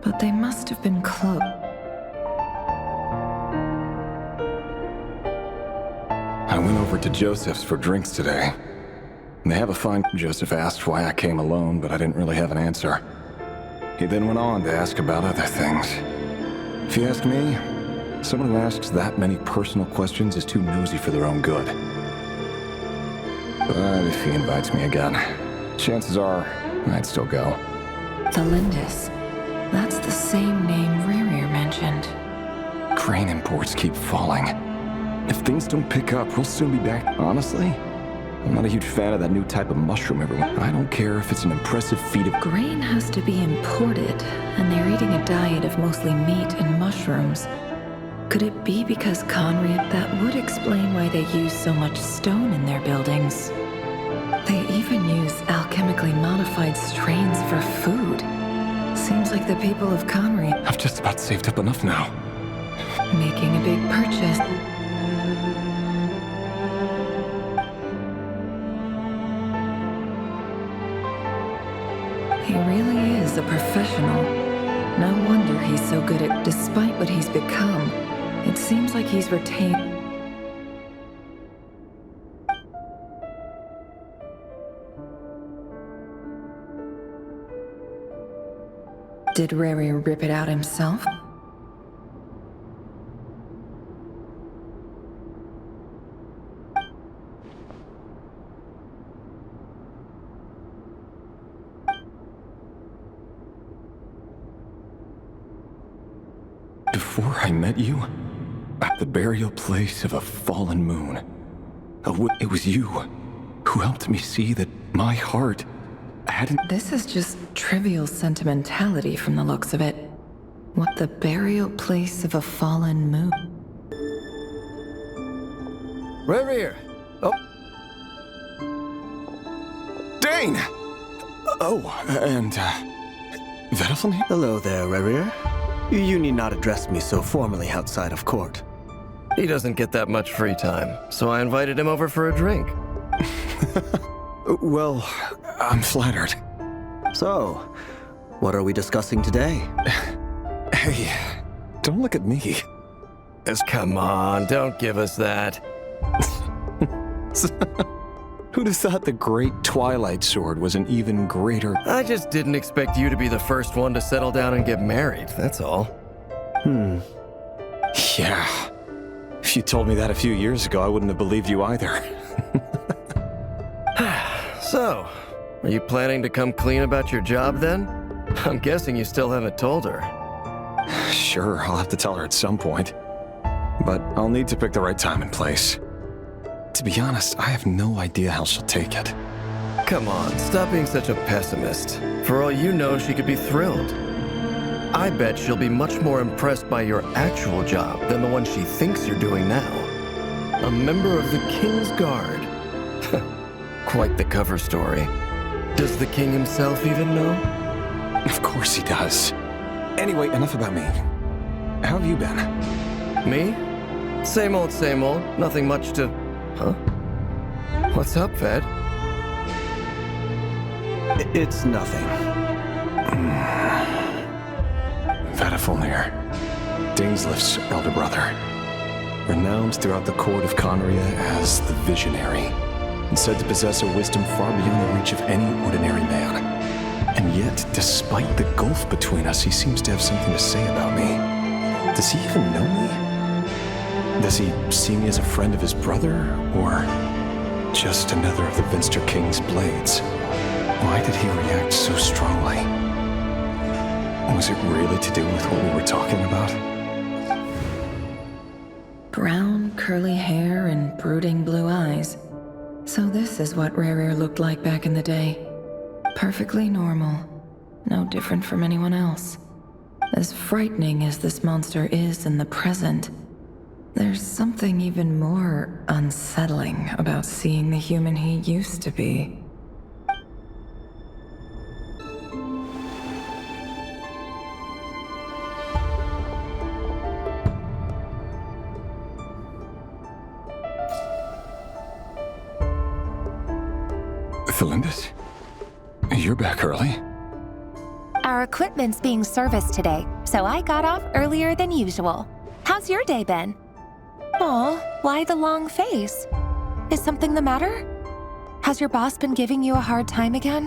but they must have been close. I went over to Joseph's for drinks today. They have a fine... Joseph asked why I came alone, but I didn't really have an answer. He then went on to ask about other things. If you ask me, someone who asks that many personal questions is too nosy for their own good. But if he invites me again, chances are I'd still go. The Lindis. That's the same name Rerir mentioned. Grain imports keep falling. If things don't pick up, we'll soon be back. Honestly, I'm not a huge fan of that new type of mushroom everyone. I don't care if it's an impressive feat of... Grain has to be imported, and they're eating a diet of mostly meat and mushrooms. Could it be because Conria... That would explain why they use so much stone in their buildings. They even use alchemically modified strains for food. Seems like the people of Conria... I've just about saved up enough now. Making a big purchase. He really is a professional. No wonder he's so good at... Despite what he's become, it seems like he's retained... Did Rerir rip it out himself? Before I met you, at the burial place of a fallen moon, it was you who helped me see that my heart hadn't... This is just trivial sentimentality from the looks of it. What, the burial place of a fallen moon? Rerir! Oh. Dane! Oh, and, Vedaflin? Hello there, Rerir. You need not address me so formally outside of court. He doesn't get that much free time, so I invited him over for a drink. Well, I'm flattered. So, what are we discussing today? Hey, don't look at me. Come on, don't give us that. Who'd have thought the great Twilight Sword was an even greater... I just didn't expect you to be the first one to settle down and get married, that's all. Yeah. If you told me that a few years ago, I wouldn't have believed you either. So, are you planning to come clean about your job then? I'm guessing you still haven't told her. Sure, I'll have to tell her at some point. But I'll need to pick the right time and place. To be honest, I have no idea how she'll take it. Come on, stop being such a pessimist. For all you know, she could be thrilled. I bet she'll be much more impressed by your actual job than the one she thinks you're doing now. A member of the King's Guard. Quite the cover story. Does the king himself even know? Of course he does. Anyway, enough about me. How have you been? Me? Same old, nothing much to... Huh? What's up, Ved? It's nothing. Vedaflin, Dainslift's elder brother. Renowned throughout the court of Conria as the Visionary, and said to possess a wisdom far beyond the reach of any ordinary man. And yet, despite the gulf between us, he seems to have something to say about me. Does he even know me? Does he see me as a friend of his brother, or just another of the Vinster King's blades? Why did he react so strongly? Was it really to do with what we were talking about? Brown, curly hair and brooding blue eyes. So this is what Rere looked like back in the day. Perfectly normal. No different from anyone else. As frightening as this monster is in the present, there's something even more unsettling about seeing the human he used to be. Thelindis? You're back early? Our equipment's being serviced today, so I got off earlier than usual. How's your day been? Aw, why the long face? Is something the matter? Has your boss been giving you a hard time again?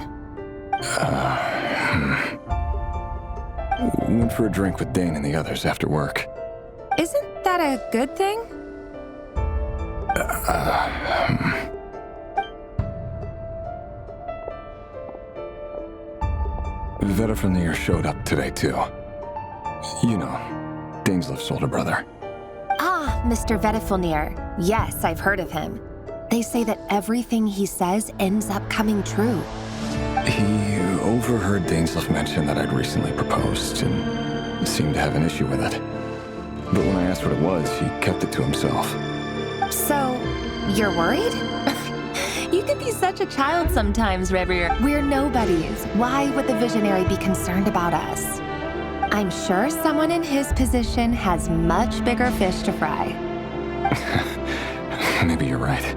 Went for a drink with Dane and the others after work. Isn't that a good thing? Vedifnir showed up today, too. You know, Daneslif's older brother. Ah, Mr. Vedifnir. Yes, I've heard of him. They say that everything he says ends up coming true. He overheard Daneslif mention that I'd recently proposed and seemed to have an issue with it. But when I asked what it was, he kept it to himself. So, you're worried? You can be such a child sometimes, Revere. We're nobodies. Why would the Visionary be concerned about us? I'm sure someone in his position has much bigger fish to fry. Maybe you're right.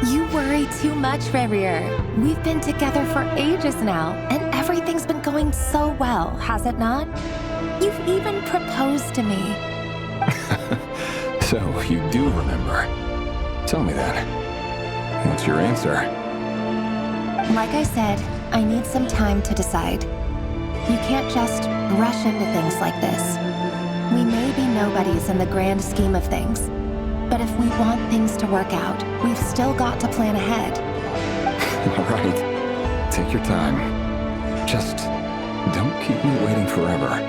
You worry too much, Revere. We've been together for ages now, and everything's been going so well, has it not? You've even proposed to me. So, you do remember. Tell me then. What's your answer? Like I said, I need some time to decide. You can't just rush into things like this. We may be nobodies in the grand scheme of things, but if we want things to work out, we've still got to plan ahead. All right. Take your time. Just don't keep me waiting forever.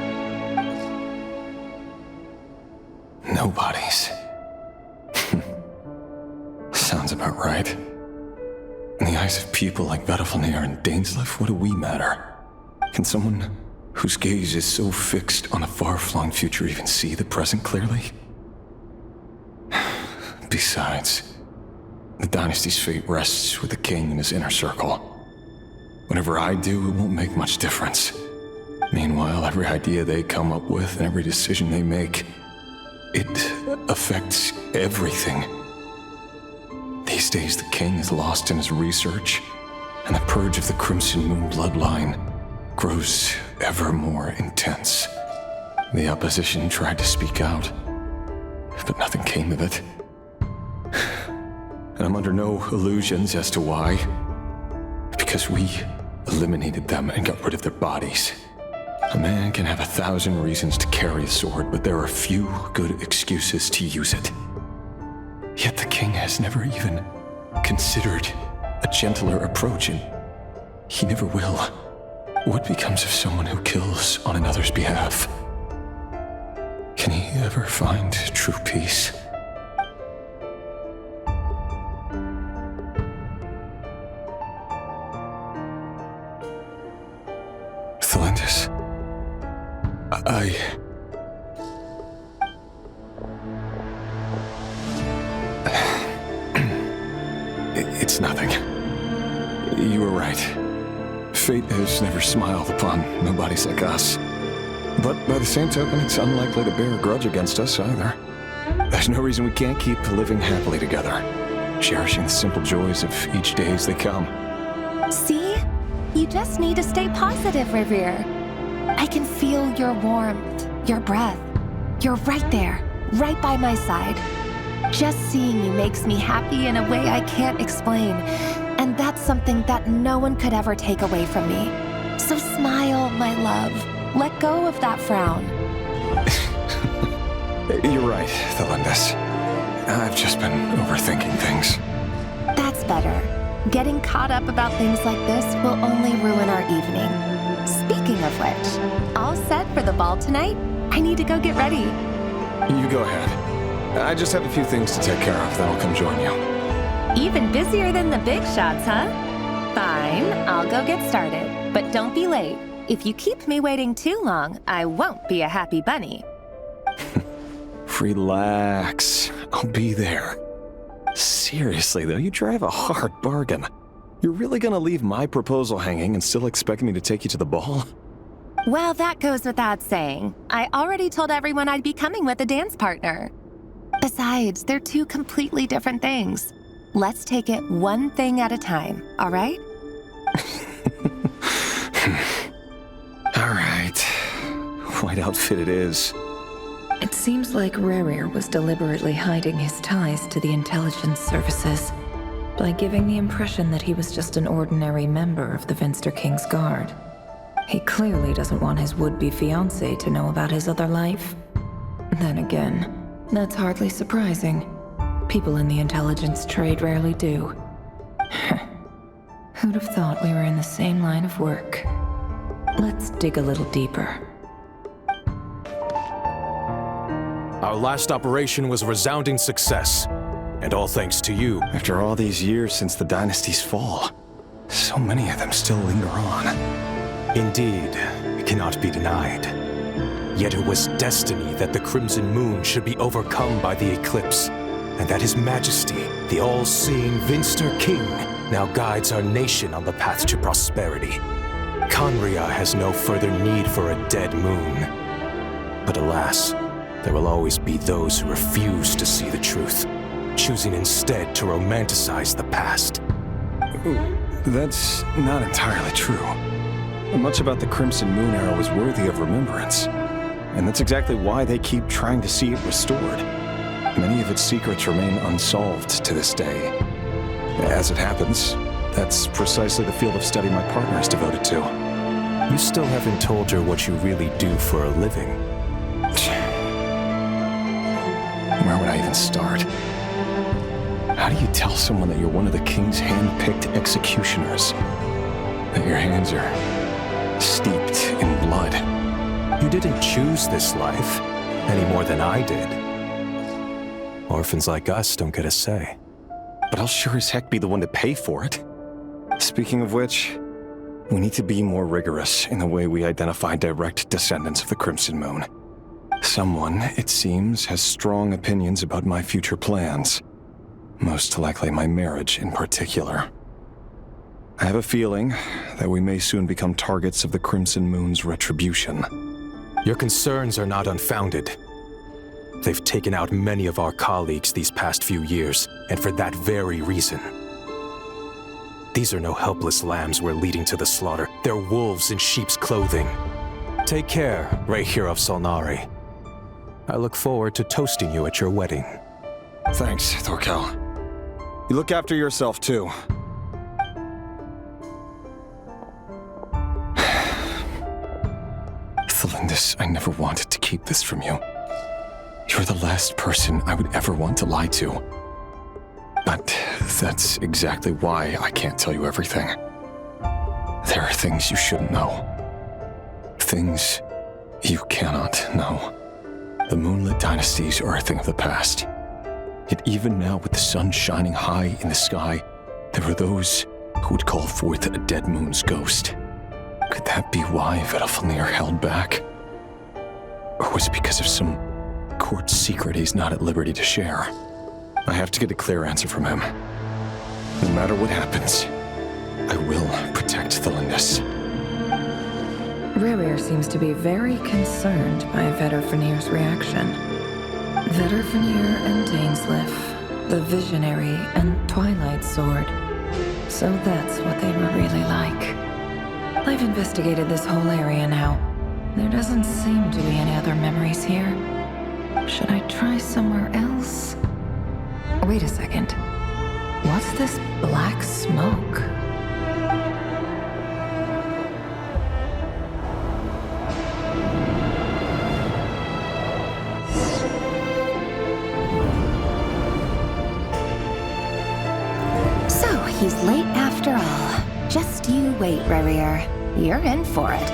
Nobodies. Sounds about right. In the eyes of people like Vedifnir and Daneslif, what do we matter? Can someone whose gaze is so fixed on a far-flung future even see the present clearly? Besides, the dynasty's fate rests with the king and his inner circle. Whatever I do, it won't make much difference. Meanwhile, every idea they come up with and every decision they make, it affects everything. These days, the king is lost in his research, and the purge of the Crimson Moon bloodline grows ever more intense. The opposition tried to speak out, but nothing came of it. And I'm under no illusions as to why. Because we eliminated them and got rid of their bodies. A man can have 1,000 reasons to carry a sword, but there are few good excuses to use it. Yet the king has never even considered a gentler approach, and he never will. What becomes of someone who kills on another's behalf? Can he ever find true peace? Thelindis, It's nothing. You were right. Fate has never smiled upon nobodies like us. But by the same token, it's unlikely to bear a grudge against us either. There's no reason we can't keep living happily together, cherishing the simple joys of each day as they come. See? You just need to stay positive, Revere. I can feel your warmth, your breath. You're right there, right by my side. Just seeing you makes me happy in a way I can't explain. And that's something that no one could ever take away from me. So smile, my love. Let go of that frown. You're right, Thelindis. I've just been overthinking things. That's better. Getting caught up about things like this will only ruin our evening. Speaking of which, all set for the ball tonight? I need to go get ready. You go ahead. I just have a few things to take care of, then I'll come join you. Even busier than the big shots, huh? Fine, I'll go get started. But don't be late. If you keep me waiting too long, I won't be a happy bunny. Relax. I'll be there. Seriously, though, you drive a hard bargain. You're really gonna leave my proposal hanging and still expect me to take you to the ball? Well, that goes without saying. I already told everyone I'd be coming with a dance partner. Besides, they're two completely different things. Let's take it one thing at a time, all right? All right. White outfit it is. It seems like Rerir was deliberately hiding his ties to the intelligence services by giving the impression that he was just an ordinary member of the Vinster King's Guard. He clearly doesn't want his would-be fiancée to know about his other life. Then again, that's hardly surprising. People in the intelligence trade rarely do. Who'd have thought we were in the same line of work? Let's dig a little deeper. Our last operation was a resounding success, and all thanks to you. After all these years since the dynasty's fall, so many of them still linger on. Indeed, it cannot be denied. Yet it was destiny that the Crimson Moon should be overcome by the eclipse, and that His Majesty, the all-seeing Vinster King, now guides our nation on the path to prosperity. Conria has no further need for a dead moon. But alas, there will always be those who refuse to see the truth, choosing instead to romanticize the past. That's not entirely true. Much about the Crimson Moon era was worthy of remembrance, and that's exactly why they keep trying to see it restored. Many of its secrets remain unsolved to this day. As it happens, that's precisely the field of study my partner is devoted to. You still haven't told her what you really do for a living. Where would I even start? How do you tell someone that you're one of the king's hand-picked executioners? That your hands are steeped in blood? You didn't choose this life, any more than I did. Orphans like us don't get a say. But I'll sure as heck be the one to pay for it. Speaking of which, we need to be more rigorous in the way we identify direct descendants of the Crimson Moon. Someone, it seems, has strong opinions about my future plans. Most likely my marriage in particular. I have a feeling that we may soon become targets of the Crimson Moon's retribution. Your concerns are not unfounded. They've taken out many of our colleagues these past few years, and for that very reason. These are no helpless lambs we're leading to the slaughter. They're wolves in sheep's clothing. Take care, Reir of Solnari. I look forward to toasting you at your wedding. Thanks, Thorkel. You look after yourself, too. Thelindis, I never wanted to keep this from you. You're the last person I would ever want to lie to. But that's exactly why I can't tell you everything. There are things you shouldn't know. Things you cannot know. The moonlit dynasties are a thing of the past. Yet even now, with the sun shining high in the sky, there are those who would call forth a dead moon's ghost. Could that be why Vedalfnir held back? Or was it because of some court secret he's not at liberty to share? I have to get a clear answer from him. No matter what happens, I will protect Thelindis. Rerir seems to be very concerned by Vedalfnir's reaction. Vedalfnir and Dainsleif, the Visionary and Twilight Sword. So that's what they were really like. I've investigated this whole area now. There doesn't seem to be any other memories here. Should I try somewhere else? Wait a second. What's this black smoke? So, he's late after all. Just you wait, Rarier. You're in for it.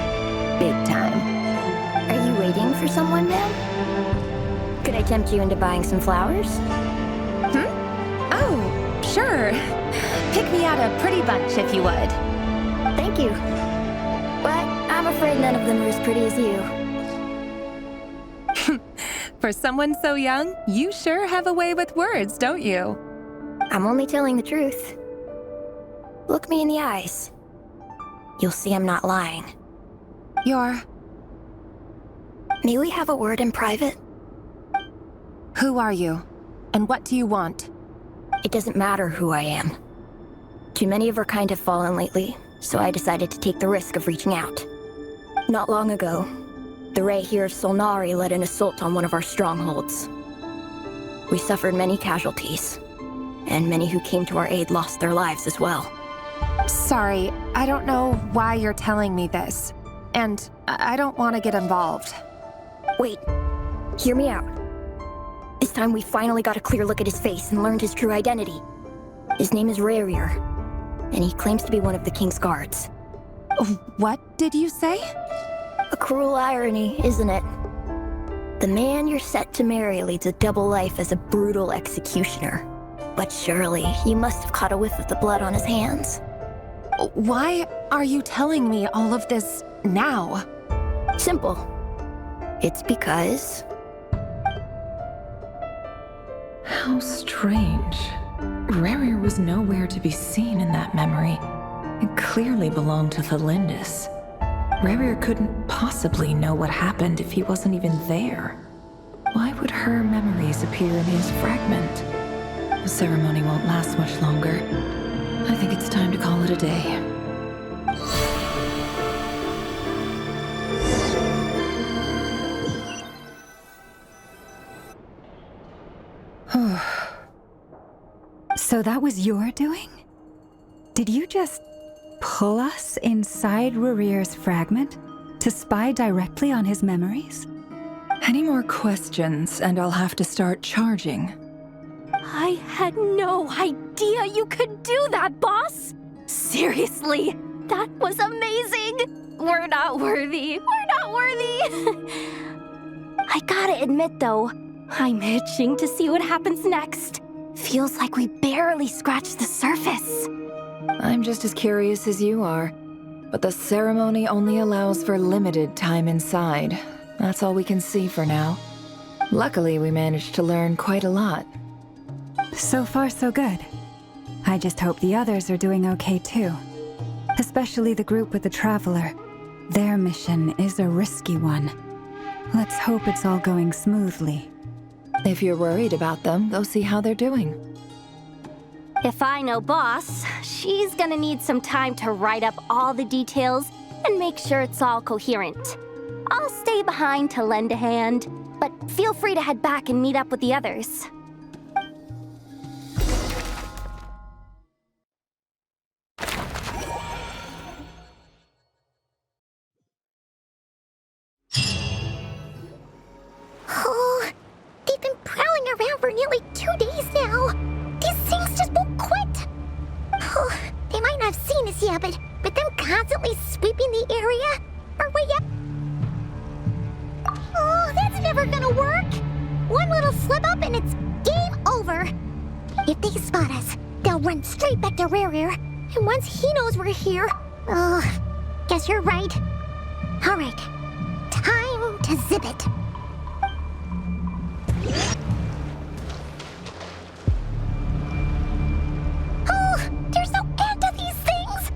Big time. Are you waiting for someone, ma'am? Could I tempt you into buying some flowers? Oh, sure. Pick me out a pretty bunch if you would. Thank you. But I'm afraid none of them are as pretty as you. For someone so young, you sure have a way with words, don't you? I'm only telling the truth. Look me in the eyes. You'll see I'm not lying. May we have a word in private? Who are you? And what do you want? It doesn't matter who I am. Too many of our kind have fallen lately, so I decided to take the risk of reaching out. Not long ago, the Ray here of Solnari led an assault on one of our strongholds. We suffered many casualties, and many who came to our aid lost their lives as well. Sorry, I don't know why you're telling me this. And I don't want to get involved. Wait, hear me out. This time we finally got a clear look at his face and learned his true identity. His name is Rarier, and he claims to be one of the King's guards. What did you say? A cruel irony, isn't it? The man you're set to marry leads a double life as a brutal executioner. But surely, you must have caught a whiff of the blood on his hands. Why are you telling me all of this now? Simple. It's because... How strange. Rarier was nowhere to be seen in that memory. It clearly belonged to the Lindis. Rarier couldn't possibly know what happened if he wasn't even there. Why would her memories appear in his fragment? The ceremony won't last much longer. I think it's time to call it a day. So that was your doing? Did you just pull us inside Rarier's fragment to spy directly on his memories? Any more questions, and I'll have to start charging. I had no idea you could do that, boss! Seriously, that was amazing! We're not worthy. We're not worthy! I gotta admit, though, I'm itching to see what happens next. Feels like we barely scratched the surface. I'm just as curious as you are, but the ceremony only allows for limited time inside. That's all we can see for now. Luckily, we managed to learn quite a lot. So far, so good. I just hope the others are doing okay too. Especially the group with the Traveler. Their mission is a risky one. Let's hope it's all going smoothly. If you're worried about them, go see how they're doing. If I know Boss, she's gonna need some time to write up all the details and make sure it's all coherent. I'll stay behind to lend a hand, but feel free to head back and meet up with the others. Oh, they've been prowling around for nearly 2 days now. These things just won't quit. Oh, they might not have seen us yet, but them constantly sweeping the area are way up. Oh, that's never gonna work. One little slip up and it's game over. If they spot us, they'll run straight back to Rarier. And once he knows we're here, guess you're right. All right, time to zip it. Oh, there's no end to these things!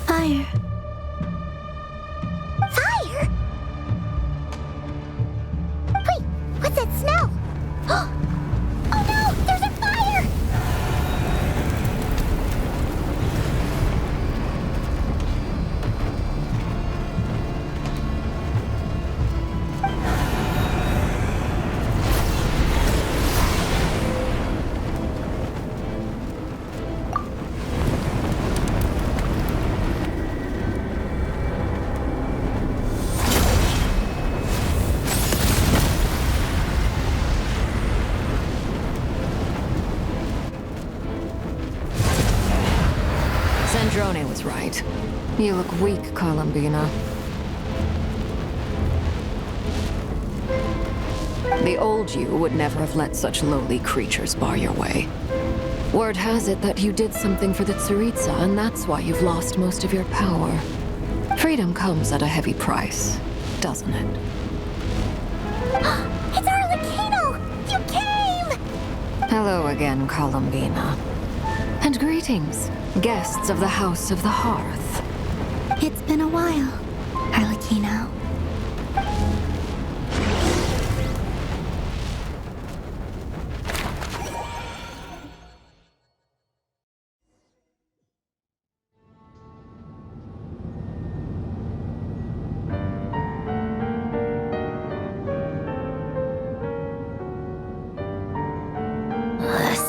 Fire. Fire? Wait, what's that smell? Oh no, there's a fire! right. You look weak, Columbina. The old you would never have let such lowly creatures bar your way. Word has it that you did something for the Tsaritsa, and that's why you've lost most of your power. Freedom comes at a heavy price, doesn't it? It's Arlecchino! You came! Hello again, Columbina. And greetings, guests of the House of the Hearth. It's been a while, Arlecchino.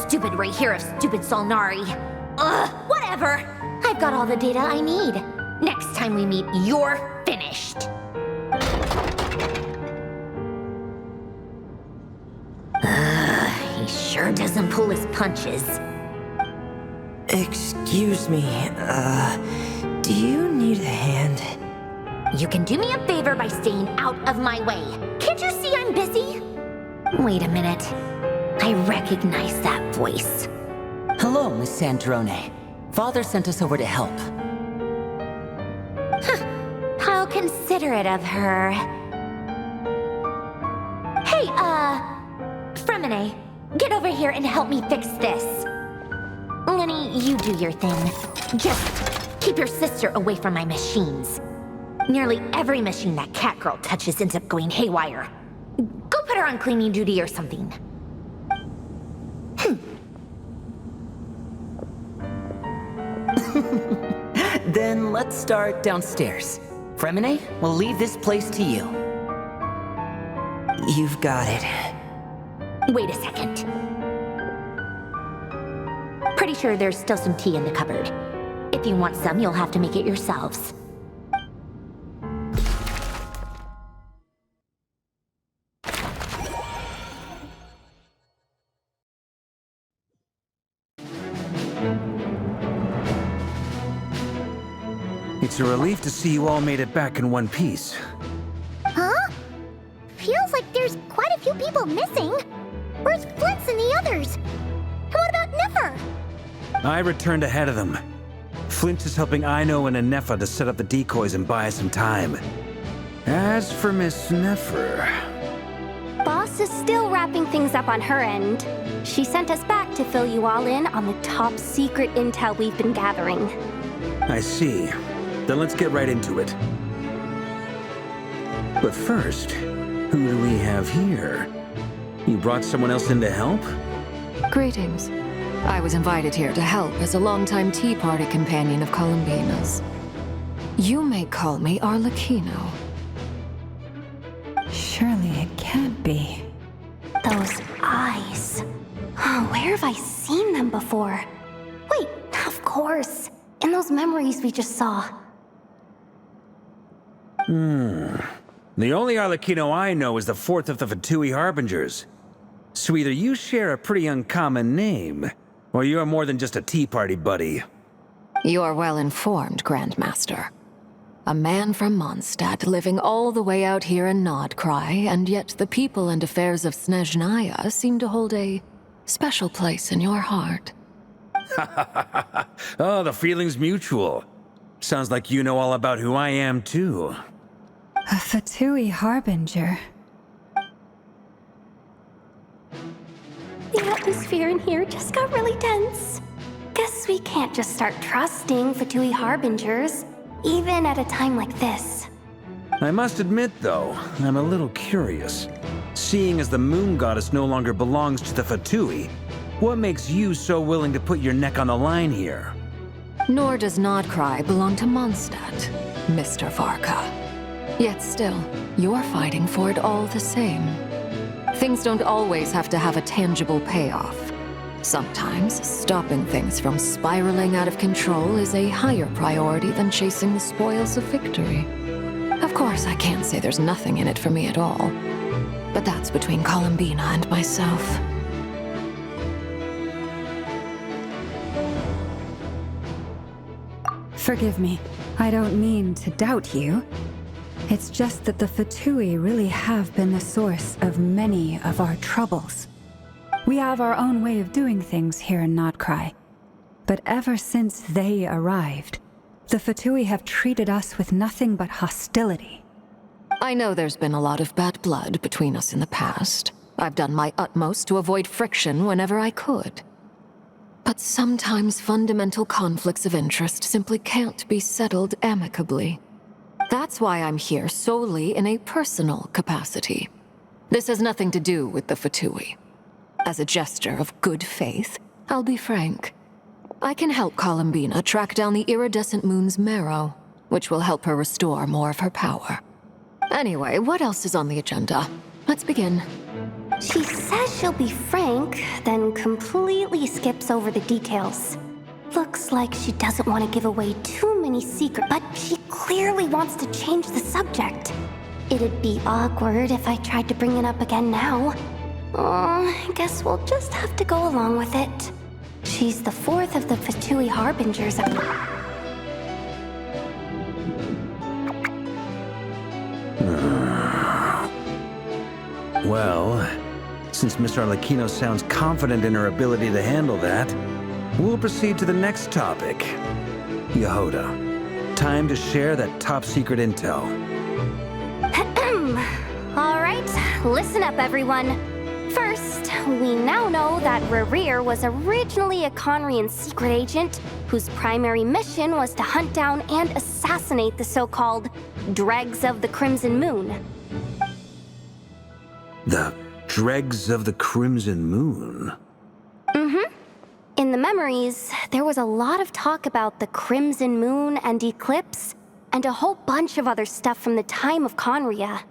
Stupid Rahira, stupid Solnari. Ugh, whatever. I've got all the data I need. Next time we meet, you're finished. He sure doesn't pull his punches. Excuse me, do you need a hand? You can do me a favor by staying out of my way. Can't you see I'm busy? Wait a minute. I recognize that voice. Hello, Miss Sandrone. Father sent us over to help. How considerate of her. Hey, Fremine, get over here and help me fix this. Lenny, you do your thing. Just keep your sister away from my machines. Nearly every machine that cat girl touches ends up going haywire. Go put her on cleaning duty or something. Then let's start downstairs. Fremine, we'll leave this place to you. You've got it. Wait a second. Pretty sure there's still some tea in the cupboard. If you want some, you'll have to make it yourselves. It's a relief to see you all made it back in one piece. Huh? Feels like there's quite a few people missing. Where's Flintz and the others? And what about Nefer? I returned ahead of them. Flint is helping Aino and Anefa to set up the decoys and buy us some time. As for Miss Nefer... Boss is still wrapping things up on her end. She sent us back to fill you all in on the top secret intel we've been gathering. I see. Then let's get right into it. But first, who do we have here? You brought someone else in to help? Greetings. I was invited here to help as a longtime Tea Party companion of Columbina's. You may call me Arlecchino. Surely it can't be. Those eyes. Oh, where have I seen them before? Wait, of course. In those memories we just saw. The only Arlecchino I know is the fourth of the Fatui Harbingers. So either you share a pretty uncommon name, or you're more than just a Tea Party buddy. You're well informed, Grandmaster. A man from Mondstadt living all the way out here in Nod-Crai, and yet the people and affairs of Snezhnaya seem to hold a special place in your heart. Oh, the feeling's mutual. Sounds like you know all about who I am, too. A Fatui Harbinger. The atmosphere in here just got really tense. Guess we can't just start trusting Fatui Harbingers, even at a time like this. I must admit, though, I'm a little curious. Seeing as the Moon Goddess no longer belongs to the Fatui, what makes you so willing to put your neck on the line here? Nor does Nod-Crai belong to Mondstadt, Mr. Varka. Yet still, you're fighting for it all the same. Things don't always have to have a tangible payoff. Sometimes, stopping things from spiraling out of control is a higher priority than chasing the spoils of victory. Of course, I can't say there's nothing in it for me at all. But that's between Columbina and myself. Forgive me. I don't mean to doubt you. It's just that the Fatui really have been the source of many of our troubles. We have our own way of doing things here in Nod-Crai. But ever since they arrived, the Fatui have treated us with nothing but hostility. I know there's been a lot of bad blood between us in the past. I've done my utmost to avoid friction whenever I could. But sometimes fundamental conflicts of interest simply can't be settled amicably. That's why I'm here solely in a personal capacity. This has nothing to do with the Fatui. As a gesture of good faith, I'll be frank. I can help Columbina track down the iridescent moon's marrow, which will help her restore more of her power. Anyway, what else is on the agenda? Let's begin. She says she'll be frank, then completely skips over the details. Looks like she doesn't want to give away too many secrets, but she clearly wants to change the subject. It'd be awkward if I tried to bring it up again now. I guess we'll just have to go along with it. She's the fourth of the Fatui Harbingers. Well, since Miss Arlecchino sounds confident in her ability to handle that, we'll proceed to the next topic. Yehuda, time to share that top-secret intel. All right, listen up, everyone. First, we now know that Rerir was originally a Conrian secret agent whose primary mission was to hunt down and assassinate the so-called Dregs of the Crimson Moon. The Dregs of the Crimson Moon? Mm-hmm. In the memories, there was a lot of talk about the Crimson Moon and Eclipse, and a whole bunch of other stuff from the time of Conria.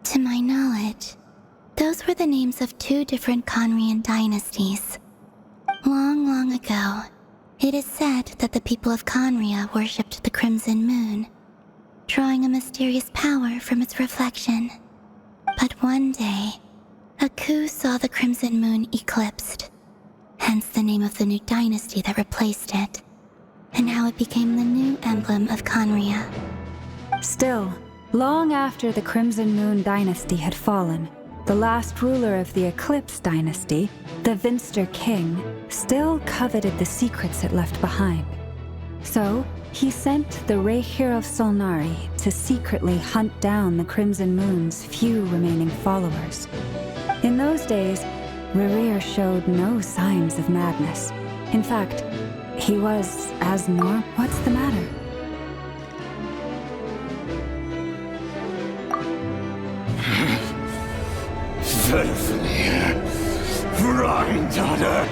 To my knowledge, those were the names of two different Conrian dynasties. Long, long ago, it is said that the people of Conria worshipped the Crimson Moon, drawing a mysterious power from its reflection. But one day, a coup saw the Crimson Moon eclipsed, hence the name of the new dynasty that replaced it, and how it became the new emblem of Conria. Still, long after the Crimson Moon dynasty had fallen, the last ruler of the Eclipse dynasty, the Vinster King, still coveted the secrets it left behind. So, he sent the Rehir of Solnari to secretly hunt down the Crimson Moon's few remaining followers. In those days, Rerir showed no signs of madness. In fact, he was as normal. What's the matter? Verfnir, Rheindaughter,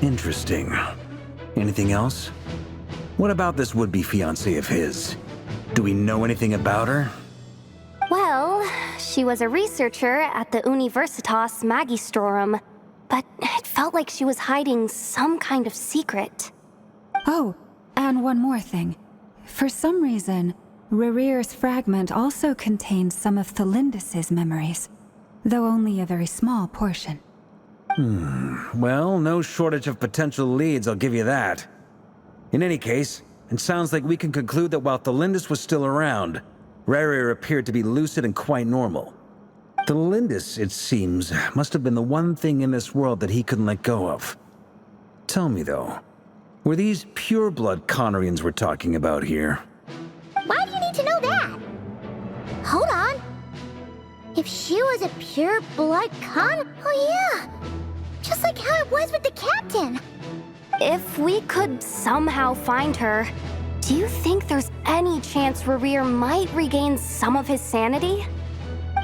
Interesting. Anything else? What about this would-be fiancé of his? Do we know anything about her? Well, she was a researcher at the Universitas Magistrorum, but it felt like she was hiding some kind of secret. Oh, and one more thing. For some reason, Rerir's fragment also contains some of Thelindis' memories, though only a very small portion. Well, no shortage of potential leads, I'll give you that. In any case, it sounds like we can conclude that while Thelindis was still around, Rerir appeared to be lucid and quite normal. Thelindis, it seems, must have been the one thing in this world that he couldn't let go of. Tell me, though, were these pure-blood Conrians we're talking about here? Why do you need to know that? Hold on. If she was a pure-blood oh yeah! Just like how it was with the captain. If we could somehow find her, do you think there's any chance Rerir might regain some of his sanity?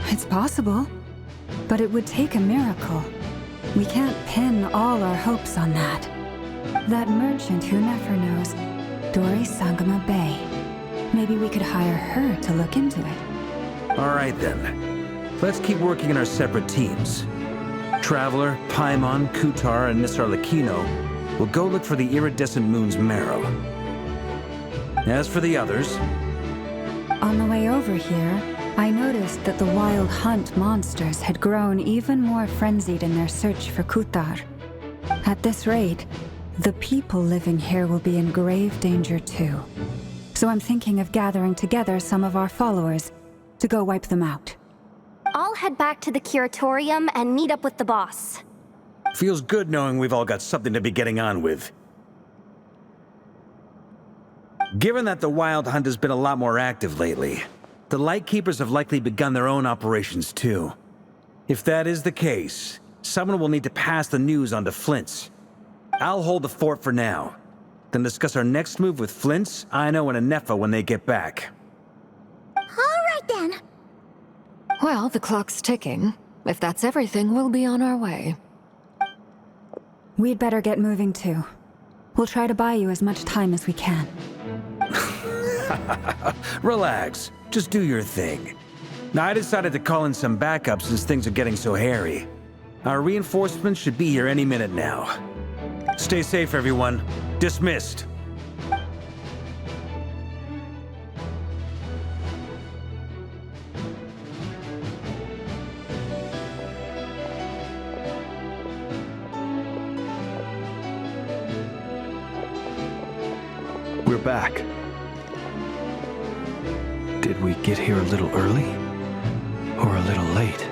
It's possible, but it would take a miracle. We can't pin all our hopes on that. That merchant who never knows, Dori Sangama Bay. Maybe we could hire her to look into it. All right, then. Let's keep working in our separate teams. Traveler, Paimon, Kutar, and Miss Arlecchino will go look for the iridescent moon's marrow. As for the others... On the way over here, I noticed that the Wild Hunt monsters had grown even more frenzied in their search for Kutar. At this rate, the people living here will be in grave danger too. So I'm thinking of gathering together some of our followers to go wipe them out. I'll head back to the curatorium and meet up with the boss. Feels good knowing we've all got something to be getting on with. Given that the Wild Hunt has been a lot more active lately, the Lightkeepers have likely begun their own operations too. If that is the case, someone will need to pass the news on to Flint's. I'll hold the fort for now, then discuss our next move with Flint's, Aino, and Anefa when they get back. Alright then. Well, the clock's ticking. If that's everything, we'll be on our way. We'd better get moving too. We'll try to buy you as much time as we can. Relax. Just do your thing. Now, I decided to call in some backup since things are getting so hairy. Our reinforcements should be here any minute now. Stay safe, everyone. Dismissed. We're back. Did we get here a little early? Or a little late?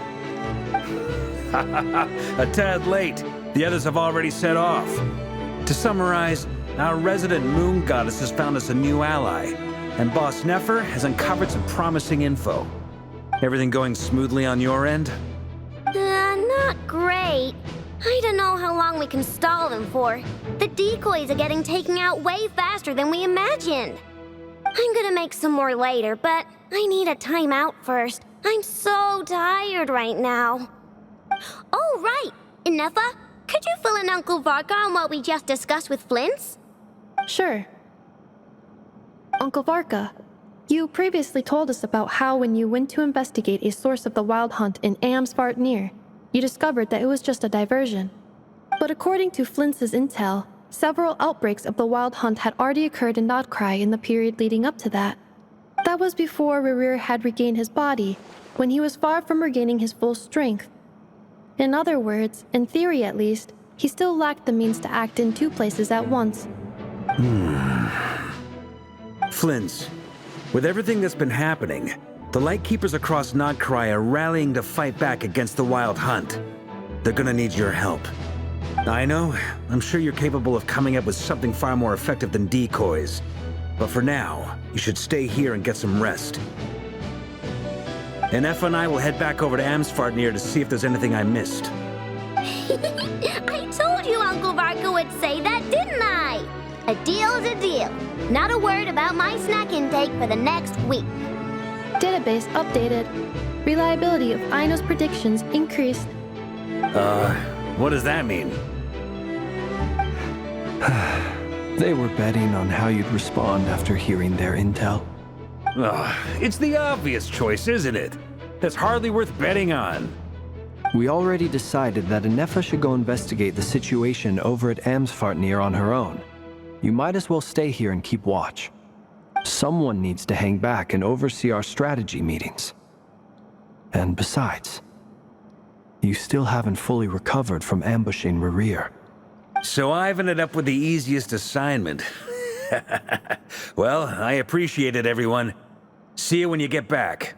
A tad late. The others have already set off. To summarize, our resident moon goddess has found us a new ally, and Boss Nefer has uncovered some promising info. Everything going smoothly on your end? Not great. I don't know how long we can stall them for. The decoys are getting taken out way faster than we imagined. I'm gonna make some more later, but I need a timeout first. I'm so tired right now. Oh, right! Anefa, could you fill in Uncle Varka on what we just discussed with Flint's? Sure. Uncle Varka, you previously told us about how when you went to investigate a source of the Wild Hunt in Amsvartnir, you discovered that it was just a diversion. But according to Flint's intel, several outbreaks of the Wild Hunt had already occurred in Nod-Krai in the period leading up to that. That was before Rerir had regained his body, when he was far from regaining his full strength. In other words, in theory at least, he still lacked the means to act in two places at once. Flint's, with everything that's been happening, the Lightkeepers across Nod-Krai are rallying to fight back against the Wild Hunt. They're gonna need your help. I know, I'm sure you're capable of coming up with something far more effective than decoys. But for now, you should stay here and get some rest. Anefa and I will head back over to Amsvartnir to see if there's anything I missed. I told you Uncle Varka would say that, didn't I? A deal is a deal. Not a word about my snack intake for the next week. Database updated. Reliability of Aino's predictions increased. What does that mean? They were betting on how you'd respond after hearing their intel. It's the obvious choice, isn't it? That's hardly worth betting on. We already decided that Anefa should go investigate the situation over at Amsvartnir on her own. You might as well stay here and keep watch. Someone needs to hang back and oversee our strategy meetings. And besides, you still haven't fully recovered from ambushing Rerir. So I've ended up with the easiest assignment. Well, I appreciate it, everyone. See you when you get back.